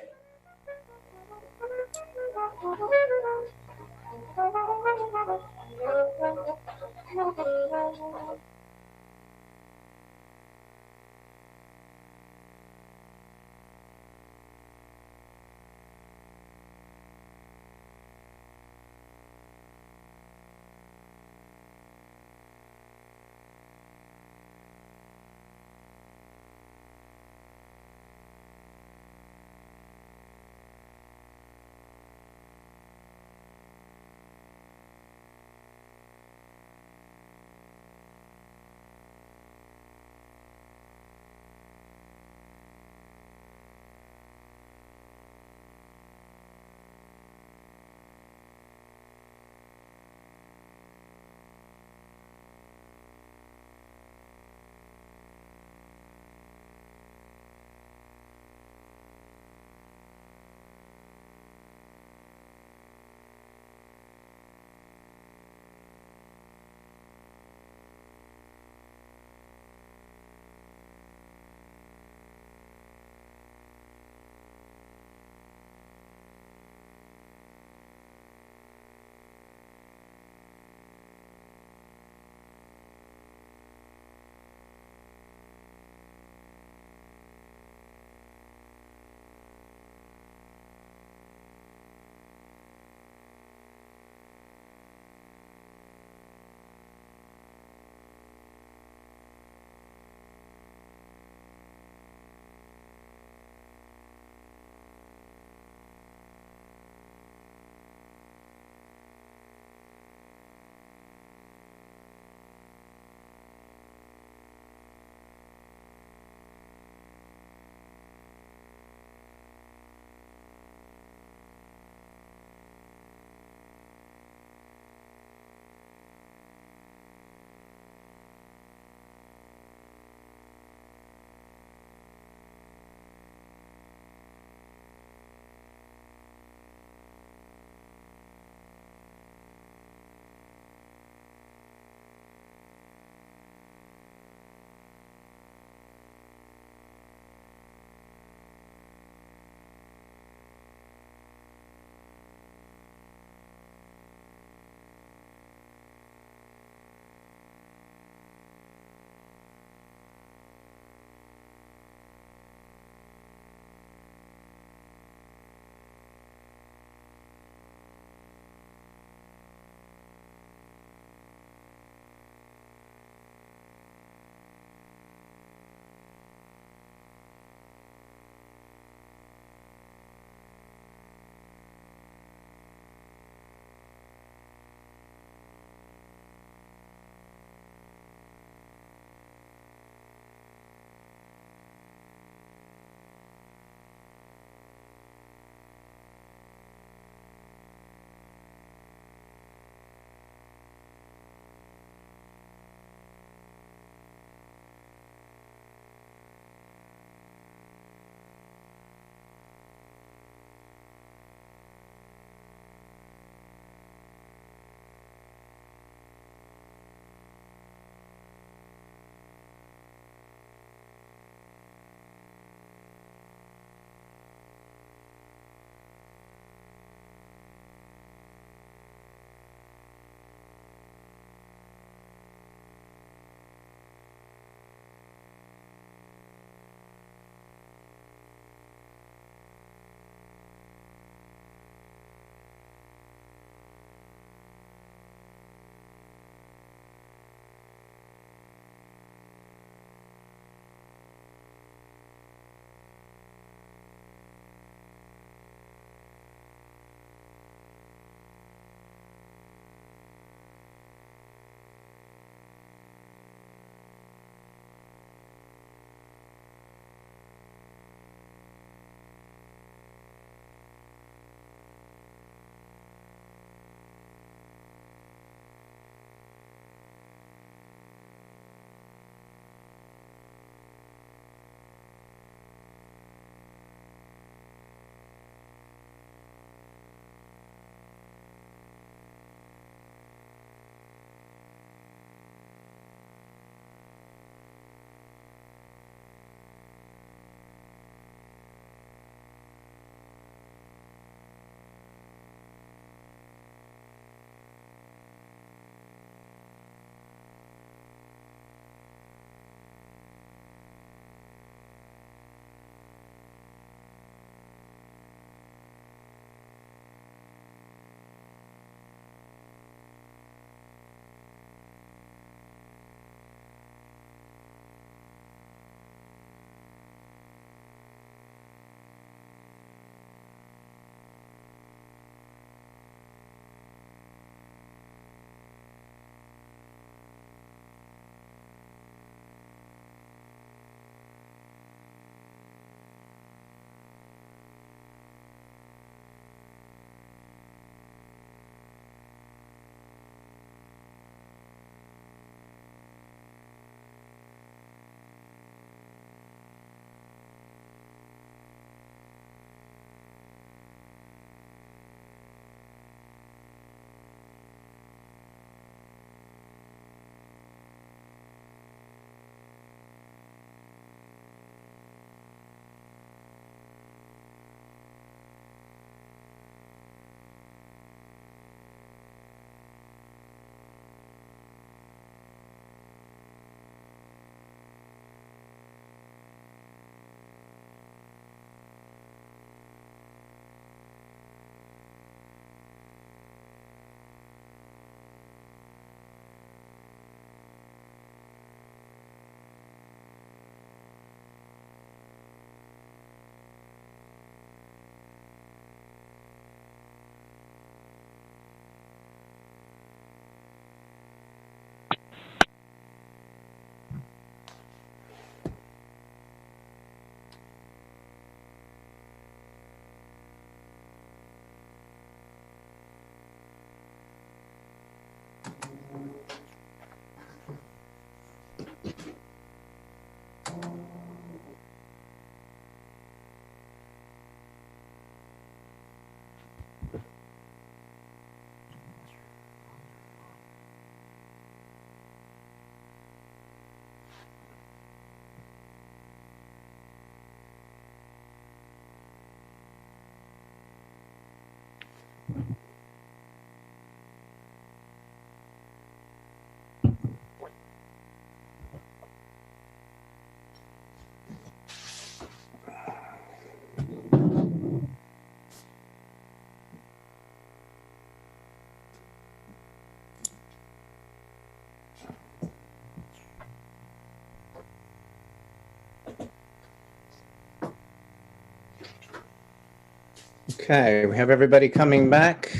Okay, we have everybody coming back.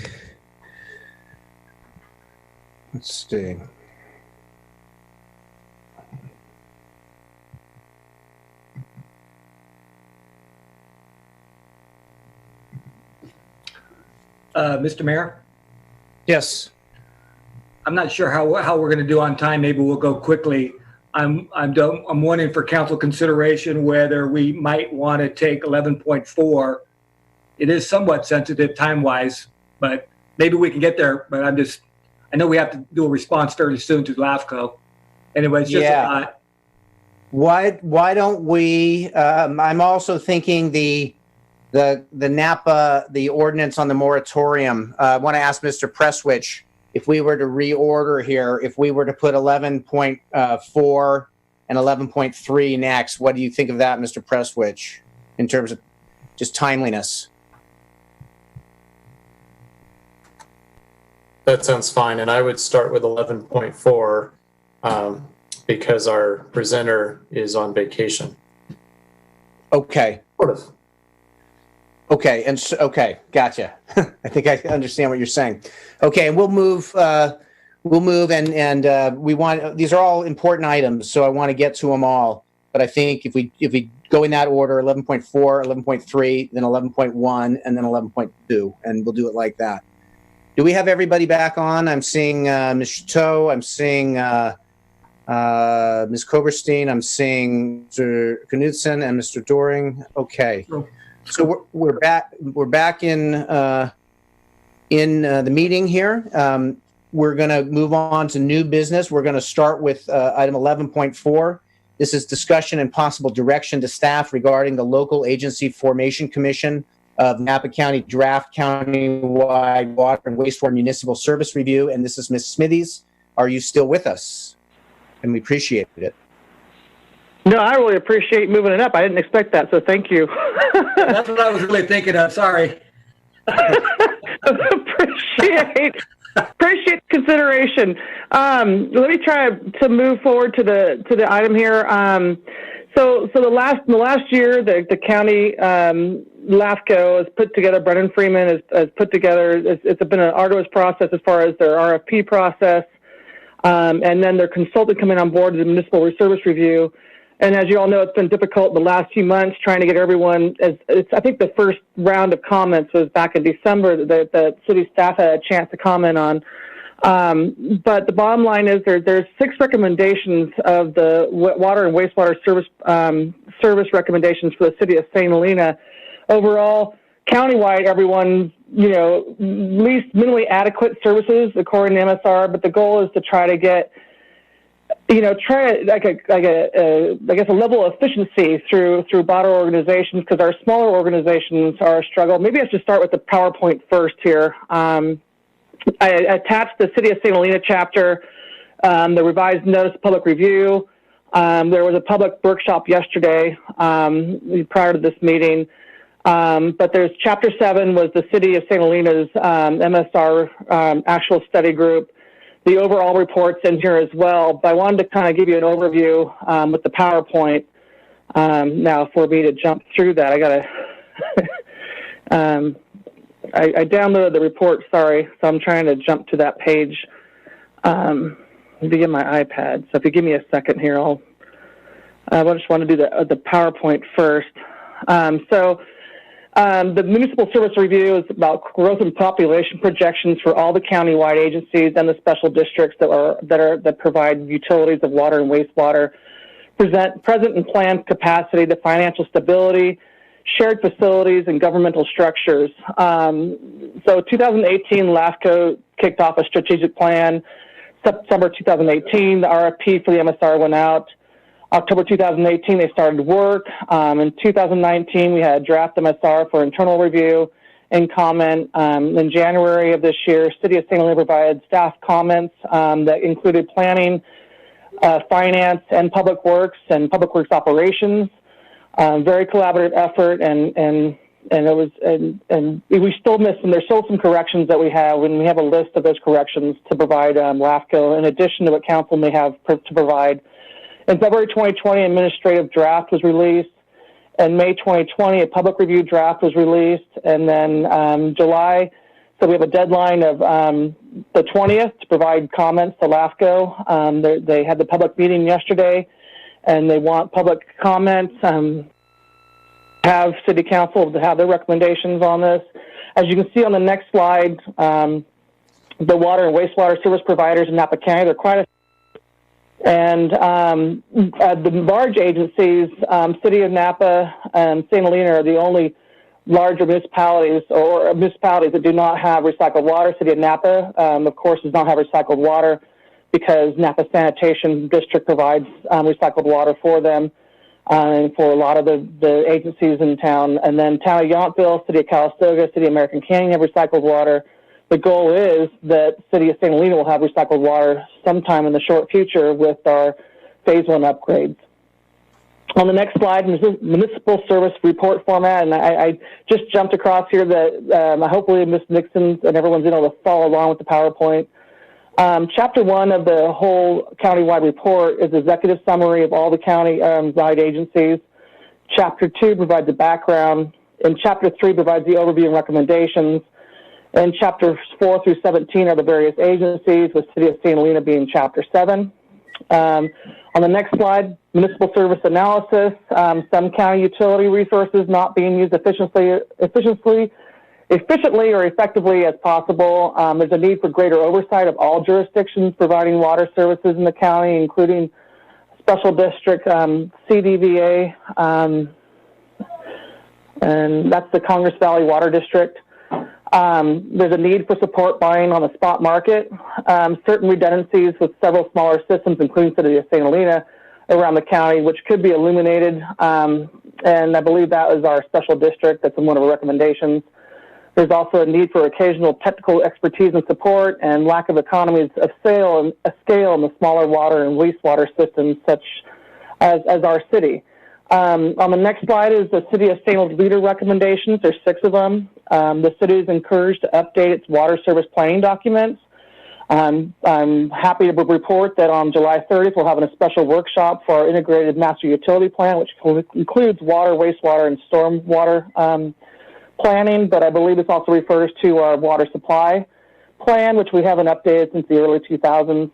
Let's see. Mr. Mayor, Yes. I'm not sure how we're going to do on time. Maybe we'll go quickly. I'm wondering for council consideration whether we might want to take 11.4. It is somewhat sensitive time-wise, but maybe we can get there. But I know we have to do a response fairly soon to LAFCO. Anyway, it's just a thought. Why don't we? I'm also thinking the NAPA, the ordinance on the moratorium. I want to ask Mr. Presswich if we were to reorder here, if we were to put 11.4 and 11.3 next. What do you think of that, Mr. Presswich, in terms of just timeliness? That sounds fine. And I would start with 11.4 because our presenter is on vacation. Okay. Sort of. Okay, and so, okay, gotcha. I think I understand what you're saying. Okay, and we'll move, and we want, these are all important items, so I want to get to them all. But I think if we go in that order, 11.4, 11.3, then 11.1, and then 11.2, and we'll do it like that. Do we have everybody back on? I'm seeing Ms. Chateau, I'm seeing Ms. Koberstein, I'm seeing Mr. Knudsen and Mr. Doring. Okay. So we're back in the meeting here. We're going to move on to new business. We're going to start with item 11.4. This is discussion and possible direction to staff regarding the local agency formation commission of Napa County draft countywide water and wastewater municipal service review. And this is Ms. Smithies. Are you still with us? And we appreciate it. No, I really appreciate moving it up. I didn't expect that, so thank you. That's what I was really thinking of. Sorry. Appreciate consideration. Let me try to move forward to the item here. So the last year, the county LAFCO has put together. Brennan Freeman has put together. It's been an arduous process as far as their RFP process, and then their consultant coming on board to the municipal service review. And as you all know, it's been difficult the last few months trying to get everyone. I think the first round of comments was back in December that the city staff had a chance to comment on. But the bottom line is there's 6 recommendations of the water and wastewater service recommendations for the city of St. Helena. Overall, countywide, everyone, at least minimally adequate services according to MSR. But the goal is to try to get a level of efficiency through broader organizations, because our smaller organizations are a struggle. Maybe I should start with the PowerPoint first here. I attached the City of St. Helena chapter, the revised notice of public review. There was a public workshop yesterday prior to this meeting. But there's chapter 7 was the City of St. Helena's MSR actual study group. The overall report's in here as well, but I wanted to kind of give you an overview with the PowerPoint. Now, for me to jump through that, I downloaded the report, sorry, so I'm trying to jump to that page via my iPad. So if you give me a second here, I just want to do the PowerPoint first. The municipal service review is about growth and population projections for all the countywide agencies and the special districts that provide utilities of water and wastewater, present and planned capacity, the financial stability, shared facilities, and governmental structures. So 2018, LAFCO kicked off a strategic plan. September 2018, the RFP for the MSR went out. October 2018, they started work. In 2019, we had a draft MSR for internal review and comment. In January of this year, City of St. Helena provided staff comments that included planning, finance, and public works operations. Very collaborative effort, and we still missed, and there's still some corrections that we have, and we have a list of those corrections to provide LAFCO in addition to what council may have to provide. In February 2020, administrative draft was released, In May 2020, a public review draft was released, and then July, so we have a deadline of the 20th to provide comments to LAFCO. They had the public meeting yesterday, and they want public comments, have City Council to have their recommendations on this. As you can see on the next slide, the water and wastewater service providers in Napa County, they're quite a and the large agencies, City of Napa and St. Helena are the only larger municipalities or municipalities that do not have recycled water. City of Napa, of course, does not have recycled water because Napa Sanitation District provides recycled water for them and for a lot of the agencies in town. And then Town of Yountville, City of Calistoga, City of American Canyon have recycled water. The goal is that City of St. Helena will have recycled water sometime in the short future with our Phase 1 upgrades. On the next slide, municipal service report format, and I just jumped across here that hopefully Ms. Nixon and everyone's able to follow along with the PowerPoint. Chapter 1 of the whole countywide report is executive summary of all the county-wide agencies. Chapter 2 provides a background, and Chapter 3 provides the overview and recommendations. And chapters 4 through 17 are the various agencies, with City of St. Helena being Chapter 7. On the next slide, municipal service analysis, some county utility resources not being used efficiently or effectively as possible. There's a need for greater oversight of all jurisdictions providing water services in the county, including special district CDVA, and that's the Congress Valley Water District. There's a need for support buying on the spot market. Certain redundancies with several smaller systems, including City of St. Helena, around the county, which could be illuminated. And I believe that is our special district. That's one of our recommendations. There's also a need for occasional technical expertise and support, and lack of economies of scale in the smaller water and wastewater systems, such as our city. On the next slide is the City of St. Helena recommendations. There's 6 of them. The city is encouraged to update its water service planning documents. I'm happy to report that on July 30th, we'll have a special workshop for our integrated master utility plan, which includes water, wastewater, and stormwater planning, but I believe this also refers to our water supply plan, which we haven't updated since the early 2000s.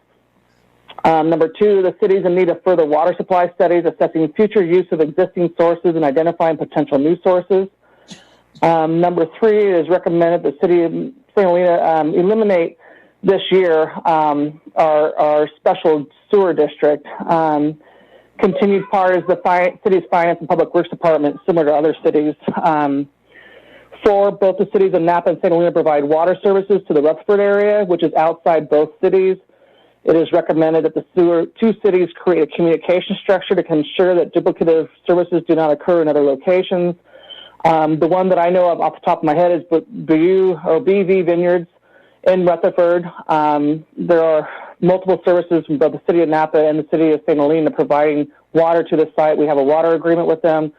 Number 2, the city is in need of further water supply studies, assessing future use of existing sources and identifying potential new sources. Number 3 is recommended the City of St. Helena eliminate this year our special sewer district. Continued part is the city's finance and public works department, similar to other cities. 4, both the cities of Napa and St. Helena provide water services to the Rutherford area, which is outside both cities. It is recommended that the 2 cities create a communication structure to ensure that duplicative services do not occur in other locations. The one that I know of off the top of my head is BV Vineyards in Rutherford. There are multiple services from both the City of Napa and the City of St. Helena providing water to the site. We have a water agreement with them,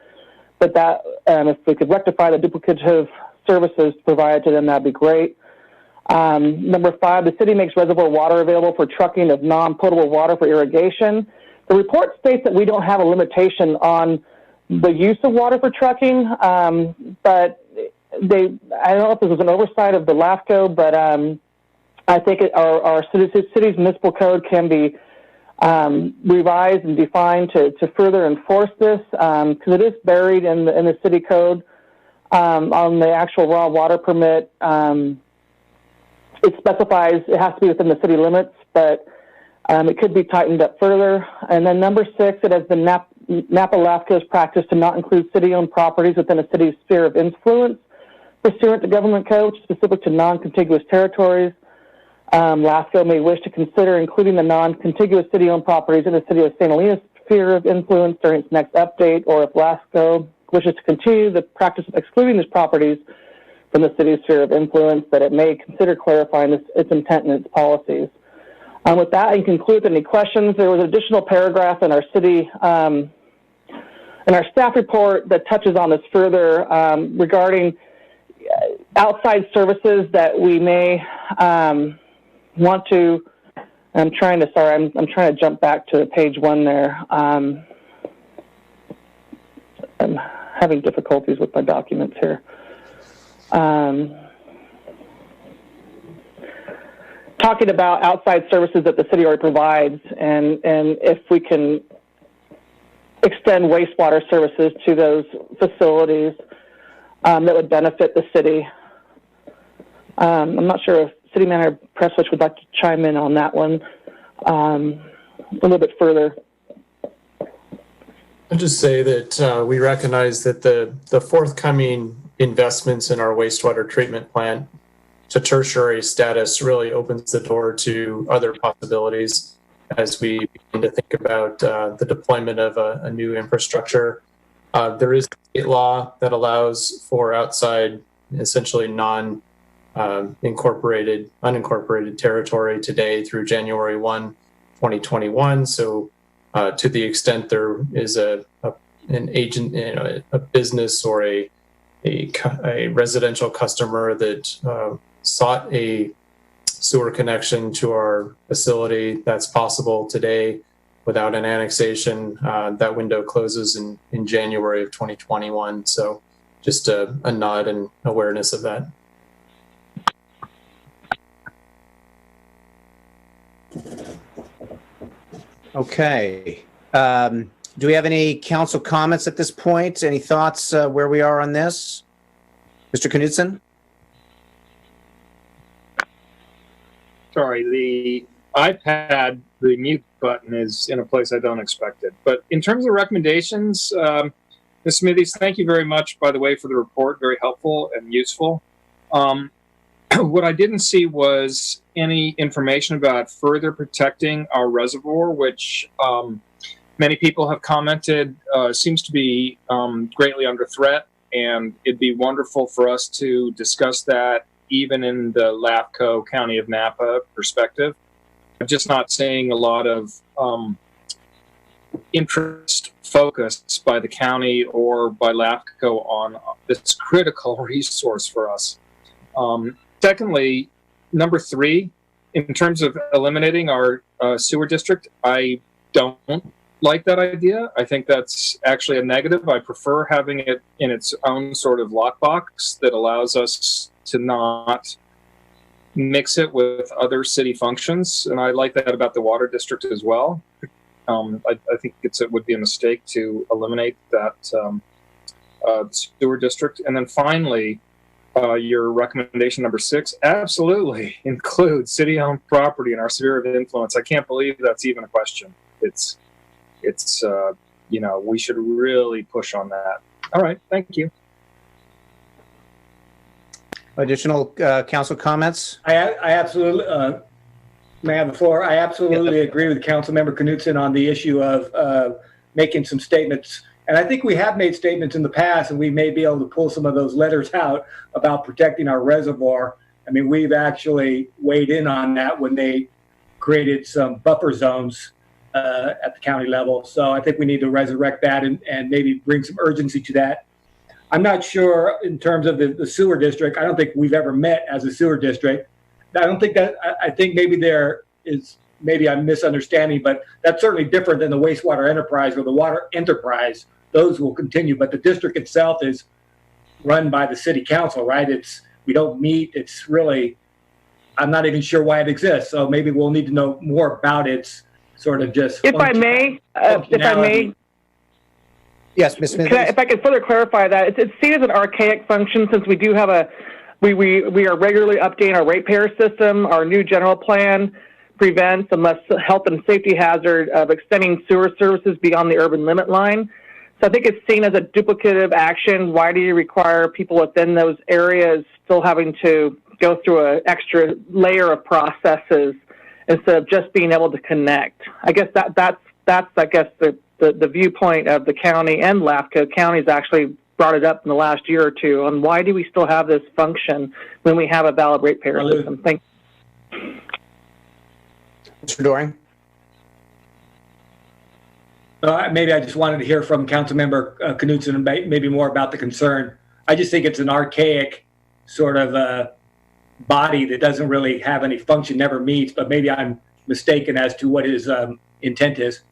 but that if we could rectify the duplicative services provided to them, that'd be great. Number 5, the city makes reservoir water available for trucking of non-potable water for irrigation. The report states that we don't have a limitation on the use of water for trucking, but I don't know if this was an oversight of the LAFCO, but I think our city's municipal code can be revised and defined to further enforce this, because it is buried in the city code on the actual raw water permit. It specifies it has to be within the city limits, but it could be tightened up further. And then number 6, it has been Napa LAFCO's practice to not include city-owned properties within a city's sphere of influence pursuant to government code specific to non-contiguous territories. LAFCO may wish to consider including the non-contiguous city-owned properties in the City of St. Helena's sphere of influence during its next update, or if LAFCO wishes to continue the practice of excluding these properties from the city's sphere of influence, that it may consider clarifying its intent and its policies. With that, I can conclude any questions. There was an additional paragraph in our city, in our staff report that touches on this further regarding outside services that we may want to. I'm trying to jump back to page 1 there. I'm having difficulties with my documents here. Talking about outside services that the city already provides, and if we can extend wastewater services to those facilities that would benefit the city. I'm not sure if City Manager Presswich would like to chime in on that one a little bit further. I'll just say that we recognize that the forthcoming investments in our wastewater treatment plant to tertiary status really opens the door to other possibilities as we begin to think about the deployment of a new infrastructure. There is a state law that allows for outside, essentially unincorporated territory today through January 1, 2021. So to the extent there is an agent, a business or a residential customer that sought a sewer connection to our facility, that's possible today without an annexation. That window closes in January of 2021. So just a nod and awareness of that. Okay. Do we have any council comments at this point? Any thoughts where we are on this? Mr. Knudsen? Sorry, the iPad, the mute button is in a place I don't expect it. But in terms of recommendations, Ms. Smithies, thank you very much, by the way, for the report. Very helpful and useful. What I didn't see was any information about further protecting our reservoir, which many people have commented seems to be greatly under threat. And it'd be wonderful for us to discuss that even in the LAFCO County of Napa perspective. I'm just not seeing a lot of interest focus by the county or by LAFCO on this critical resource for us. Secondly, number 3, in terms of eliminating our sewer district, I don't like that idea. I think that's actually a negative. I prefer having it in its own sort of lockbox that allows us to not mix it with other city functions. And I like that about the water district as well. I think it would be a mistake to eliminate that sewer district. And then finally, your recommendation number 6, absolutely include city-owned property in our sphere of influence. I can't believe that's even a question. It's we should really push on that. All right, thank you. Additional council comments? I absolutely, may I have the floor? I absolutely agree with Councilmember Knudsen on the issue of making some statements. And I think we have made statements in the past, and we may be able to pull some of those letters out about protecting our reservoir. I mean, we've actually weighed in on that when they created some buffer zones at the county level. So I think we need to resurrect that and maybe bring some urgency to that. I'm not sure in terms of the sewer district. I don't think we've ever met as a sewer district. I think maybe there is, maybe I'm misunderstanding, but that's certainly different than the wastewater enterprise or the water enterprise. Those will continue, but the district itself is run by the city council, right? We don't meet. It's really, I'm not even sure why it exists. So maybe we'll need to know more about its sort of just. If I may. Yes, Ms. Smith. If I could further clarify that, it's seen as an archaic function since we do have we are regularly updating our ratepayer system. Our new general plan prevents a health and safety hazard of extending sewer services beyond the urban limit line. So I think it's seen as a duplicative action. Why do you require people within those areas still having to go through an extra layer of processes instead of just being able to connect? I guess that's the viewpoint of the county and LAFCO. County's actually brought it up in the last year or two on why do we still have this function when we have a valid ratepayer system. Thank you. Mr. Doring? Maybe I just wanted to hear from Councilmember Knudsen and maybe more about the concern. I just think it's an archaic sort of body that doesn't really have any function, never meets, but maybe I'm mistaken as to what his intent is.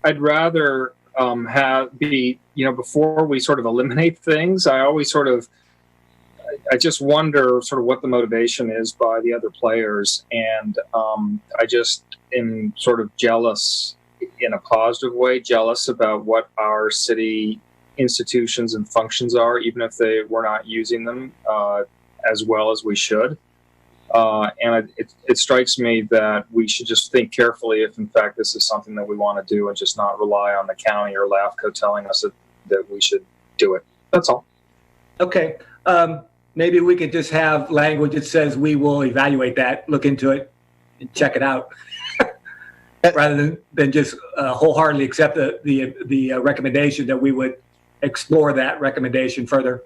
I'd rather before we sort of eliminate things, I just wonder sort of what the motivation is by the other players. And I just am sort of jealous in a positive way, jealous about what our city institutions and functions are, even if we're not using them as well as we should. And it strikes me that we should just think carefully if, in fact, this is something that we want to do and just not rely on the county or LAFCO telling us that we should do it. That's all. Okay. Maybe we could just have language that says we will evaluate that, look into it, and check it out, rather than just wholeheartedly accept the recommendation, that we would explore that recommendation further.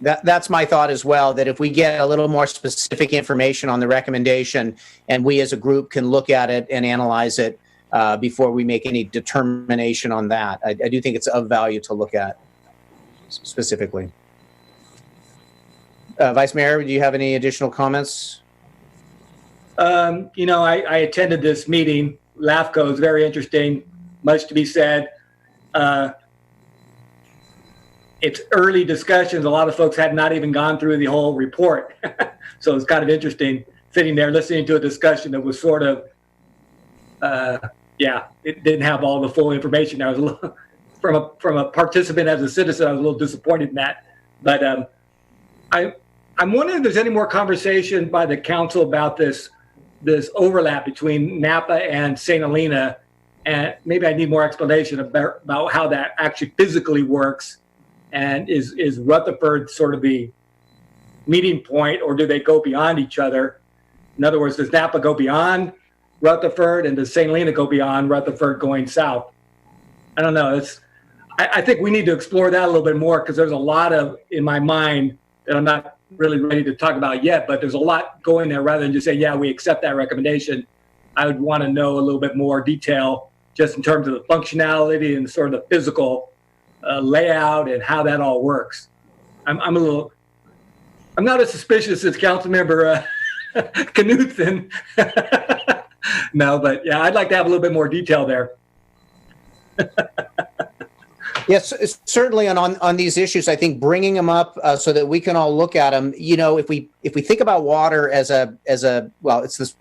That's my thought as well, that if we get a little more specific information on the recommendation and we as a group can look at it and analyze it before we make any determination on that. I do think it's of value to look at specifically. Vice Mayor, do you have any additional comments? I attended this meeting. LAFCO is very interesting, much to be said. It's early discussions. A lot of folks had not even gone through the whole report. So it's kind of interesting sitting there listening to a discussion that was sort of, it didn't have all the full information. I was a little, from a participant as a citizen, I was a little disappointed in that. But I'm wondering if there's any more conversation by the council about this overlap between Napa and St. Helena. And maybe I need more explanation about how that actually physically works. And is Rutherford sort of the meeting point, or do they go beyond each other? In other words, does Napa go beyond Rutherford, and does St. Helena go beyond Rutherford going south? I don't know. I think we need to explore that a little bit more, because there's a lot in my mind that I'm not really ready to talk about yet, but there's a lot going there. Rather than just say, yeah, we accept that recommendation, I would want to know a little bit more detail just in terms of the functionality and sort of the physical layout and how that all works. I'm not as suspicious as Councilmember Knudsen. No, but yeah, I'd like to have a little bit more detail there. Yes, certainly on these issues, I think bringing them up so that we can all look at them. If we think about water as it's this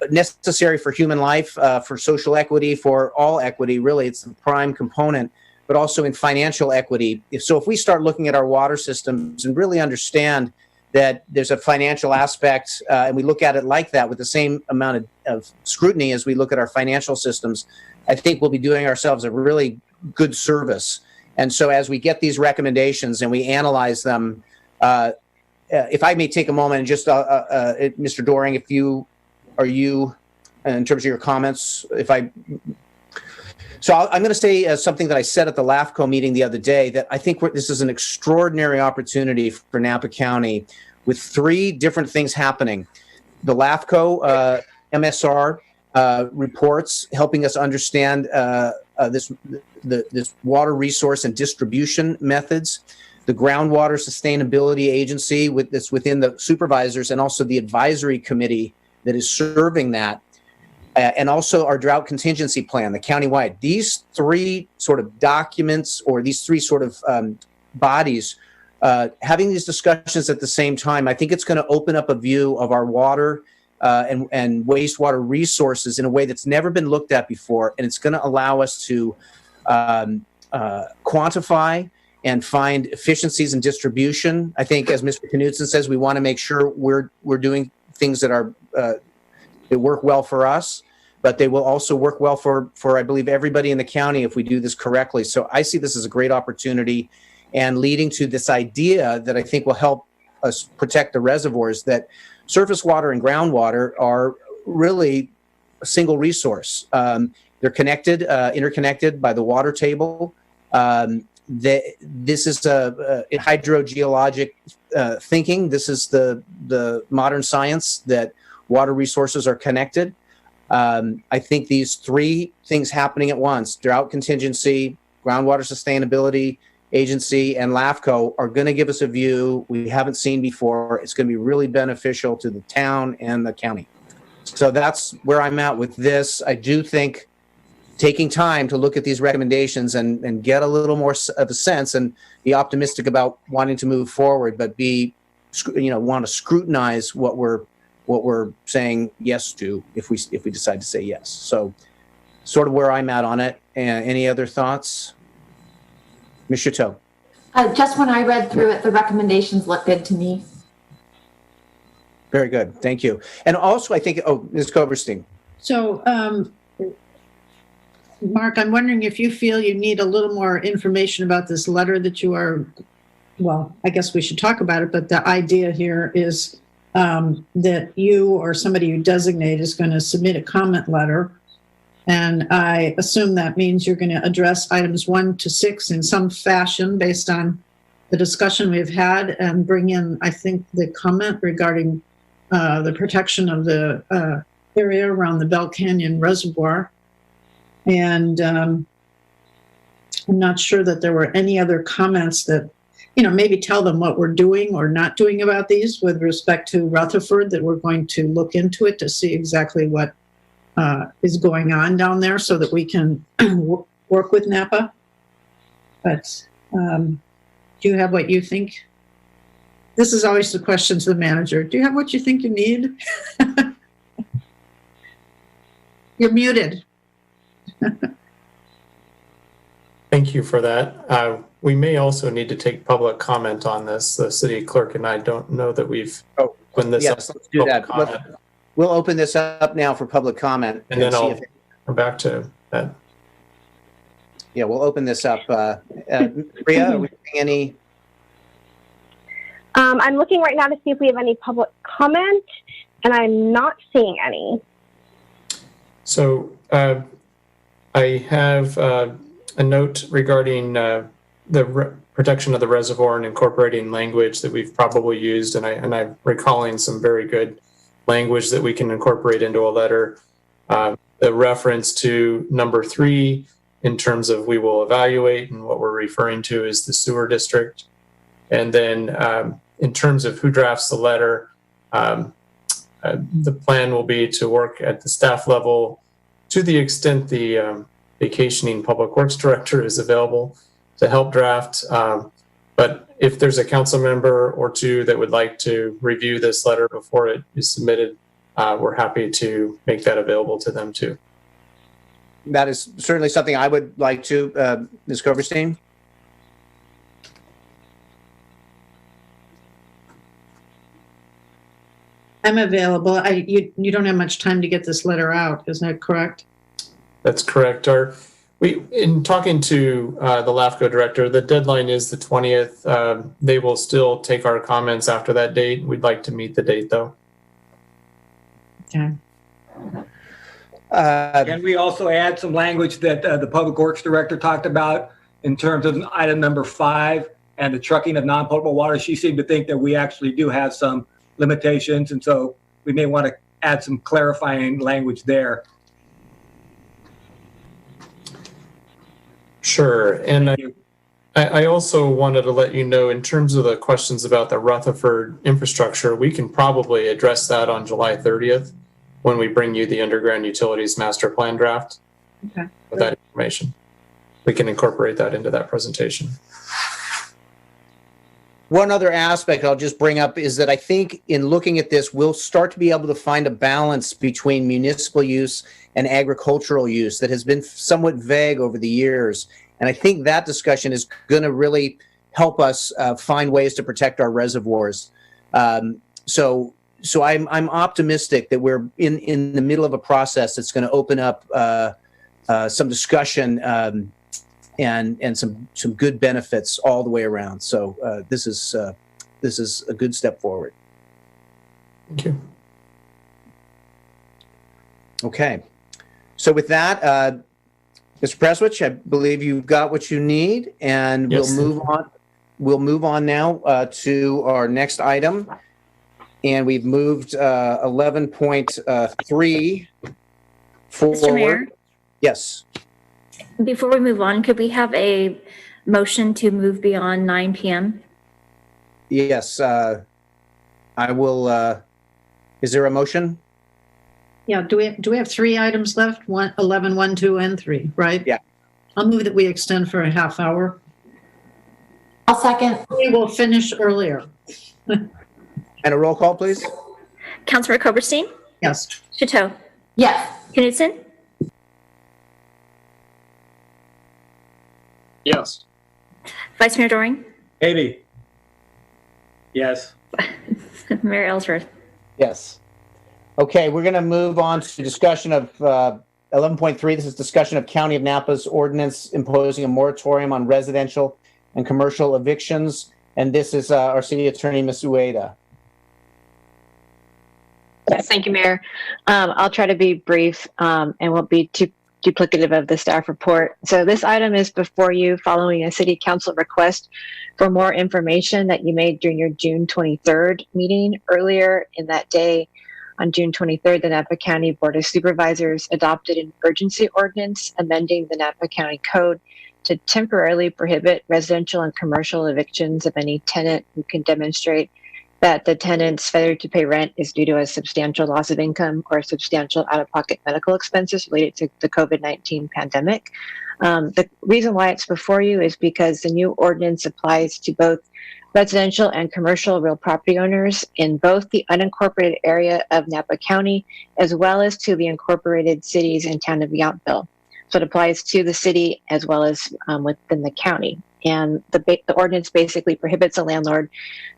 necessary for human life, for social equity, for all equity. Really, it's the prime component, but also in financial equity. If we start looking at our water systems and really understand that there's a financial aspect, and we look at it like that with the same amount of scrutiny as we look at our financial systems, I think we'll be doing ourselves a really good service. And so as we get these recommendations and we analyze them, if I may take a moment and just, Mr. Doring, in terms of your comments, So I'm going to say something that I said at the LAFCO meeting the other day, that I think this is an extraordinary opportunity for Napa County with 3 different things happening. The LAFCO MSR reports helping us understand this water resource and distribution methods. The Groundwater Sustainability Agency that's within the supervisors, and also the advisory committee that is serving that. And also our drought contingency plan, the countywide. These 3 sort of documents, or these 3 sort of bodies, having these discussions at the same time, I think it's going to open up a view of our water and wastewater resources in a way that's never been looked at before. And it's going to allow us to quantify and find efficiencies in distribution. I think, as Mr. Knudsen says, we want to make sure we're doing things that are they work well for us, but they will also work well for I believe everybody in the county if we do this correctly. So I see this as a great opportunity, and leading to this idea that I think will help us protect the reservoirs, that surface water and groundwater are really a single resource. They're connected, interconnected by the water table. This is a hydrogeologic thinking. This is the modern science that water resources are connected. I think these 3 things happening at once, drought contingency, groundwater sustainability agency, and LAFCO, are going to give us a view we haven't seen before. It's going to be really beneficial to the town and the county. So that's where I'm at with this. I do think taking time to look at these recommendations and get a little more of a sense and be optimistic about wanting to move forward, but want to scrutinize what we're saying yes to if we decide to say yes. So sort of where I'm at on it. Any other thoughts? Ms. Chateau. Just when I read through it, the recommendations looked good to me. Very good. Thank you. And also, I think, Ms. Koberstein. So, Mark, I'm wondering if you feel you need a little more information about this letter that you are, well, I guess we should talk about it, but the idea here is that you or somebody you designate is going to submit a comment letter. And I assume that means you're going to address items 1 to 6 in some fashion based on the discussion we've had and bring in, I think, the comment regarding the protection of the area around the Bell Canyon Reservoir. And I'm not sure that there were any other comments that, maybe tell them what we're doing or not doing about these with respect to Rutherford, that we're going to look into it to see exactly what is going on down there so that we can work with Napa. But do you have what you think? This is always the question to the manager. Do you have what you think you need? You're muted. Thank you for that. We may also need to take public comment on this. The city clerk and I don't know that we've opened this up. Yes, let's do that. We'll open this up now for public comment. And then I'll come back to that. Yeah, we'll open this up. Priya, are we getting any? I'm looking right now to see if we have any public comment, and I'm not seeing any. So I have a note regarding the protection of the reservoir and incorporating language that we've probably used, and I'm recalling some very good language that we can incorporate into a letter. The reference to number 3 in terms of we will evaluate, and what we're referring to is the sewer district. And then in terms of who drafts the letter, the plan will be to work at the staff level to the extent the vacationing public works director is available to help draft. But if there's a council member or two that would like to review this letter before it is submitted, we're happy to make that available to them too. That is certainly something I would like to, Ms. Koberstein. I'm available. You don't have much time to get this letter out, isn't that correct? That's correct. In talking to the LAFCO director, the deadline is the 20th. They will still take our comments after that date. We'd like to meet the date, though. Okay. Can we also add some language that the Public Works Director talked about in terms of item number 5 and the trucking of non-potable water? She seemed to think that we actually do have some limitations, and so we may want to add some clarifying language there. Sure. And I also wanted to let you know, in terms of the questions about the Rutherford infrastructure, we can probably address that on July 30th when we bring you the underground utilities master plan draft. Okay. With that information. We can incorporate that into that presentation. One other aspect I'll just bring up is that I think in looking at this, we'll start to be able to find a balance between municipal use and agricultural use that has been somewhat vague over the years. And I think that discussion is going to really help us find ways to protect our reservoirs. So I'm optimistic that we're in the middle of a process that's going to open up some discussion and some good benefits all the way around. So this is a good step forward. Thank you. Okay. So with that, Mr. Presswich, I believe you've got what you need, and yes, we'll move on. We'll move on now to our next item, and we've moved 11.3 forward. Mr. Mayor? Yes. Before we move on, could we have a motion to move beyond 9 p.m.? Yes. I will. Is there a motion? Yeah, do we have 3 items left? 11, 1, 2, and 3, right? Yeah. I'll move that we extend for a half hour. I'll second. We will finish earlier. And a roll call, please. Councilmember Koberstein? Yes. Chateau? Yes. Knudsen? Yes. Vice Mayor Doring? Maybe. Yes. Mayor Ellsworth? Yes. Okay, we're going to move on to discussion of 11.3. This is discussion of County of Napa's ordinance imposing a moratorium on residential and commercial evictions. And this is our city attorney, Ms. Ueda. Yes, thank you, Mayor. I'll try to be brief and won't be too duplicative of the staff report. So this item is before you following a city council request for more information that you made during your June 23rd meeting. Earlier in that day, on June 23rd, the Napa County Board of Supervisors adopted an urgency ordinance amending the Napa County Code to temporarily prohibit residential and commercial evictions of any tenant who can demonstrate that the tenant's failure to pay rent is due to a substantial loss of income or substantial out-of-pocket medical expenses related to the COVID-19 pandemic. The reason why it's before you is because the new ordinance applies to both residential and commercial real property owners in both the unincorporated area of Napa County, as well as to the incorporated cities and town of Yountville. So it applies to the city as well as within the county. And the ordinance basically prohibits a landlord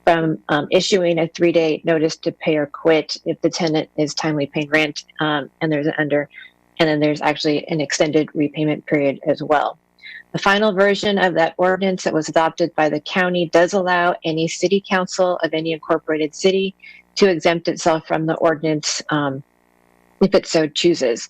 from issuing a 3-day notice to pay or quit if the tenant is timely paying rent, and then there's actually an extended repayment period as well. The final version of that ordinance that was adopted by the county does allow any city council of any incorporated city to exempt itself from the ordinance if it so chooses.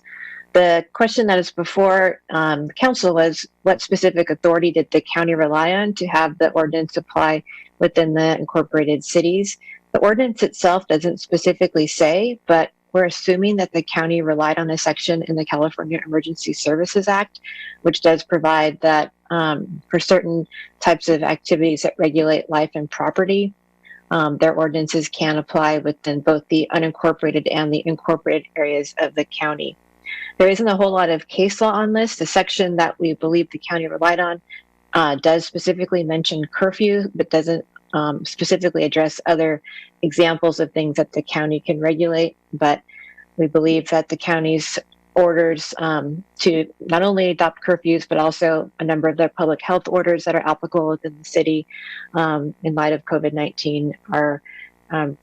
The question that is before the council was, what specific authority did the county rely on to have the ordinance apply within the incorporated cities? The ordinance itself doesn't specifically say, but we're assuming that the county relied on a section in the California Emergency Services Act, which does provide that for certain types of activities that regulate life and property, their ordinances can apply within both the unincorporated and the incorporated areas of the county. There isn't a whole lot of case law on this. The section that we believe the county relied on does specifically mention curfew, but doesn't specifically address other examples of things that the county can regulate. But we believe that the county's orders to not only adopt curfews, but also a number of their public health orders that are applicable within the city in light of COVID-19 are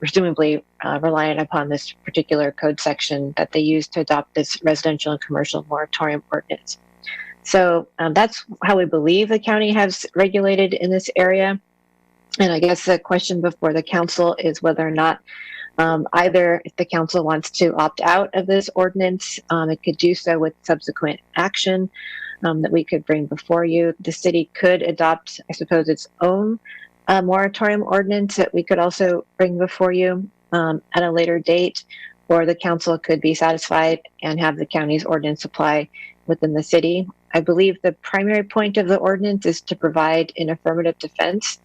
presumably reliant upon this particular code section that they use to adopt this residential and commercial moratorium ordinance. So that's how we believe the county has regulated in this area. And I guess the question before the council is whether or not either if the council wants to opt out of this ordinance, it could do so with subsequent action that we could bring before you. The city could adopt, I suppose, its own moratorium ordinance that we could also bring before you at a later date, or the council could be satisfied and have the county's ordinance apply within the city. I believe the primary point of the ordinance is to provide an affirmative defense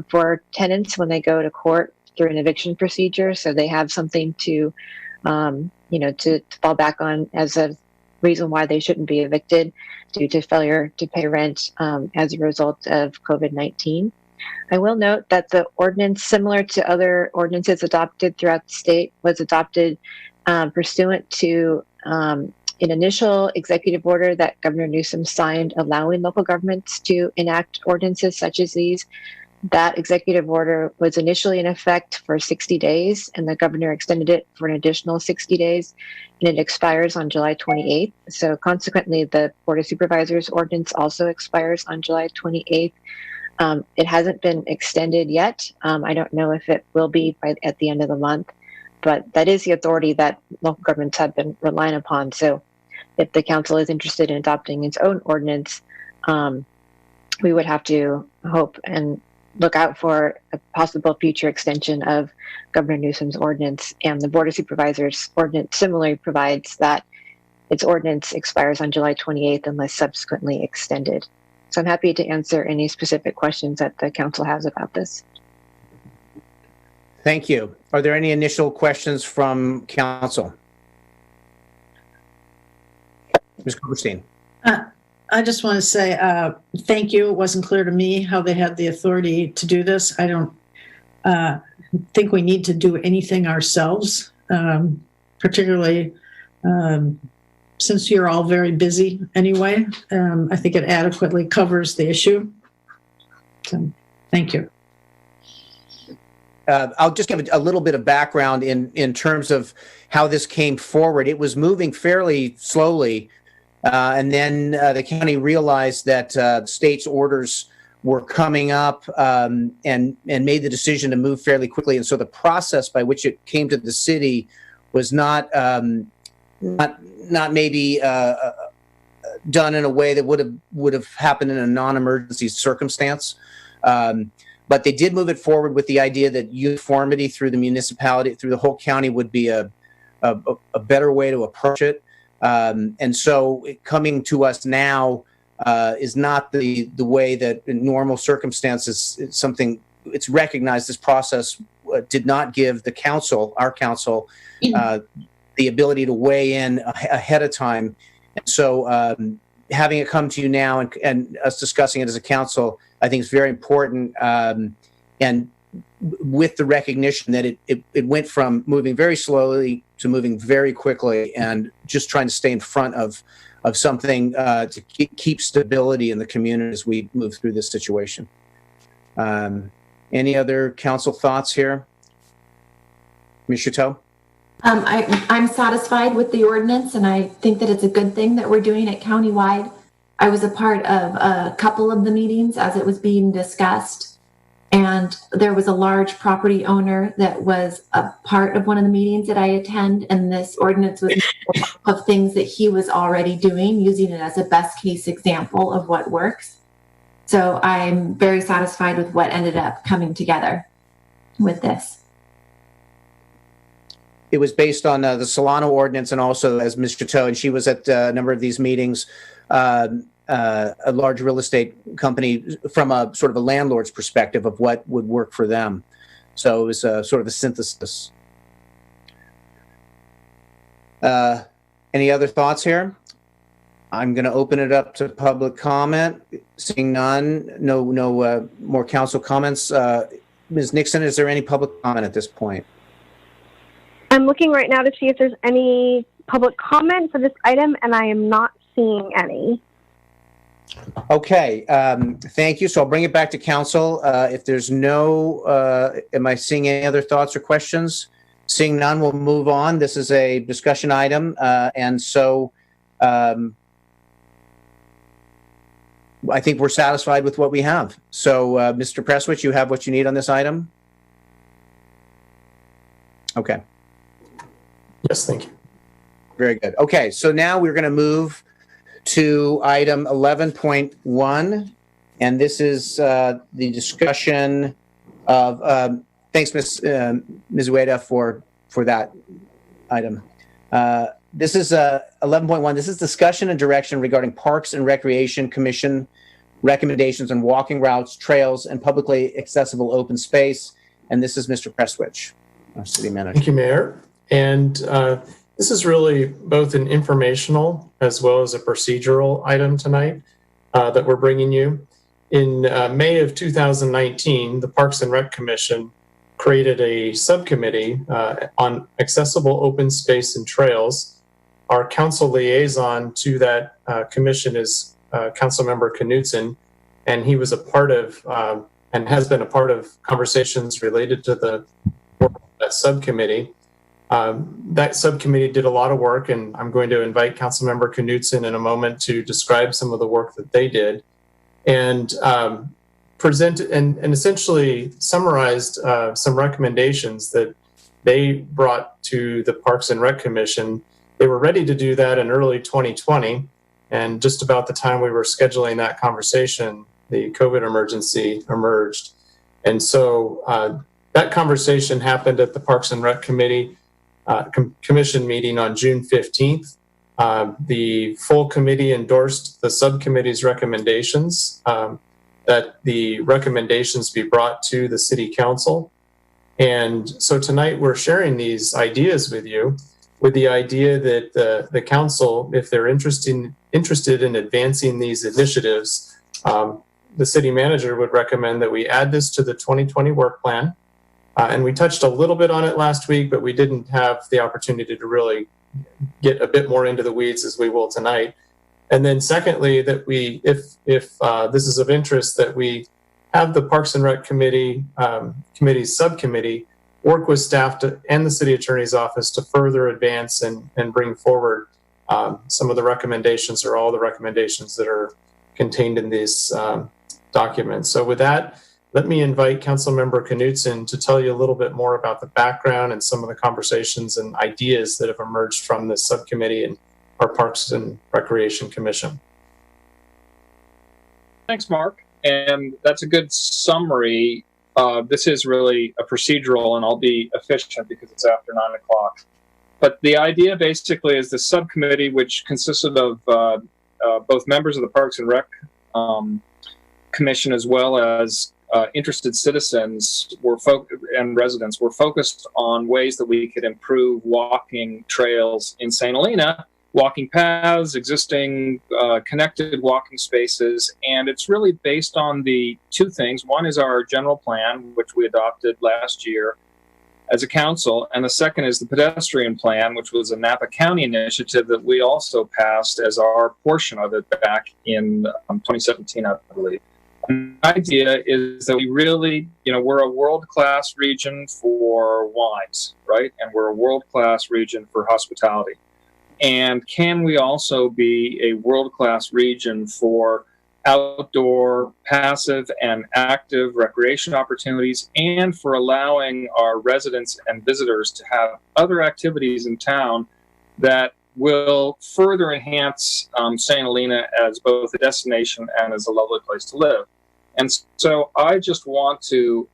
for tenants when they go to court through an eviction procedure, so they have something to fall back on as a reason why they shouldn't be evicted due to failure to pay rent as a result of COVID-19. I will note that the ordinance, similar to other ordinances adopted throughout the state, was adopted pursuant to an initial executive order that Governor Newsom signed allowing local governments to enact ordinances such as these. That executive order was initially in effect for 60 days, and the governor extended it for an additional 60 days, and it expires on July 28th. So consequently, the Board of Supervisors ordinance also expires on July 28th. It hasn't been extended yet. I don't know if it will be at the end of the month, but that is the authority that local governments have been relying upon. So if the council is interested in adopting its own ordinance, we would have to hope and look out for a possible future extension of Governor Newsom's ordinance. And the Board of Supervisors ordinance similarly provides that its ordinance expires on July 28th unless subsequently extended. So I'm happy to answer any specific questions that the council has about this. Thank you. Are there any initial questions from council? Ms. Cooperstein. I just want to say thank you. It wasn't clear to me how they had the authority to do this. I don't think we need to do anything ourselves, particularly since you're all very busy anyway. I think it adequately covers the issue. So, thank you. I'll just give a little bit of background in terms of how this came forward. It was moving fairly slowly, and then the county realized that the state's orders were coming up and made the decision to move fairly quickly. And so the process by which it came to the city was not maybe done in a way that would have happened in a non-emergency circumstance. But they did move it forward with the idea that uniformity through the municipality, through the whole county, would be a better way to approach it. And so coming to us now is not the way that in normal circumstances, it's recognized this process did not give the council, our council, the ability to weigh in ahead of time. And so having it come to you now and us discussing it as a council, I think is very important, and with the recognition that it went from moving very slowly to moving very quickly, and just trying to stay in front of something to keep stability in the community as we move through this situation. Any other council thoughts here? Ms. Chateau? I'm satisfied with the ordinance, and I think that it's a good thing that we're doing it countywide. I was a part of a couple of the meetings as it was being discussed, and there was a large property owner that was a part of one of the meetings that I attend, and this ordinance was of things that he was already doing, using it as a best case example of what works. So I'm very satisfied with what ended up coming together with this. It was based on the Solano ordinance, and also, as Ms. Chateau, and she was at a number of these meetings, a large real estate company from a sort of a landlord's perspective of what would work for them. So it was sort of a synthesis. Any other thoughts here? I'm going to open it up to public comment. Seeing none, no more council comments. Ms. Nixon, is there any public comment at this point? I'm looking right now to see if there's any public comment for this item, and I am not seeing any. Okay, thank you. So I'll bring it back to council. If there's no, am I seeing any other thoughts or questions? Seeing none, we'll move on. This is a discussion item, and so I think we're satisfied with what we have. So, Mr. Presswich, you have what you need on this item? Okay. Yes, thank you. Very good. Okay, so now we're going to move to item 11.1, and this is the discussion of. Thanks, Ms. Ueda, for that item. This is 11.1. This is discussion and direction regarding Parks and Recreation Commission recommendations on walking routes, trails, and publicly accessible open space. And this is Mr. Presswich, our city manager. Thank you, Mayor. And this is really both an informational as well as a procedural item tonight that we're bringing you. In May of 2019, the Parks and Rec Commission created a subcommittee on accessible open space and trails. Our council liaison to that commission is Councilmember Knudsen, and he was a part of and has been a part of conversations related to the work of that subcommittee. That subcommittee did a lot of work, and I'm going to invite Councilmember Knudsen in a moment to describe some of the work that they did, and present and essentially summarized some recommendations that they brought to the Parks and Rec Commission. They were ready to do that in early 2020, and just about the time we were scheduling that conversation, the COVID emergency emerged. And so that conversation happened at the Parks and Rec Committee Commission meeting on June 15th. The full committee endorsed the subcommittee's recommendations, that the recommendations be brought to the City Council. And so tonight we're sharing these ideas with you. with the idea that the council, if they're interested in advancing these initiatives, the city manager would recommend that we add this to the 2020 work plan. And we touched a little bit on it last week, but we didn't have the opportunity to really get a bit more into the weeds as we will tonight. And then secondly, that we, if this is of interest, that we have the Parks and Rec Committee subcommittee work with staff and the city attorney's office to further advance and bring forward some of the recommendations or all the recommendations that are contained in these documents. So with that, let me invite Councilmember Knudsen to tell you a little bit more about the background and some of the conversations and ideas that have emerged from this subcommittee and our Parks and Recreation Commission. Thanks, Mark. And that's a good summary. This is really a procedural, and I'll be efficient because it's after 9 o'clock. But the idea basically is the subcommittee, which consisted of both members of the Parks and Rec Commission as well as interested citizens and residents were focused on ways that we could improve walking trails in St. Helena, walking paths, existing connected walking spaces, and it's really based on the two things. One is our general plan, which we adopted last year as a council, and the second is the pedestrian plan, which was a Napa County initiative that we also passed as our portion of it back in 2017, I believe. And the idea is that we really, we're a world-class region for wines, right? And we're a world-class region for hospitality. And can we also be a world-class region for outdoor, passive, and active recreation opportunities, and for allowing our residents and visitors to have other activities in town that will further enhance St. Helena as both a destination and as a lovely place to live. And so I just want to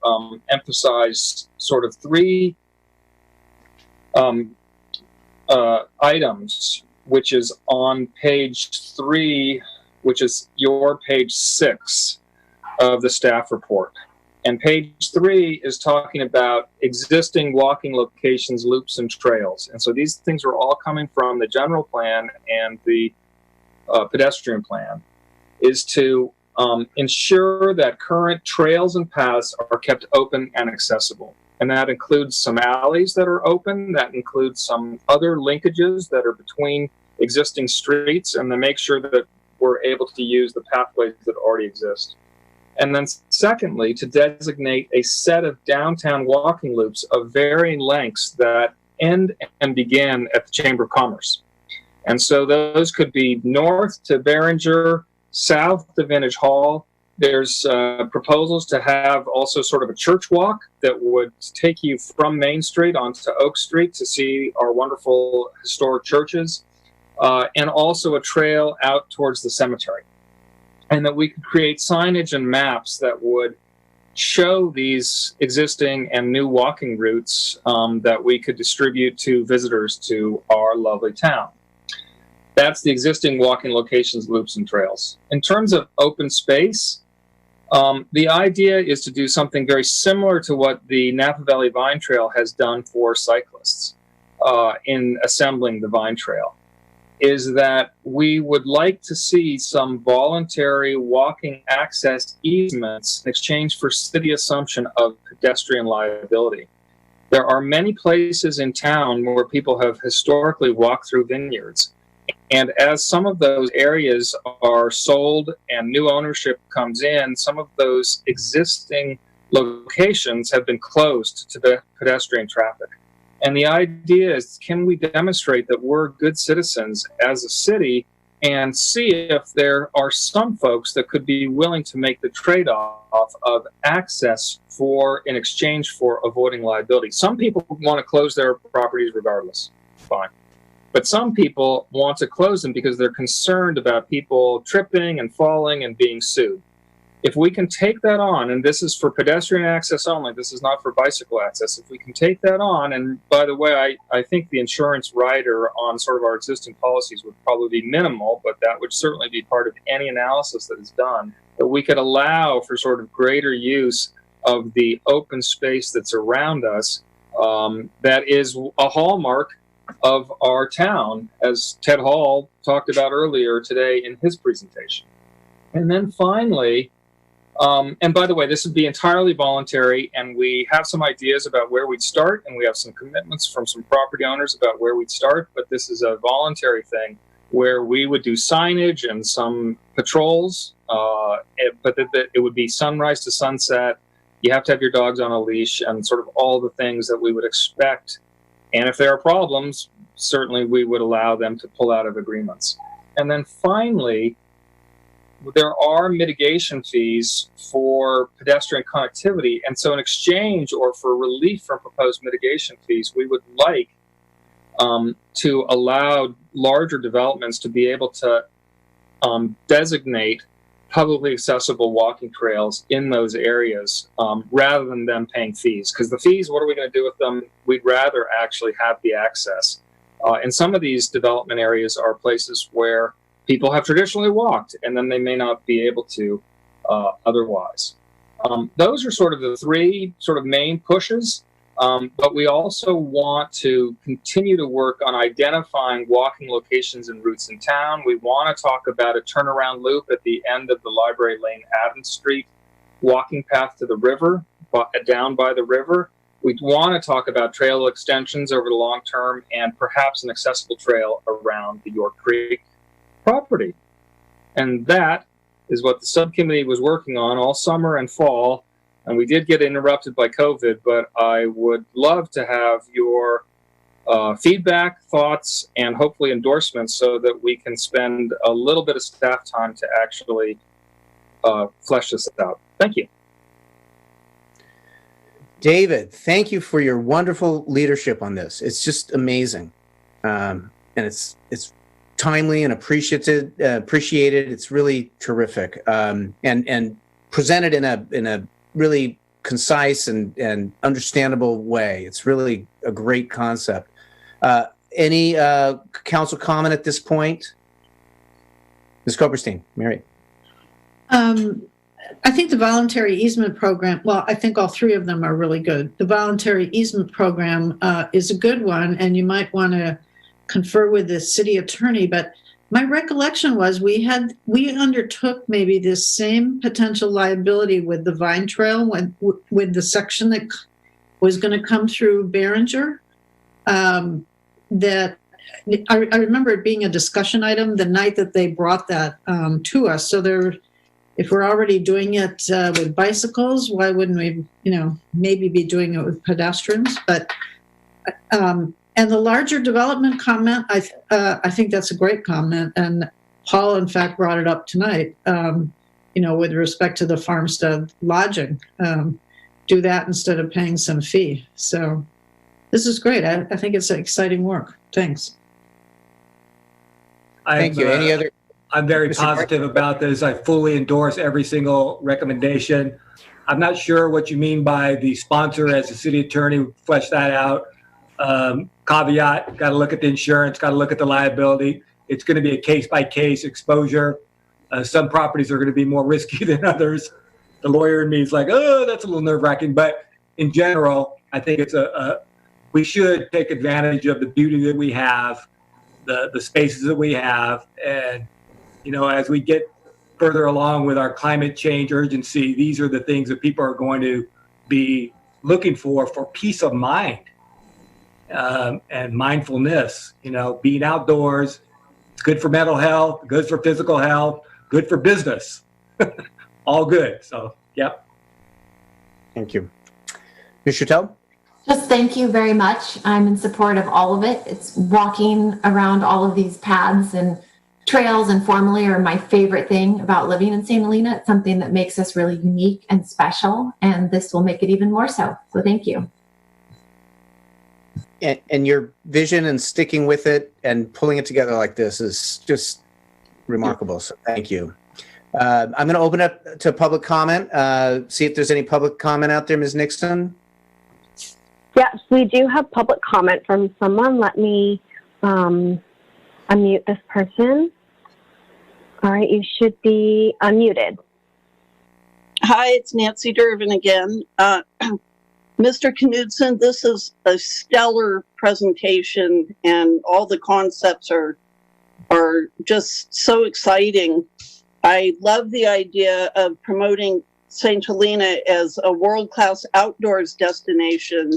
emphasize sort of three items, which is on page 3, which is your page 6 of the staff report. And page 3 is talking about existing walking locations, loops, and trails. And so these things are all coming from the general plan and the pedestrian plan, is to ensure that current trails and paths are kept open and accessible. And that includes some alleys that are open, that includes some other linkages that are between existing streets, and to make sure that we're able to use the pathways that already exist. And then secondly, to designate a set of downtown walking loops of varying lengths that end and begin at the Chamber of Commerce. And so those could be north to Behringer, south to Vintage Hall. There's proposals to have also sort of a church walk that would take you from Main Street onto Oak Street to see our wonderful historic churches, and also a trail out towards the cemetery. And that we could create signage and maps that would show these existing and new walking routes that we could distribute to visitors to our lovely town. That's the existing walking locations, loops, and trails. In terms of open space, the idea is to do something very similar to what the Napa Valley Vine Trail has done for cyclists in assembling the Vine Trail, is that we would like to see some voluntary walking access easements in exchange for city assumption of pedestrian liability. There are many places in town where people have historically walked through vineyards. And as some of those areas are sold and new ownership comes in, some of those existing locations have been closed to the pedestrian traffic. And the idea is, can we demonstrate that we're good citizens as a city and see if there are some folks that could be willing to make the trade-off of access in exchange for avoiding liability. Some people want to close their properties regardless. Fine. But some people want to close them because they're concerned about people tripping and falling and being sued. If we can take that on, and this is for pedestrian access only, this is not for bicycle access, if we can take that on, and by the way, I think the insurance rider on sort of our existing policies would probably be minimal, but that would certainly be part of any analysis that is done, that we could allow for sort of greater use of the open space that's around us, that is a hallmark of our town, as Ted Hall talked about earlier today in his presentation. And then finally, and by the way, this would be entirely voluntary, and we have some ideas about where we'd start, and we have some commitments from some property owners about where we'd start, but this is a voluntary thing where we would do signage and some patrols, but it would be sunrise to sunset. You have to have your dogs on a leash and sort of all the things that we would expect. And if there are problems, certainly we would allow them to pull out of agreements. And then finally, there are mitigation fees for pedestrian connectivity. And so in exchange or for relief from proposed mitigation fees, we would like to allow larger developments to be able to designate publicly accessible walking trails in those areas rather than them paying fees. Because the fees, what are we going to do with them? We'd rather actually have the access. And some of these development areas are places where people have traditionally walked, and then they may not be able to otherwise. Those are sort of the three sort of main pushes, but we also want to continue to work on identifying walking locations and routes in town. We want to talk about a turnaround loop at the end of the Library Lane Adams Street walking path to the river, down by the river. We want to talk about trail extensions over the long term and perhaps an accessible trail around the York Creek property. And that is what the subcommittee was working on all summer and fall. And we did get interrupted by COVID, but I would love to have your feedback, thoughts, and hopefully endorsements so that we can spend a little bit of staff time to actually flesh this out. Thank you. David, thank you for your wonderful leadership on this. It's just amazing. And it's timely and appreciated. It's really terrific. And presented in a really concise and understandable way. It's really a great concept. Any council comment at this point? Ms. Koperstein, Mary. I think the voluntary easement program, well, I think all three of them are really good. The voluntary easement program is a good one, and you might want to confer with the city attorney, but my recollection was we undertook maybe this same potential liability with the Vine Trail with the section that was going to come through Behringer. That I remember it being a discussion item the night that they brought that to us. So if we're already doing it with bicycles, why wouldn't we, maybe be doing it with pedestrians? But and the larger development comment, I think that's a great comment. And Paul, in fact, brought it up tonight, with respect to the Farmstead lodging. Do that instead of paying some fee. So this is great. I think it's exciting work. Thanks. Thank you. Any other? I'm very Mr. positive about this. I fully endorse every single recommendation. I'm not sure what you mean by the sponsor as the city attorney. Flesh that out. Caveat, got to look at the insurance, got to look at the liability. It's going to be a case-by-case exposure. Some properties are going to be more risky than others. The lawyer in me is like, oh, that's a little nerve-wracking. But in general, I think it's we should take advantage of the beauty that we have, the spaces that we have. And, as we get further along with our climate change urgency, these are the things that people are going to be looking for peace of mind. And mindfulness, being outdoors, it's good for mental health, good for physical health, good for business, all good. So, yep. Thank you. Ms. Chatel? Just thank you very much. I'm in support of all of it. It's walking around all of these paths and trails informally are my favorite thing about living in St. Helena. It's something that makes us really unique and special, and this will make it even more so. So thank you. And your vision and sticking with it and pulling it together like this is just remarkable. So thank you. I'm going to open up to public comment. See if there's any public comment out there, Ms. Nixon. Yes, we do have public comment from someone. Let me unmute this person. All right, you should be unmuted. Hi, it's Nancy Durbin again. Mr. Knudsen, this is a stellar presentation, and all the concepts are just so exciting. I love the idea of promoting St. Helena as a world-class outdoors destination.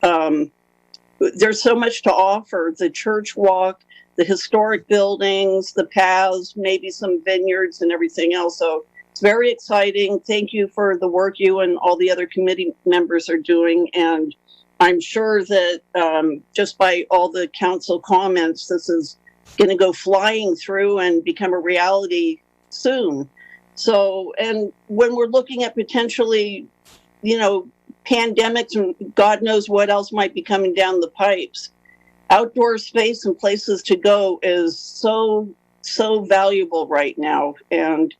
There's so much to offer: the church walk, the historic buildings, the paths, maybe some vineyards and everything else. So it's very exciting. Thank you for the work you and all the other committee members are doing. And I'm sure that just by all the council comments, this is going to go flying through and become a reality soon. So, and when we're looking at potentially, you know, pandemics and God knows what else might be coming down the pipes, outdoor space and places to go is so valuable right now. And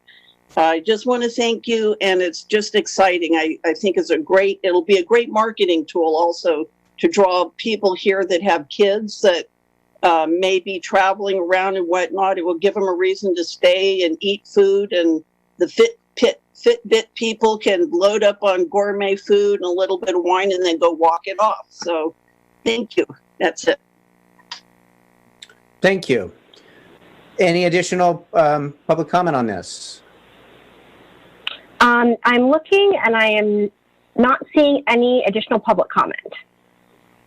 I just want to thank you, and it's just exciting. I think it'll be a great marketing tool also to draw people here that have kids that may be traveling around and whatnot. It will give them a reason to stay and eat food, and the Fitbit people can load up on gourmet food and a little bit of wine and then go walk it off. So thank you. That's it. Thank you. Any additional public comment on this? I'm looking and I am not seeing any additional public comment.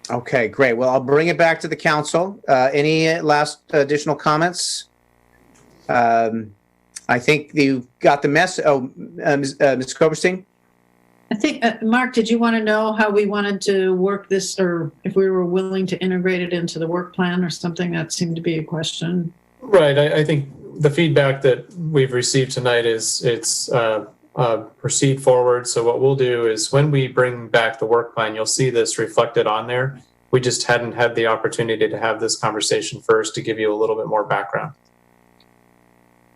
Okay, great. Well, I'll bring it back to the council. Any last additional comments? I think you got the mess. Oh, Ms. Koberstein? I think, Mark, did you want to know how we wanted to work this, or if we were willing to integrate it into the work plan or something? That seemed to be a question. Right. I think the feedback that we've received tonight is it's proceed forward. So what we'll do is when we bring back the work plan, you'll see this reflected on there. We just hadn't had the opportunity to have this conversation first to give you a little bit more background.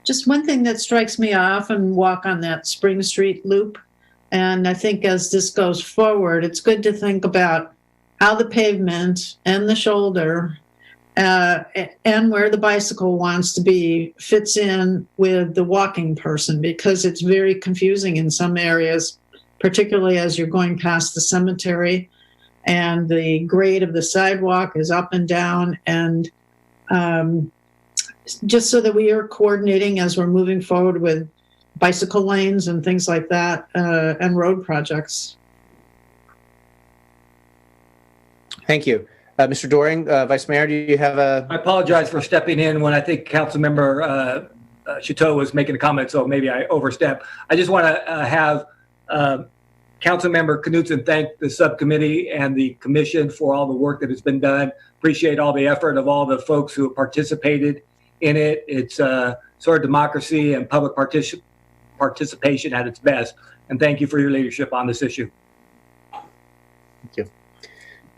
Just one thing that strikes me, I often walk on that Spring Street loop. And I think as this goes forward, it's good to think about how the pavement and the shoulder and where the bicycle wants to be fits in with the walking person, because it's very confusing in some areas, particularly as you're going past the cemetery and the grade of the sidewalk is up and down. And just so that we are coordinating as we're moving forward with bicycle lanes and things like that, and road projects. Thank you. Mr. Doring, Vice Mayor, do you have a... I apologize for stepping in when I think Councilmember Chateau was making a comment, so maybe I overstepped. I just want to have Councilmember Knudsen thank the subcommittee and the commission for all the work that has been done. Appreciate all the effort of all the folks who have participated in it. It's sort of democracy and public participation at its best. And thank you for your leadership on this issue. Thank you.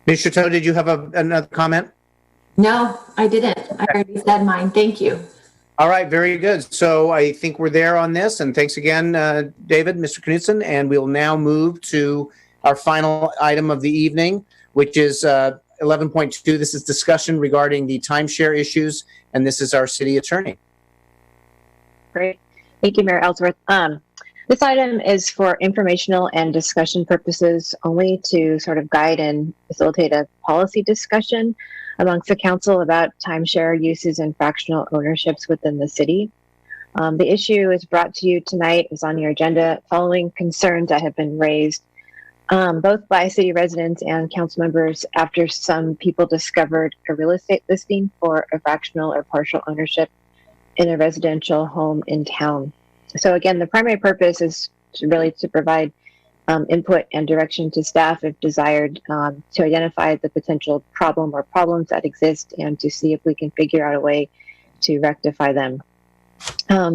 Ms. Chateau, did you have another comment? No, I didn't. I already said mine. Thank you. All right, very good. So I think we're there on this. And thanks again, David, Mr. Knudsen. And we'll now move to our final item of the evening, which is 11.2. This is discussion regarding the timeshare issues. And this is our city attorney. Great. Thank you, Mayor Ellsworth. This item is for informational and discussion purposes only, to sort of guide and facilitate a policy discussion amongst the council about timeshare uses and fractional ownerships within the city. The issue is brought to you tonight, is on your agenda, following concerns that have been raised both by city residents and council members after some people discovered a real estate listing for a fractional or partial ownership in a residential home in town. So again, the primary purpose is to provide input and direction to staff if desired, to identify the potential problem or problems that exist and to see if we can figure out a way to rectify them.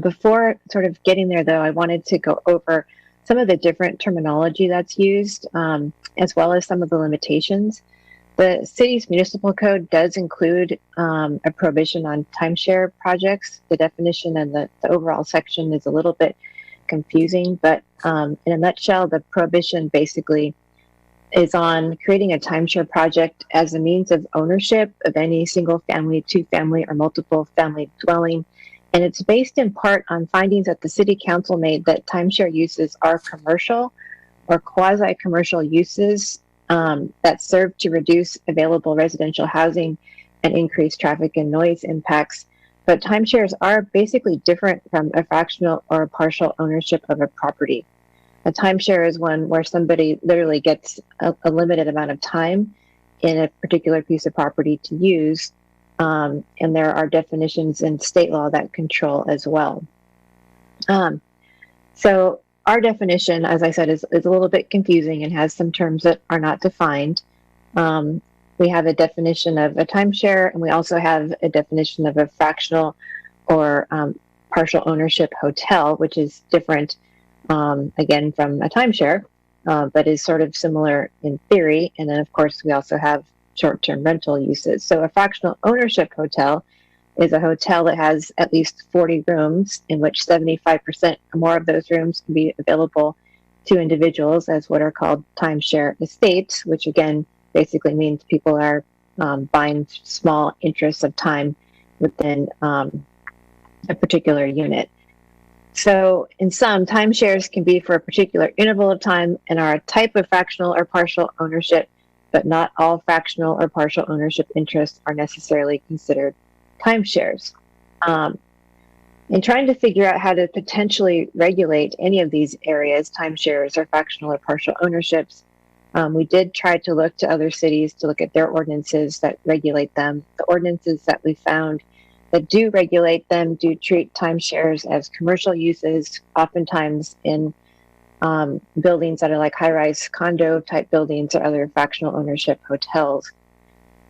Before sort of getting there though, I wanted to go over some of the different terminology that's used, as well as some of the limitations. The city's municipal code does include a prohibition on timeshare projects. The definition and the overall section is a little bit confusing, but in a nutshell, the prohibition basically is on creating a timeshare project as a means of ownership of any single family, two family, or multiple family dwelling. And it's based in part on findings that the city council made that timeshare uses are commercial or quasi-commercial uses that serve to reduce available residential housing and increase traffic and noise impacts. But timeshares are basically different from a fractional or a partial ownership of a property. A timeshare is one where somebody literally gets a limited amount of time in a particular piece of property to use. And there are definitions in state law that control as well. So our definition, as I said, is a little bit confusing and has some terms that are not defined. We have a definition of a timeshare, and we also have a definition of a fractional or partial ownership hotel, which is different, again, from a timeshare, but is sort of similar in theory. And then, of course, we also have short-term rental uses. So a fractional ownership hotel is a hotel that has at least 40 rooms, in which 75% or more of those rooms can be available to individuals as what are called timeshare estates, which again basically means people are buying small interests of time within a particular unit. So in sum, timeshares can be for a particular interval of time and are a type of fractional or partial ownership, but not all fractional or partial ownership interests are necessarily considered timeshares. In trying to figure out how to potentially regulate any of these areas, timeshares or fractional or partial ownerships, we did try to look to other cities to look at their ordinances that regulate them. The ordinances that we found that do regulate them do treat timeshares as commercial uses, oftentimes in buildings that are like high-rise condo type buildings or other fractional ownership hotels.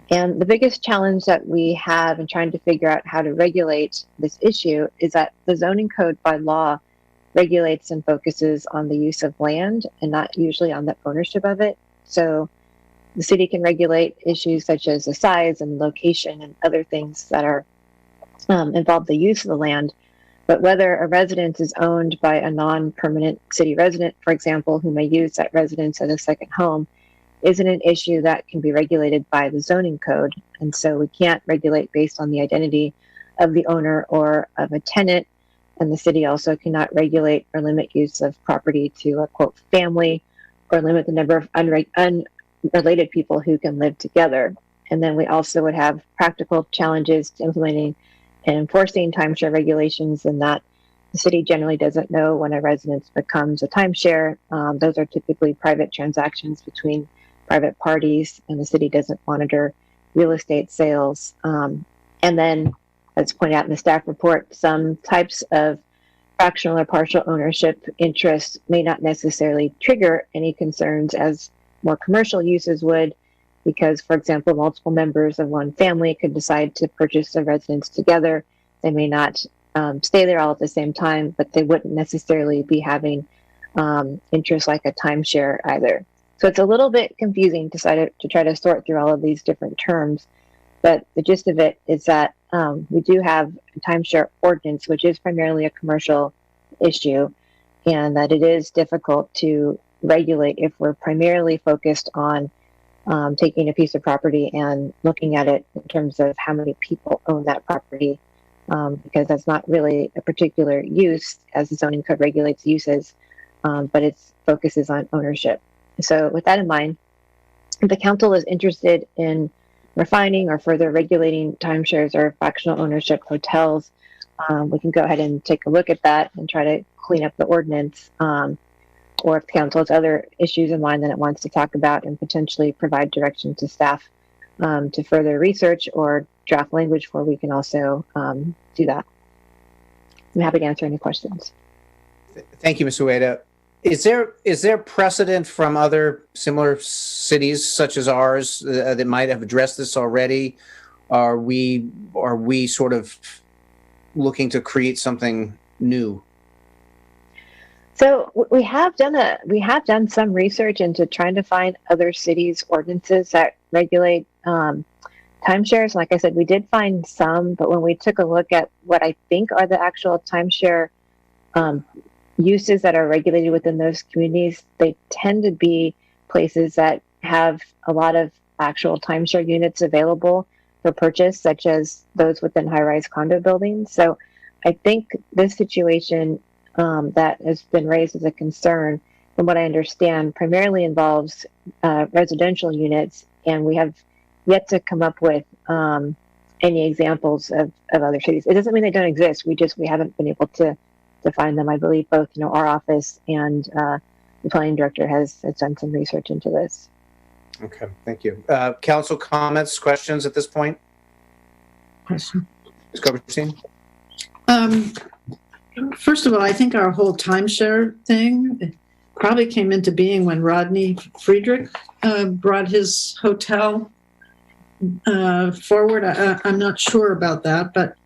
And the biggest challenge that we have in trying to figure out how to regulate this issue is that the zoning code by law regulates and focuses on the use of land and not usually on the ownership of it. So the city can regulate issues such as the size and location and other things that are involve the use of the land. But whether a residence is owned by a non-permanent city resident, for example, who may use that residence as a second home, isn't an issue that can be regulated by the zoning code. And so we can't regulate based on the identity of the owner or of a tenant. And the city also cannot regulate or limit use of property to a quote family or limit the number of unrelated people who can live together. And then we also would have practical challenges to implementing and enforcing timeshare regulations in that the city generally doesn't know when a residence becomes a timeshare. Those are typically private transactions between private parties, and the city doesn't monitor real estate sales. And then, as pointed out in the staff report, some types of fractional or partial ownership interests may not necessarily trigger any concerns as more commercial uses would, because, for example, multiple members of one family could decide to purchase a residence together. They may not stay there all at the same time, but they wouldn't necessarily be having interests like a timeshare either. So it's a little bit confusing to try to sort through all of these different terms, but the gist of it is that we do have a timeshare ordinance, which is primarily a commercial issue, and that it is difficult to regulate if we're primarily focused on taking a piece of property and looking at it in terms of how many people own that property, because that's not really a particular use as the zoning code regulates uses, but it focuses on ownership. So with that in mind, if the council is interested in refining or further regulating timeshares or fractional ownership hotels, we can go ahead and take a look at that and try to clean up the ordinance. Or if the council has other issues in mind that it wants to talk about and potentially provide direction to staff to further research or draft language for, we can also do that. I'm happy to answer any questions. Thank you, Ms. Ueda. Is there precedent from other similar cities such as ours that might have addressed this already? Are we sort of looking to create something new? So we have done some research into trying to find other cities' ordinances that regulate timeshares. Like I said, we did find some, but when we took a look at what I think are the actual timeshare uses that are regulated within those communities, they tend to be places that have a lot of actual timeshare units available for purchase, such as those within high-rise condo buildings. So I think this situation that has been raised as a concern from what I understand, primarily involves residential units, and we have yet to come up with any examples of other cities. It doesn't mean they don't exist. We haven't been able to find them. I believe both our office and the planning director has done some research into this. Okay, thank you. Council comments, questions at this point? Question. Ms. Coberstein? First of all, I think our whole timeshare thing probably came into being when Rodney Friedrich brought his hotel forward. I'm not sure about that, but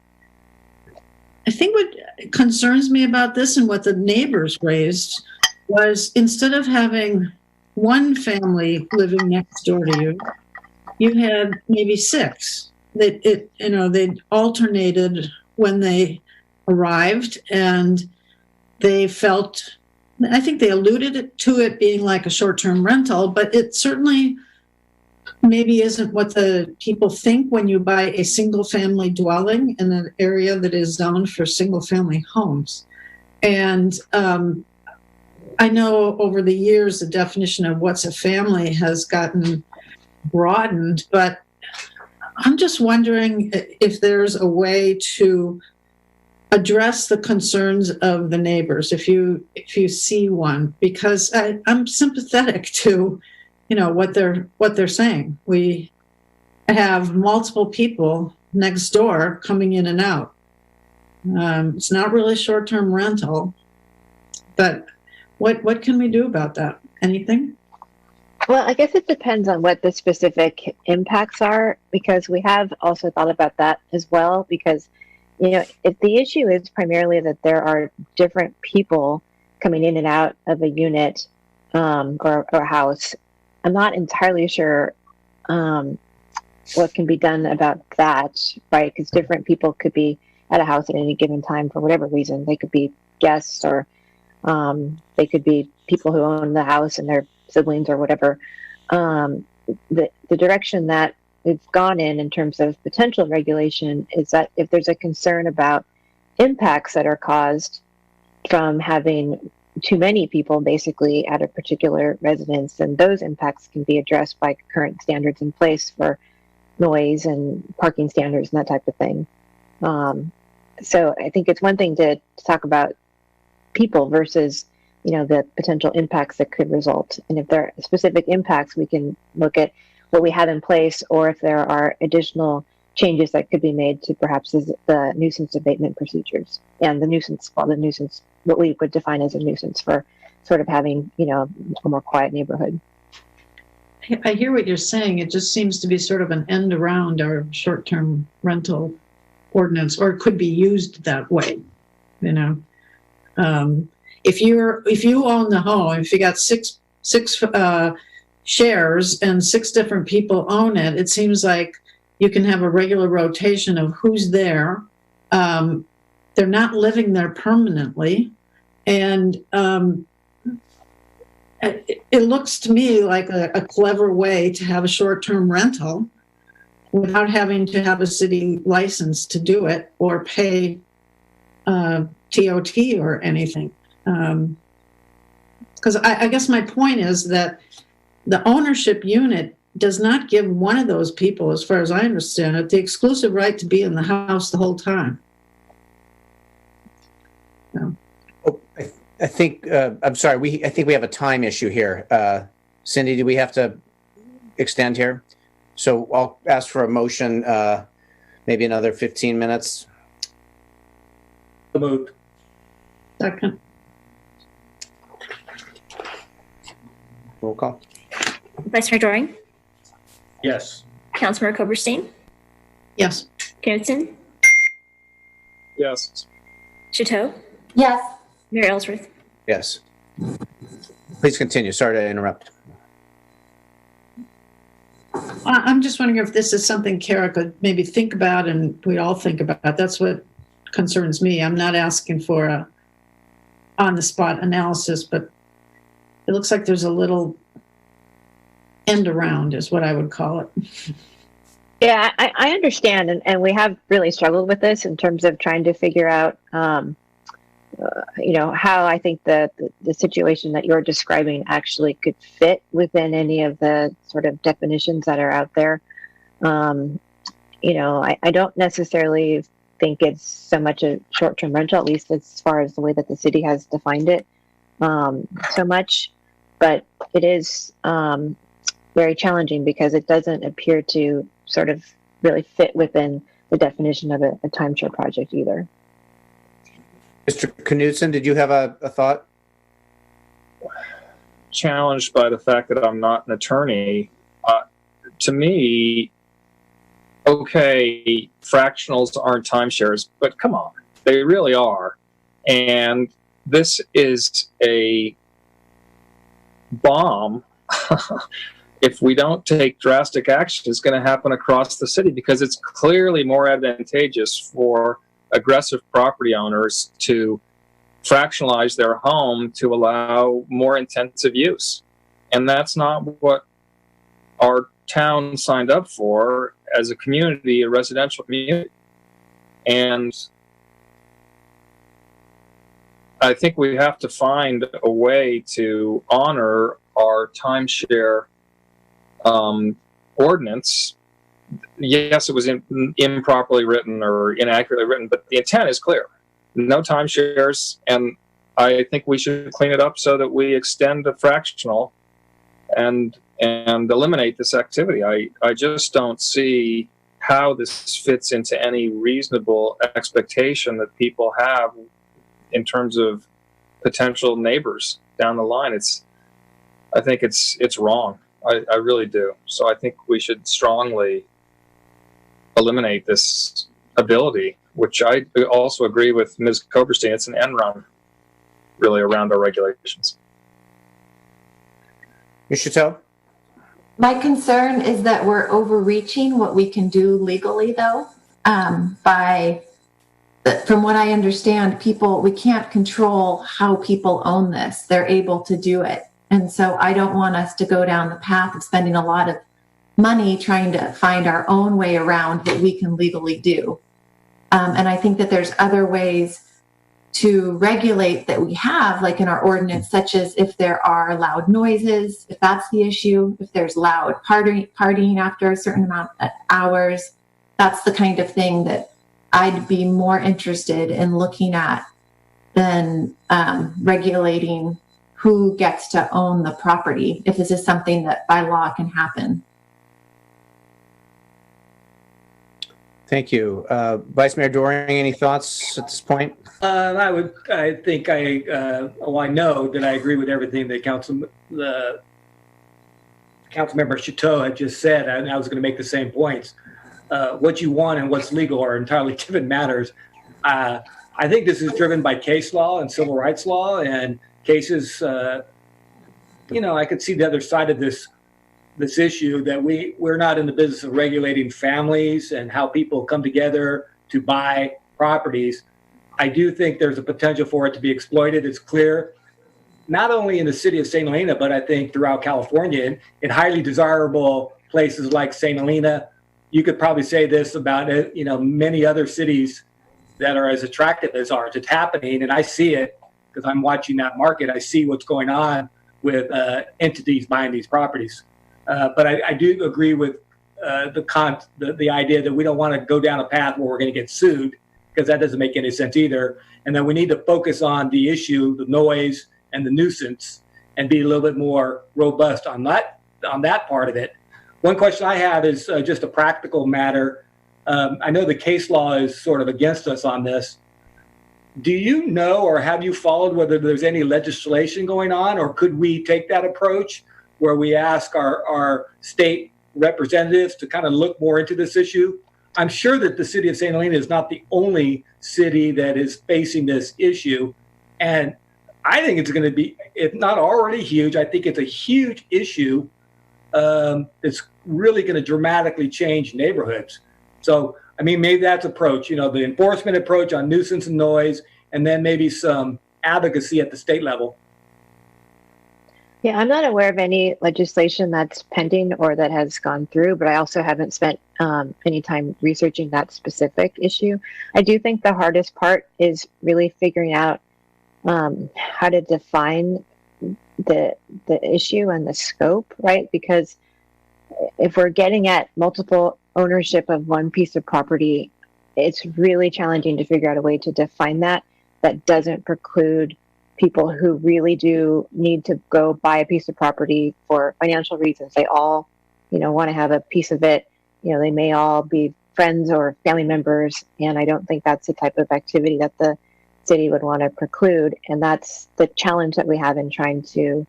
I think what concerns me about this and what the neighbors raised was, instead of having one family living next door to you, you had maybe six. They alternated when they arrived, and they felt, I think they alluded to it being like a short-term rental, but it certainly maybe isn't what the people think when you buy a single-family dwelling in an area that is zoned for single-family homes. And I know over the years the definition of what's a family has gotten broadened, but I'm just wondering if there's a way to address the concerns of the neighbors if you see one, because I'm sympathetic to what they're saying. We have multiple people next door coming in and out. It's not really short-term rental, but what can we do about that? Anything? Well, I guess it depends on what the specific impacts are, because we have also thought about that as well, because if the issue is primarily that there are different people coming in and out of a unit or a house, I'm not entirely sure what can be done about that, right? Because different people could be at a house at any given time for whatever reason. They could be guests, or they could be people who own the house and their siblings or whatever. The direction that we've gone in terms of potential regulation is that if there's a concern about impacts that are caused from having too many people basically at a particular residence, then those impacts can be addressed by current standards in place for noise and parking standards and that type of thing. So I think it's one thing to talk about people versus the potential impacts that could result. And if there are specific impacts, we can look at what we have in place, or if there are additional changes that could be made to perhaps the nuisance abatement procedures and the nuisance, what we would define as a nuisance for sort of having, a more quiet neighborhood. I hear what you're saying. It just seems to be sort of an end around our short-term rental ordinance, or it could be used that way. If you own the home, if you got six shares and 6 different people own it, it seems like you can have a regular rotation of who's there. They're not living there permanently, and it looks to me like a clever way to have a short-term rental without having to have a city license to do it or pay TOT or anything. Because I guess my point is that the ownership unit does not give one of those people, as far as I understand it, the exclusive right to be in the house the whole time. No. I think, I'm sorry, I think we have a time issue here. Cindy, do we have to extend here? So I'll ask for a motion, maybe another 15 minutes. Moved. Second. Roll call. Vice Mayor Doring? Yes. Councilmember Coberstein? Yes. Knudsen? Yes. Chateau? Yes. Mayor Ellsworth? Yes. Please continue. Sorry to interrupt. I'm just wondering if this is something Kara could maybe think about, and we all think about. That's what concerns me. I'm not asking for a on-the-spot analysis, but it looks like there's a little end around is what I would call it. Yeah, I understand, and we have really struggled with this in terms of trying to figure out how I think the situation that you're describing actually could fit within any of the sort of definitions that are out there. I don't necessarily think it's so much a short-term rental, at least as far as the way that the city has defined it so much, but it is very challenging because it doesn't appear to sort of really fit within the definition of a timeshare project either. Mr. Knudsen, did you have a thought? Challenged by the fact that I'm not an attorney. To me, okay, fractionals aren't timeshares, but come on, they really are. And this is a bomb. If we don't take drastic action, it's going to happen across the city because it's clearly more advantageous for aggressive property owners to fractionalize their home to allow more intensive use. And that's not what our town signed up for as a community, a residential community. And I think we have to find a way to honor our timeshare ordinance. Yes, it was improperly written or inaccurately written, but the intent is clear. No timeshares, and I think we should clean it up so that we extend the fractional and eliminate this activity. I just don't see how this fits into any reasonable expectation that people have in terms of potential neighbors down the line. I think it's wrong. I really do. So I think we should strongly eliminate this ability, which I also agree with Ms. Koberstein. It's an end run, really, around our regulations. Ms. Chateau? My concern is that we're overreaching what we can do legally, though. From what I understand, we can't control how people own this. They're able to do it. And so I don't want us to go down the path of spending a lot of money trying to find our own way around what we can legally do. And I think that there's other ways to regulate that we have, like in our ordinance, such as if there are loud noises, if that's the issue, if there's loud partying after a certain amount of hours, that's the kind of thing that I'd be more interested in looking at than regulating who gets to own the property, if this is something that by law can happen. Thank you. Vice Mayor Doring, any thoughts at this point? I know that I agree with everything that Councilmember Chateau had just said, and I was going to make the same points. What you want and what's legal are entirely different matters. I think this is driven by case law and civil rights law and cases. I could see the other side of this issue, that we're not in the business of regulating families and how people come together to buy properties. I do think there's a potential for it to be exploited. It's clear, not only in the city of St. Helena, but I think throughout California, in highly desirable places like St. Helena. You could probably say this about many other cities that are as attractive as ours. It's happening, and I see it because I'm watching that market. I see what's going on with entities buying these properties. But I do agree with the idea that we don't want to go down a path where we're going to get sued, because that doesn't make any sense either. And then we need to focus on the issue, the noise and the nuisance, and be a little bit more robust on that part of it. One question I have is just a practical matter. I know the case law is sort of against us on this. Do you know, or have you followed whether there's any legislation going on, or could we take that approach where we ask our state representatives to kind of look more into this issue? I'm sure that the city of St. Helena is not the only city that is facing this issue. And I think it's going to be, if not already huge, I think it's a huge issue that's really going to dramatically change neighborhoods. So, maybe that's approach, the enforcement approach on nuisance and noise, and then maybe some advocacy at the state level. Yeah, I'm not aware of any legislation that's pending or that has gone through, but I also haven't spent any time researching that specific issue. I do think the hardest part is really figuring out how to define the issue and the scope, right? Because if we're getting at multiple ownership of one piece of property, it's really challenging to figure out a way to define that doesn't preclude people who really do need to go buy a piece of property for financial reasons. They all, want to have a piece of it. They may all be friends or family members, and I don't think that's the type of activity that the city would want to preclude. And that's the challenge that we have in trying to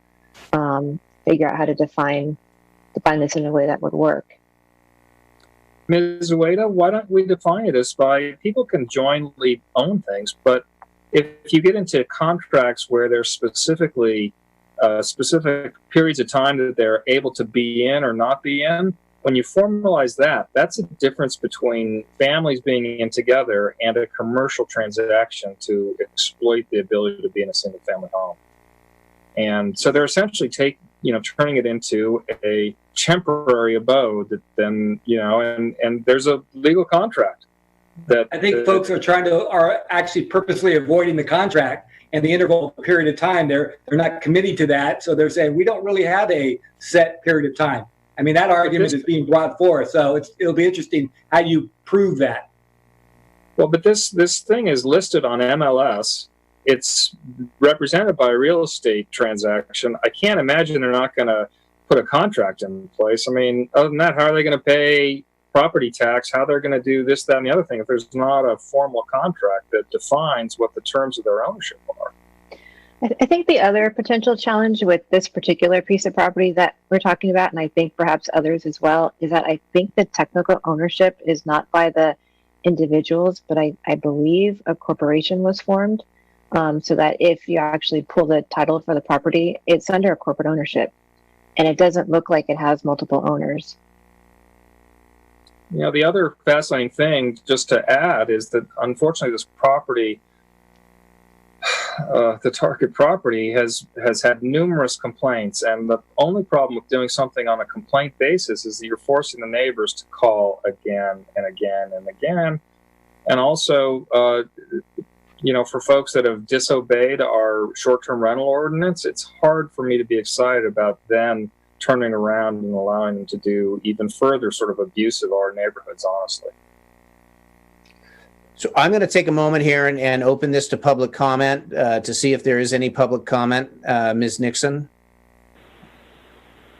figure out how to define this in a way that would work. Ms. Ueda, why don't we define it as by people can jointly own things, but if you get into contracts where there's specifically specific periods of time that they're able to be in or not be in, when you formalize that, that's a difference between families being in together and a commercial transaction to exploit the ability to be in a single family home. And so they're essentially turning it into a temporary abode that then, and there's a legal contract that I think folks are actually purposely avoiding the contract and the interval period of time. They're not committing to that. So they're saying we don't really have a set period of time. I mean, that argument is being brought forth. So it'll be interesting how you prove that. Well, but this thing is listed on MLS. It's represented by a real estate transaction. I can't imagine they're not going to put a contract in place. I mean, other than that, how are they going to pay property tax? How they're going to do this, that, and the other thing if there's not a formal contract that defines what the terms of their ownership are? I think the other potential challenge with this particular piece of property that we're talking about, and I think perhaps others as well, is that I think the technical ownership is not by the individuals, but I believe a corporation was formed. So that if you actually pull the title for the property, it's under a corporate ownership, and it doesn't look like it has multiple owners. The other fascinating thing, just to add, is that unfortunately this property, the target property, has had numerous complaints, and the only problem with doing something on a complaint basis is that you're forcing the neighbors to call again and again and again, and also for folks that have disobeyed our short-term rental ordinance, it's hard for me to be excited about them turning around and allowing them to do even further sort of abuse of our neighborhoods, honestly. So I'm going to take a moment here and open this to public comment to see if there is any public comment. Ms. Nixon?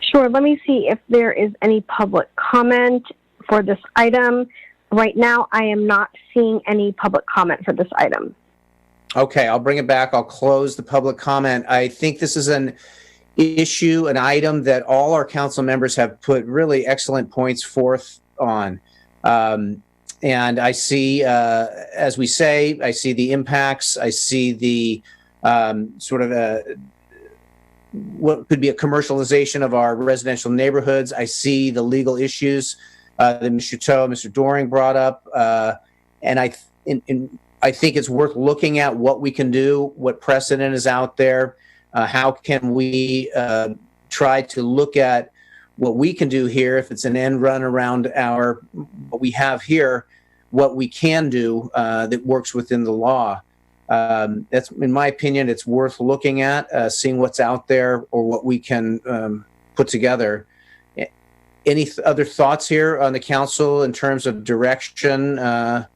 Sure. Let me see if there is any public comment for this item. Right now, I am not seeing any public comment for this item. Okay, I'll bring it back. I'll close the public comment. I think this is an issue, an item that all our council members have put really excellent points forth on. And I see, as we say, I see the impacts. I see the sort of what could be a commercialization of our residential neighborhoods. I see the legal issues that Mr. Toe, Mr. Doring brought up. And I think it's worth looking at what we can do, what precedent is out there. How can we try to look at what we can do here if it's an end run around what we have here, what we can do that works within the law. That's, in my opinion, it's worth looking at, seeing what's out there or what we can put together. Any other thoughts here on the council in terms of direction that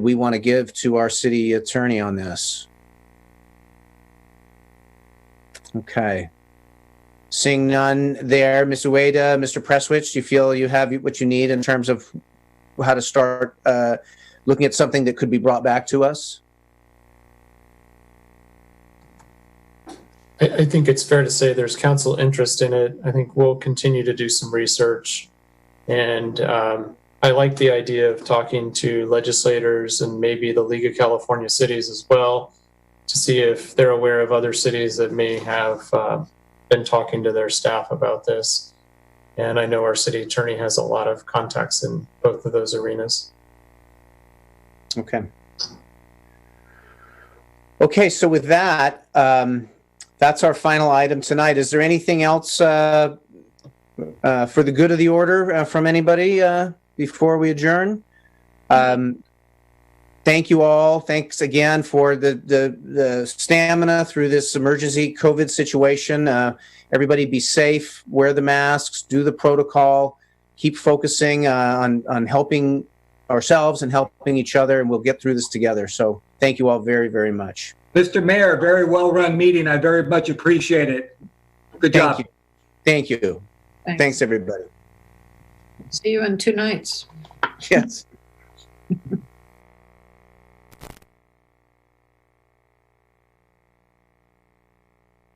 we want to give to our city attorney on this? Okay. Seeing none there, Ms. Ueda, Mr. Presswich, do you feel you have what you need in terms of how to start looking at something that could be brought back to us? I think it's fair to say there's council interest in it. I think we'll continue to do some research. And I like the idea of talking to legislators and maybe the League of California Cities as well to see if they're aware of other cities that may have been talking to their staff about this. And I know our city attorney has a lot of contacts in both of those arenas. Okay. Okay, so with that, that's our final item tonight. Is there anything else for the good of the order from anybody before we adjourn? thank you all. Thanks again for the stamina through this emergency COVID situation. Everybody be safe, wear the masks, do the protocol, keep focusing on helping ourselves and helping each other, and we'll get through this together. So thank you all very, very much. Mr. Mayor, very well-run meeting. I very much appreciate it. Good job. Thank you. Thanks, everybody. See you in 2 nights. Yes.